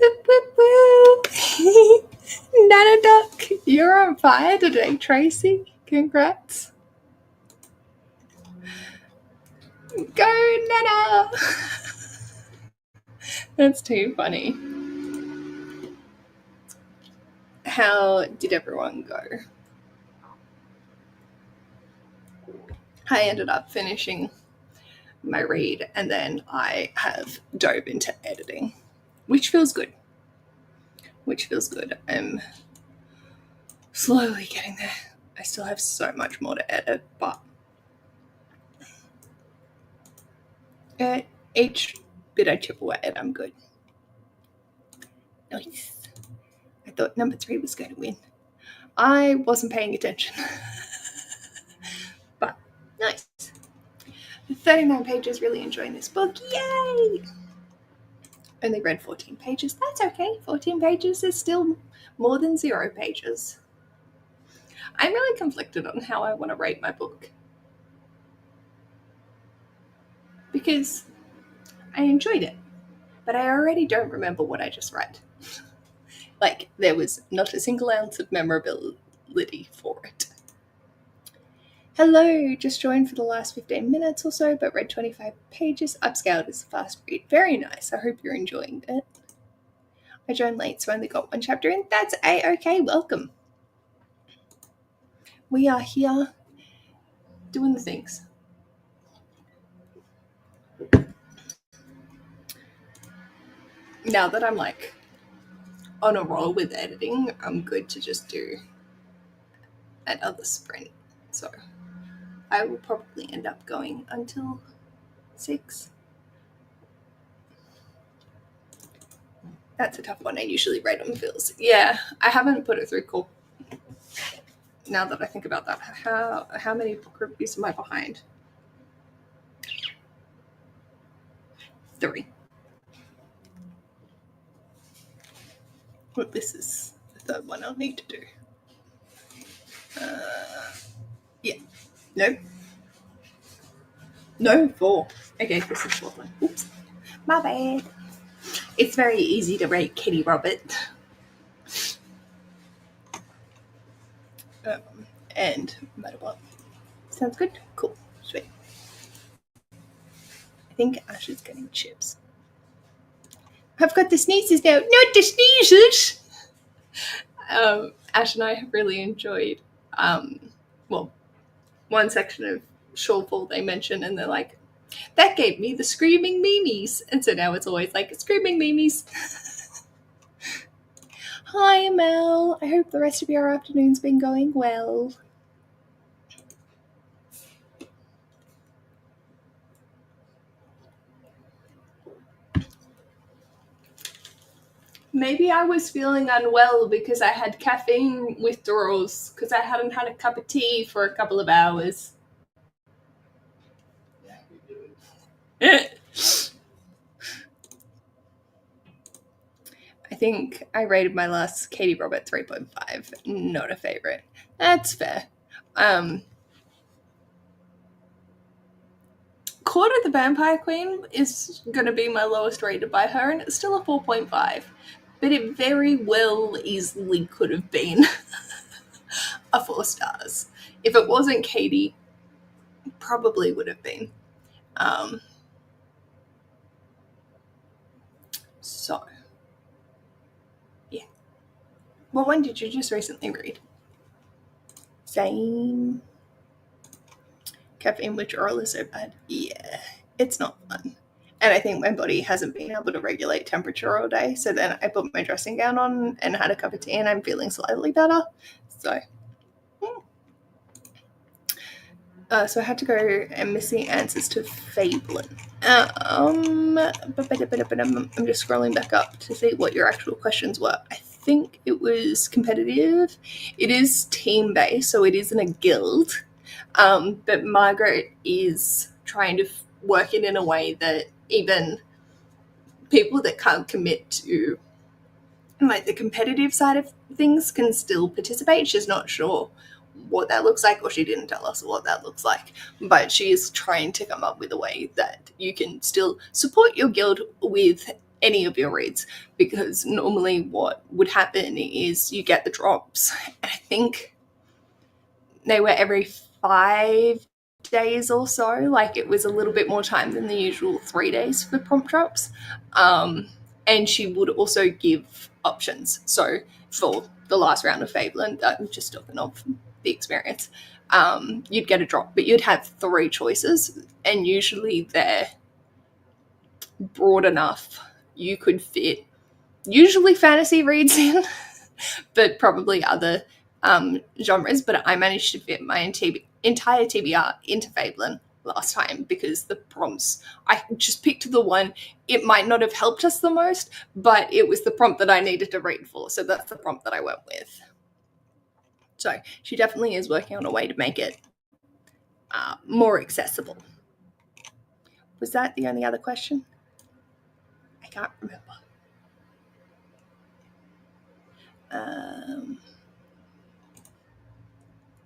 S1: Whoop, whoop, whoop. Nana Duck, you're on fire today, Tracy. Congrats. Go, Nana. That's too funny. How did everyone go? I ended up finishing my read and then I have dove into editing, which feels good. I'm slowly getting there. I still have so much more to edit, but each bit I chip away at, I'm good. Nice. I thought number 3 was going to win. I wasn't paying attention. But nice. 39 pages, really enjoying this book. Yay! Only read 14 pages. That's okay. 14 pages is still more than 0 pages. I'm really conflicted on how I want to rate my book. Because I enjoyed it, but I already don't remember what I just read. Like, there was not a single ounce of memorability for it. Hello, just joined for the last 15 minutes or so, but read 25 pages. Upscaled is a fast read. Very nice. I hope you're enjoying it. I joined late, so I only got 1 chapter in. That's A-okay. Welcome. We are here doing the things. Now that I'm like on a roll with editing, I'm good to just do another sprint. So I will probably end up going until 6. That's a tough one. I usually rate on feels. Yeah, I haven't put it through call. Now that I think about that, how many book reviews am I behind? 3. Well, this is the 3rd one I'll need to do. Yeah. No, 4. Okay, this is the 4th one. Oops. My bad. It's very easy to rate Kitty Robert. And Metabot. Sounds good? Cool. Sweet. I think Ash is getting chips. I've got the sneezes now. Not the sneezes! Ash and I have really enjoyed, one section of Shawfall they mention, and they're like, that gave me the screaming memes. And so now it's always like, screaming memes. Hi, Mel. I hope the rest of your afternoon's been going well. Maybe I was feeling unwell because I had caffeine withdrawals because I hadn't had a cup of tea for a couple of hours. I think I rated my last Katie Robert 3.5. Not a favorite. That's fair. Court of the Vampire Queen is going to be my lowest rated by her, and it's still a 4.5. But it very well easily could have been a 4 stars. If it wasn't Katie, it probably would have been. So, yeah. What one did you just recently read? Same. Caffeine withdrawal is so bad. Yeah, it's not fun. And I think my body hasn't been able to regulate temperature all day. So then I put my dressing gown on and had a cup of tea, and I'm feeling slightly better. So, so I had to go and miss the answers to Fablen. I'm just scrolling back up to see what your actual questions were. I think it was competitive. It is team-based, so it isn't a guild. But Margaret is trying to work it in a way that even people that can't commit to like the competitive side of things can still participate. She's not sure what that looks like, or she didn't tell us what that looks like, but she is trying to come up with a way that you can still support your guild with any of your reads, because normally what would happen is you get the drops, and I think they were every 5 days or so. Like, it was a little bit more time than the usual 3 days for prompt drops. And she would also give options. So for the last round of Fablen, that was just talking of the experience, you'd get a drop, but you'd have 3 choices, and usually they're broad enough you could fit usually fantasy reads in, but probably other genres. But I managed to fit my entire TBR into Fablen last time, because the prompts, I just picked the one. It might not have helped us the most, but it was the prompt that I needed to read for, so that's the prompt that I went with. So she definitely is working on a way to make it more accessible. Was that the only other question? I can't remember.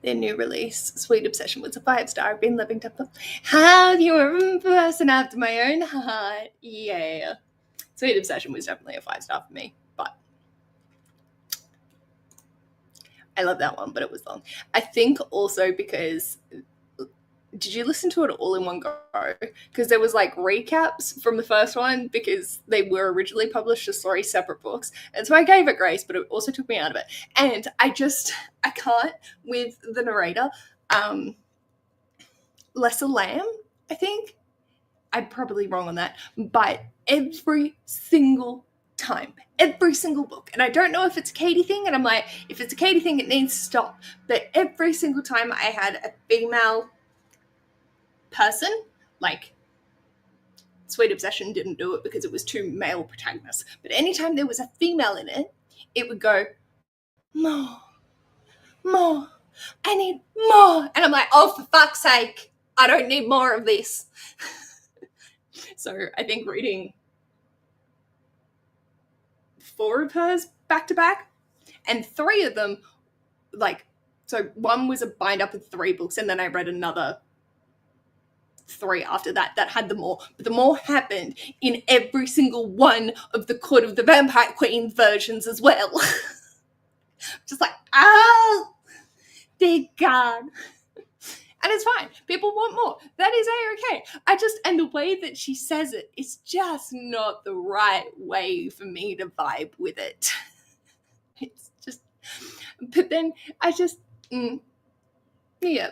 S1: Their new release, Sweet Obsession, was a 5-star. I've been living to... How you are a person after my own heart. Yeah. Sweet Obsession was definitely a 5-star for me, but I love that one, but it was long. I think also because... Did you listen to it all in one go? Because there was like recaps from the first one, because they were originally published as 3 separate books. And so I gave it grace, but it also took me out of it. And I can't with the narrator. Lesser Lamb, I think. I'm probably wrong on that. But every single time, every single book, and I don't know if it's a Katie thing, and I'm like, if it's a Katie thing, it needs to stop. But every single time I had a female person, like Sweet Obsession didn't do it because it was 2 male protagonists, but anytime there was a female in it, it would go, more, I need more. And I'm like, oh, for fuck's sake, I don't need more of this. So I think reading 4 of hers back to back, and 3 of them, like, so one was a bind up of 3 books, and then I read another 3 after that had the more, but the more happened in every single one of the Court of the Vampire Queen versions as well. Just like, oh, dear God. And it's fine. People want more. That is A-okay. And the way that she says it, it's just not the right way for me to vibe with it. It's just, but then yeah.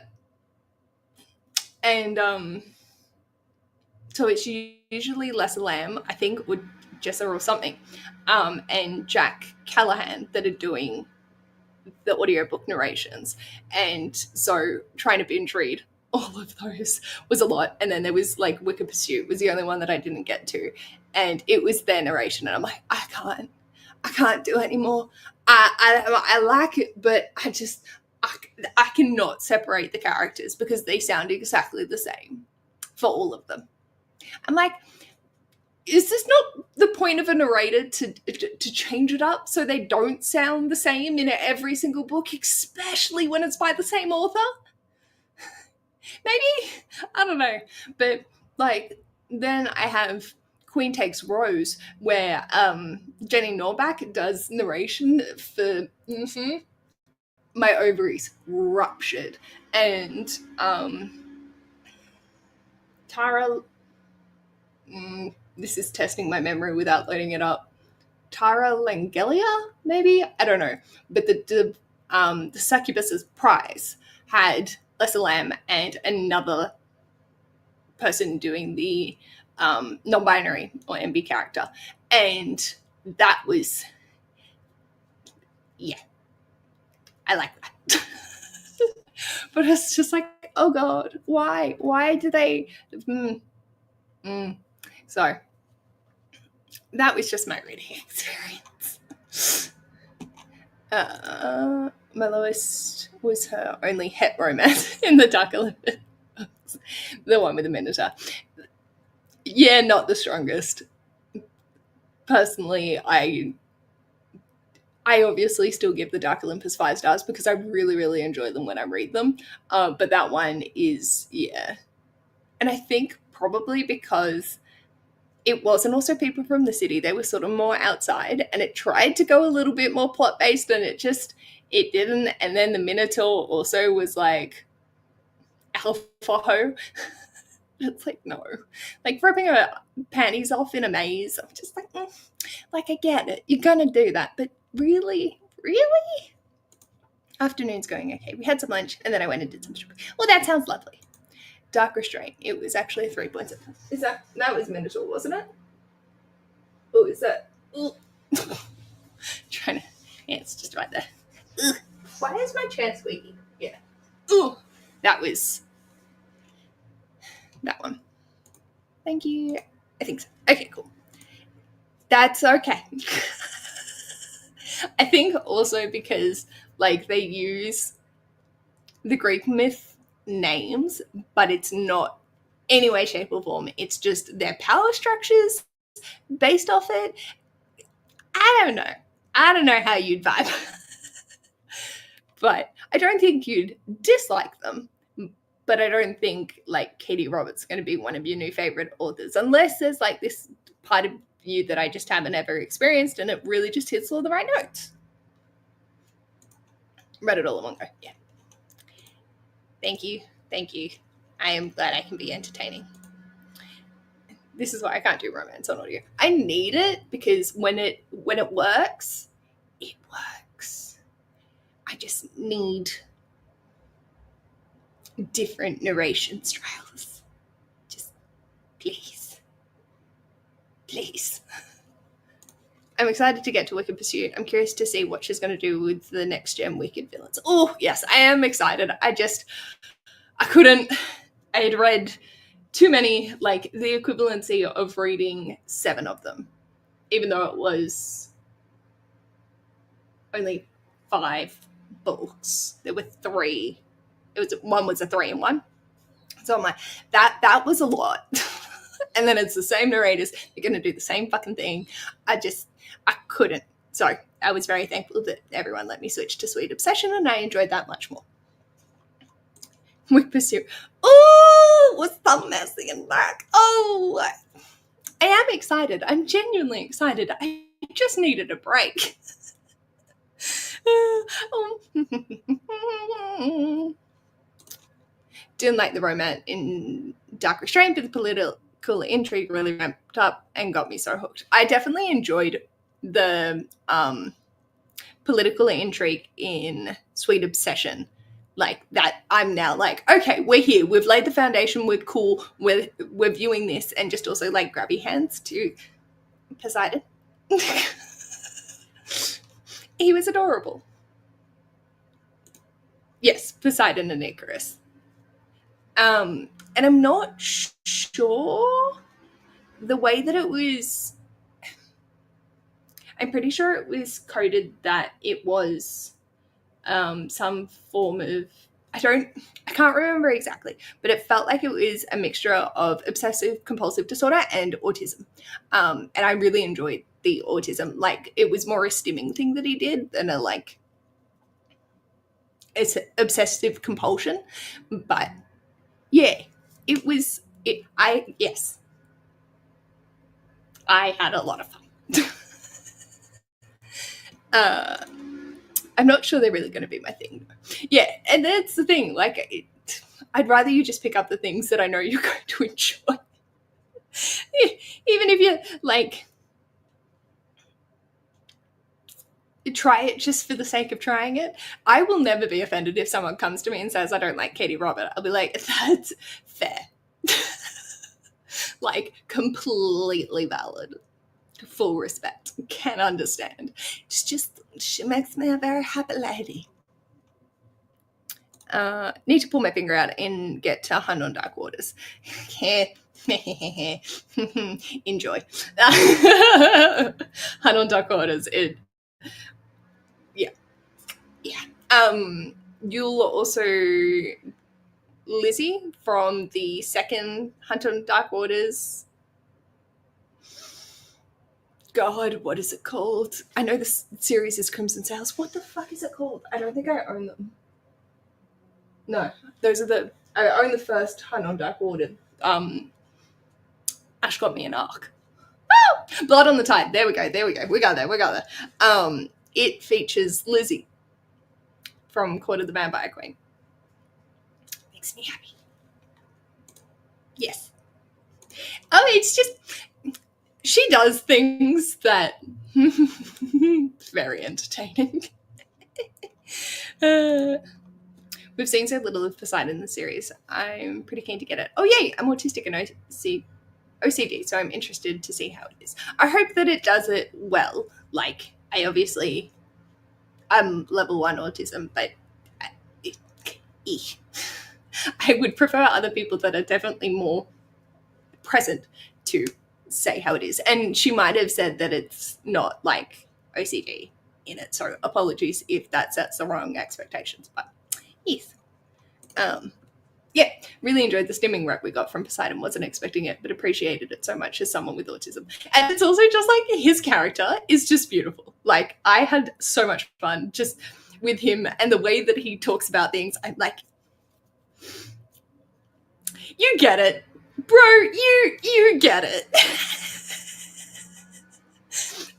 S1: And, so it's usually Lesser Lamb, I think, or Jessa or something, and Jack Callahan that are doing the audiobook narrations. And so trying to binge read all of those was a lot. And then there was like Wicked Pursuit was the only one that I didn't get to. And it was their narration. And I'm like, I can't do it anymore. I like it, but I cannot separate the characters because they sound exactly the same for all of them. I'm like, is this not the point of a narrator to change it up so they don't sound the same in every single book, especially when it's by the same author? Maybe, I don't know. But like, then I have Queen Takes Rose, where Jenny Norback does narration for my ovaries ruptured. And Tara, this is testing my memory without loading it up. Tara Langelia, maybe? I don't know. But the Succubus's prize had Lesser Lamb and another person doing the non-binary or MB character. And that was, yeah, I like that. But it's just like, oh God, why? Why do they... So that was just my reading experience. My lowest was her only het romance in the Dark Olympus. The one with the Minotaur. Yeah, not the strongest. Personally, I obviously still give the Dark Olympus 5 stars because I really, really enjoy them when I read them. But that one is, yeah. And I think probably because it wasn't also people from the city. They were sort of more outside, and it tried to go a little bit more plot based, and it didn't. And then the Minotaur also was like alpha ho. It's like, no, like ripping her panties off in a maze. I'm just like, like, I get it, you're gonna do that, but really. Afternoon's going okay. We had some lunch, and then I went and did some shopping. Well, that sounds lovely. Dark Restraint. It was actually a 3.7. Is that was Minotaur, wasn't it? Oh, is that? Trying to. Yeah, it's just right there. Ugh. Why is my chair squeaky? Yeah. Ooh, that was that one. Thank you. I think so. Okay, cool. That's okay. I think also because like they use the Greek myth names, but it's not any way, shape, or form. It's just their power structures based off it. I don't know how you'd vibe. But I don't think you'd dislike them. But I don't think like Katie Roberts is going to be one of your new favorite authors, unless there's like this part of you that I just haven't ever experienced and it really just hits all the right notes. Read it all in one go. Yeah. Thank you. I am glad I can be entertaining. This is why I can't do romance on audio. I need it because when it works, it works. I just need different narration styles. Just please. I'm excited to get to Wicked Pursuit. I'm curious to see what she's going to do with the next gen Wicked villains. Oh, yes, I am excited. I couldn't. I had read too many, like the equivalency of reading 7 of them, even though it was only 5 books. There were 3. One was a 3-in-1. So I'm like, that was a lot. And then it's the same narrators. They're going to do the same fucking thing. I couldn't. So I was very thankful that everyone let me switch to Sweet Obsession, and I enjoyed that much more. Wicked Pursuit. Oh, was so messy and dark. Oh, I am excited. I'm genuinely excited. I just needed a break. Didn't like the romance in Dark Restraint, but the political intrigue really ramped up and got me so hooked. I definitely enjoyed the political intrigue in Sweet Obsession. Like that, I'm now like, okay, we're here. We've laid the foundation. We're cool. We're viewing this, and just also like grabby hands to Poseidon. He was adorable. Yes, Poseidon and Icarus. And I'm not sure the way that it was. I'm pretty sure it was coded that it was some form of. I can't remember exactly, but it felt like it was a mixture of obsessive compulsive disorder and autism. And I really enjoyed the autism. Like it was more a stimming thing that he did than it's obsessive compulsion. But yeah, it was I had a lot of fun. I'm not sure they're really going to be my thing. Yeah, and that's the thing. Like, I'd rather you just pick up the things that I know you're going to enjoy. Even if you, like, try it just for the sake of trying it. I will never be offended if someone comes to me and says, I don't like Katie Robert. I'll be like, that's fair. Like, completely valid. Full respect. Can understand. She makes me a very happy lady. Need to pull my finger out and get to Hunt on Dark Waters. Enjoy. Hunt on Dark Waters. Yeah. You'll also Lizzie from the second Hunt on Dark Waters. God, what is it called? I know this series is Crimson Sails. What the fuck is it called? I don't think I own them. No, I own the first Hunt on Dark Water. Ash got me an arc. Blood on the Tide. There we go. We got there. It features Lizzie from Court of the Vampire Queen. Makes me happy. Yes. Oh, it's just she does things that very entertaining. We've seen so little of Poseidon in the series. I'm pretty keen to get it. Oh yay, I'm autistic and OCD, so I'm interested to see how it is. I hope that it does it well. Like, I'm level 1 autism, but I would prefer other people that are definitely more present to say how it is. And she might have said that it's not like OCD in it, so apologies if that sets the wrong expectations. But yes. Yeah, really enjoyed the stimming rep we got from Poseidon. Wasn't expecting it, but appreciated it so much as someone with autism. And it's also just like his character is just beautiful. Like, I had so much fun just with him and the way that he talks about things. I'm like, you get it, bro. You get it.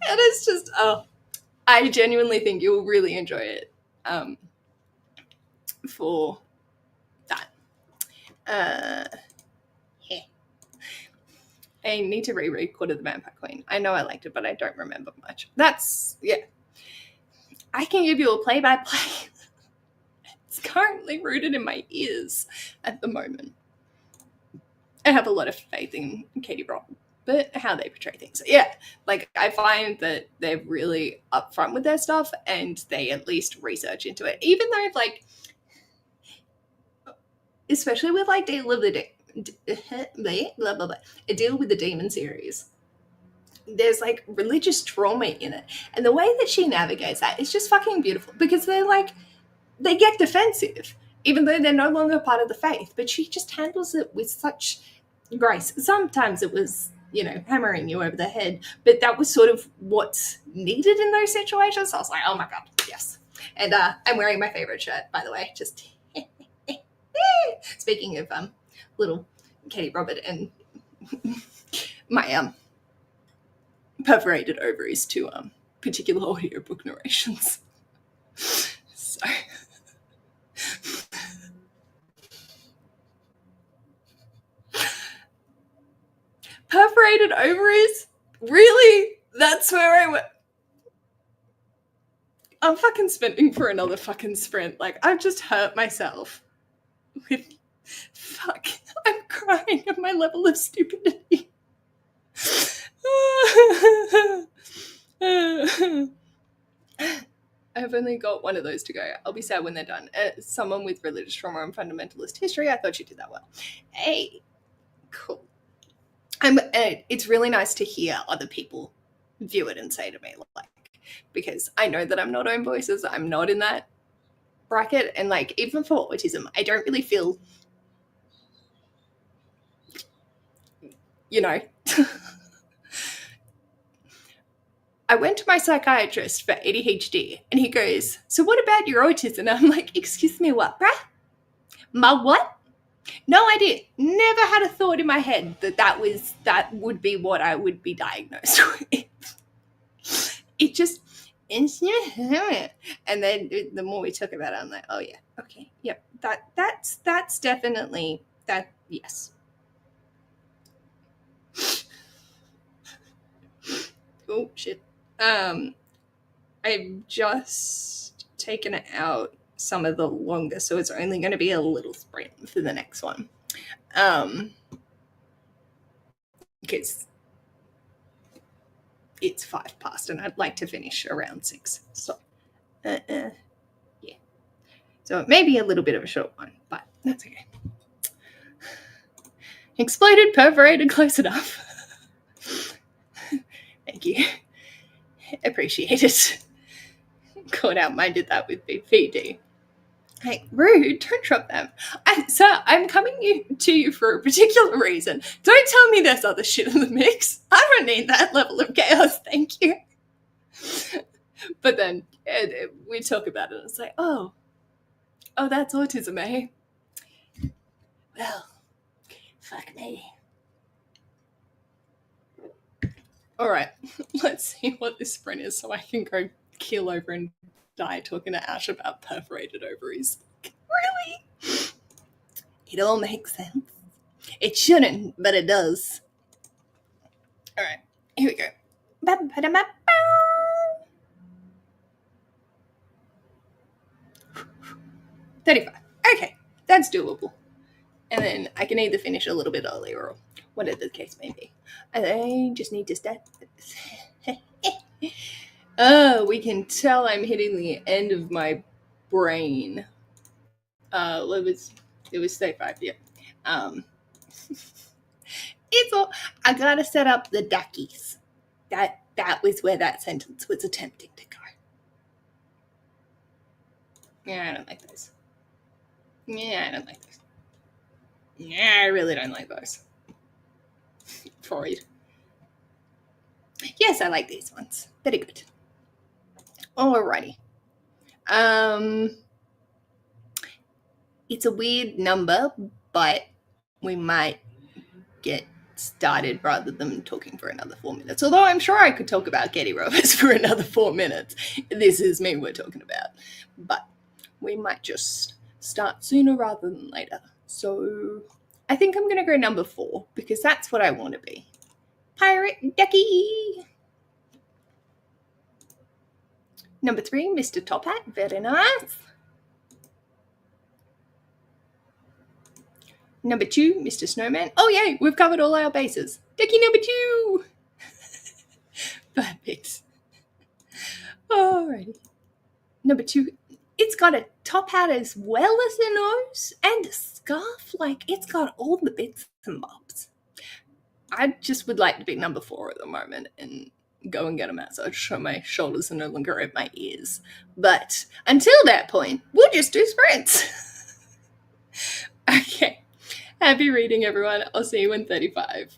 S1: And it's just, I genuinely think you'll really enjoy it. For that. Yeah. I need to reread Court of the Vampire Queen. I know I liked it, but I don't remember much. Yeah. I can give you a play-by-play. It's currently rooted in my ears at the moment. I have a lot of faith in Katie Brock, but how they portray things. So yeah, like, I find that they're really upfront with their stuff and they at least research into it. Even though, like, especially with like Deal with the Demon series, there's like religious trauma in it, and the way that she navigates that is just fucking beautiful, because they get defensive even though they're no longer part of the faith, but she just handles it with such grace. Sometimes it was, hammering you over the head, but that was sort of what's needed in those situations. So I was like, oh my god, yes. And I'm wearing my favorite shirt, by the way, just speaking of little Katie Robert and my perforated ovaries to particular audiobook narrations. So perforated ovaries? Really? That's where I went. I'm fucking spending for another fucking sprint. Like, I've just hurt myself with fuck. I'm crying at my level of stupidity. I've only got one of those to go. I'll be sad when they're done. Someone with religious trauma and fundamentalist history. I thought you did that well. Hey, cool. It's really nice to hear other people view it and say to me, like, because I know that I'm not own voices. I'm not in that bracket. And like, even for autism, I don't really feel, I went to my psychiatrist for ADHD and he goes, so what about your autism? And I'm like, excuse me, what, bruh? My what? No idea. Never had a thought in my head that would be what I would be diagnosed with. It just, and then the more we talk about it, I'm like, oh yeah, okay, yep, that's definitely that. Yes. Oh shit. I've just taken out some of the longer, so it's only going to be a little sprint for the next one. Because it's 5 past and I'd like to finish around 6. So, yeah. So it may be a little bit of a short one, but that's okay. Exploded, perforated, close enough. Thank you. Appreciate it. Caught out minded that with BPD. Hey, rude, don't drop them. Sir, I'm coming to you for a particular reason. Don't tell me there's other shit in the mix. I don't need that level of chaos, thank you. But then we talk about it and it's like, oh, that's autism, eh? Well, fuck me. All right, let's see what this sprint is so I can go keel over and die talking to Ash about perforated ovaries. Really? It all makes sense. It shouldn't, but it does. All right, here we go. 35. Okay, that's doable. And then I can either finish a little bit earlier or whatever the case may be. I just need to start. Oh, we can tell I'm hitting the end of my brain. It was 35, yeah. Um, it's all, I gotta set up the duckies. That was where that sentence was attempting to go. Yeah, I don't like those. Yeah, I don't like those. Yeah, I really don't like those. Freud. Yes, I like these ones. Very good. Alrighty. Um, it's a weird number, but we might get started rather than talking for another 4 minutes. Although I'm sure I could talk about Getty rovers for another 4 minutes. This is me we're talking about. But we might just start sooner rather than later. So I think I'm going to go number 4 because that's what I want to be. Pirate Ducky. Number 3, Mr. Top Hat. Very nice. Number 2, Mr. Snowman. Oh, yay, we've covered all our bases. Ducky number 2. Perfect. Alrighty. Number 2, it's got a top hat as well as a nose and a scarf. Like, it's got all the bits and bobs. I just would like to be number 4 at the moment and go and get a massage so my shoulders are no longer at my ears. But until that point, we'll just do sprints. Okay. Happy reading, everyone. I'll see you in 35.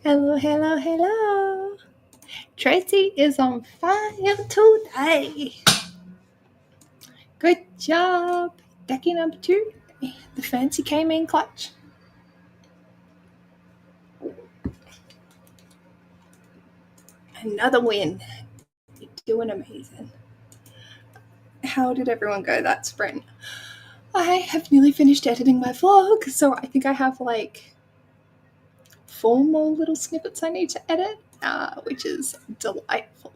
S1: Hello, hello, hello. Tracy is on fire today. Good job. Decky number 2. The fancy came in clutch. Another win. You're doing amazing. How did everyone go that sprint? I have nearly finished editing my vlog, so I think I have like 4 more little snippets I need to edit, which is delightful.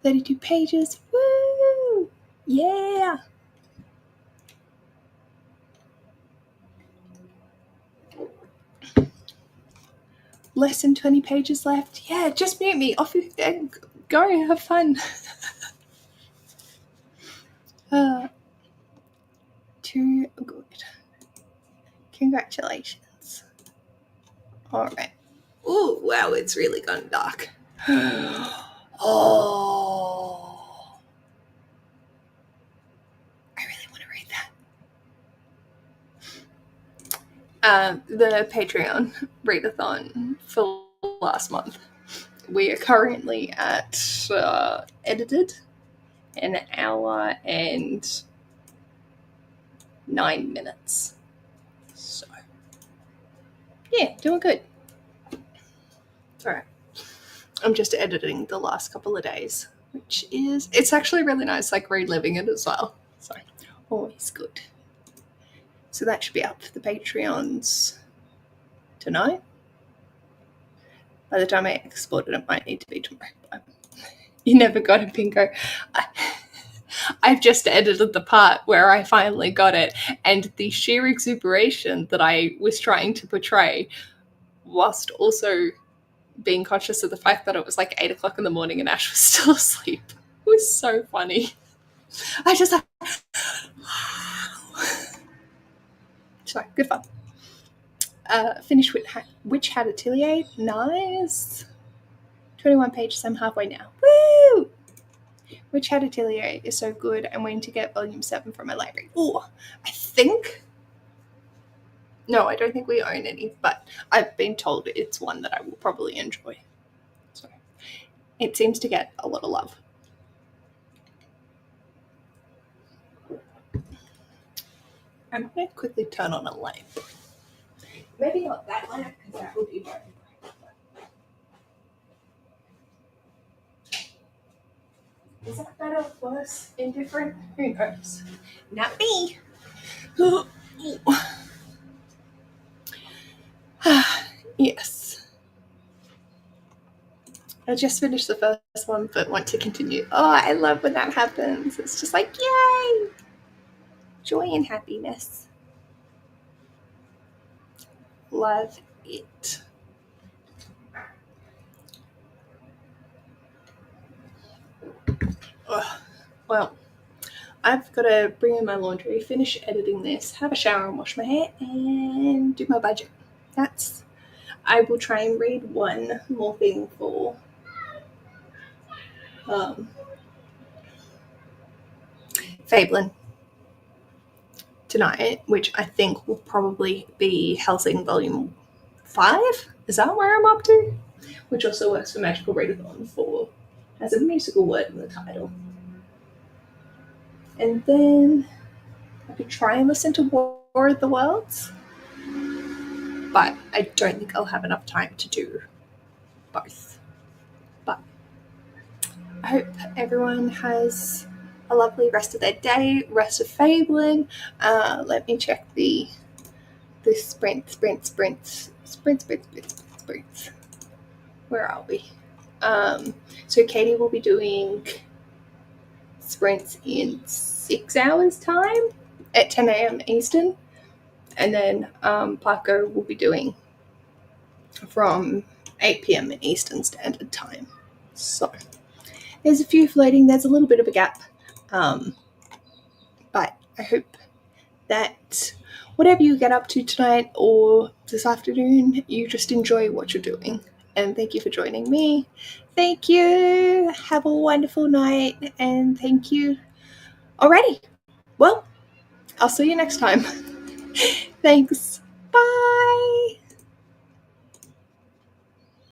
S1: 32 pages. Woo! Yeah! Less than 20 pages left. Yeah, just mute me. Off you go, have fun. Too good. Congratulations. All right. Ooh, wow, it's really gone dark. Oh. I really want to read that. The Patreon readathon for last month. We are currently at edited an hour and 9 minutes. So, yeah, doing good. Alright. I'm just editing the last couple of days, which is, it's actually really nice, like reliving it as well. So, always good. So that should be up for the Patreons tonight. By the time I export it, it might need to be tomorrow. But you never got a bingo. I've just edited the part where I finally got it, and the sheer exuberation that I was trying to portray, whilst also being conscious of the fact that it was like 8 o'clock in the morning and Ash was still asleep, it was so funny. I just like, sorry, good fun. Finished with Witch Hat Atelier. Nice. 21 pages, I'm halfway now. Woo! Witch Hat Atelier is so good. I'm waiting to get volume 7 from my library. Oh, I think... No, I don't think we own any, but I've been told it's one that I will probably enjoy. So it seems to get a lot of love. I'm going to quickly turn on a lamp. Maybe not that lamp, because that will be very bright. Is that better, worse, indifferent? Who knows? Not me. Yes. I just finished the first one, but want to continue. Oh, I love when that happens. It's just like, yay! Joy and happiness. Love it. Ugh. Well, I've got to bring in my laundry, finish editing this, have a shower and wash my hair, and do my budget. I will try and read one more thing for Fablen tonight, which I think will probably be Helsing Volume 5. Is that where I'm up to? Which also works for Magical Readathon 4. Has a musical word in the title. And then I could try and listen to War of the Worlds, but I don't think I'll have enough time to do both. But I hope everyone has a lovely rest of their day, rest of Fablen. Let me check the sprints. Where are we? So Katie will be doing sprints in 6 hours time at 10 a.m. Eastern, and then Parker will be doing from 8 p.m. Eastern Standard Time. So there's a few floating, there's a little bit of a gap, but I hope that whatever you get up to tonight or this afternoon, you just enjoy what you're doing. And thank you for joining me. Thank you. Have a wonderful night. And thank you. Alrighty. Well, I'll see you next time. Thanks. Bye.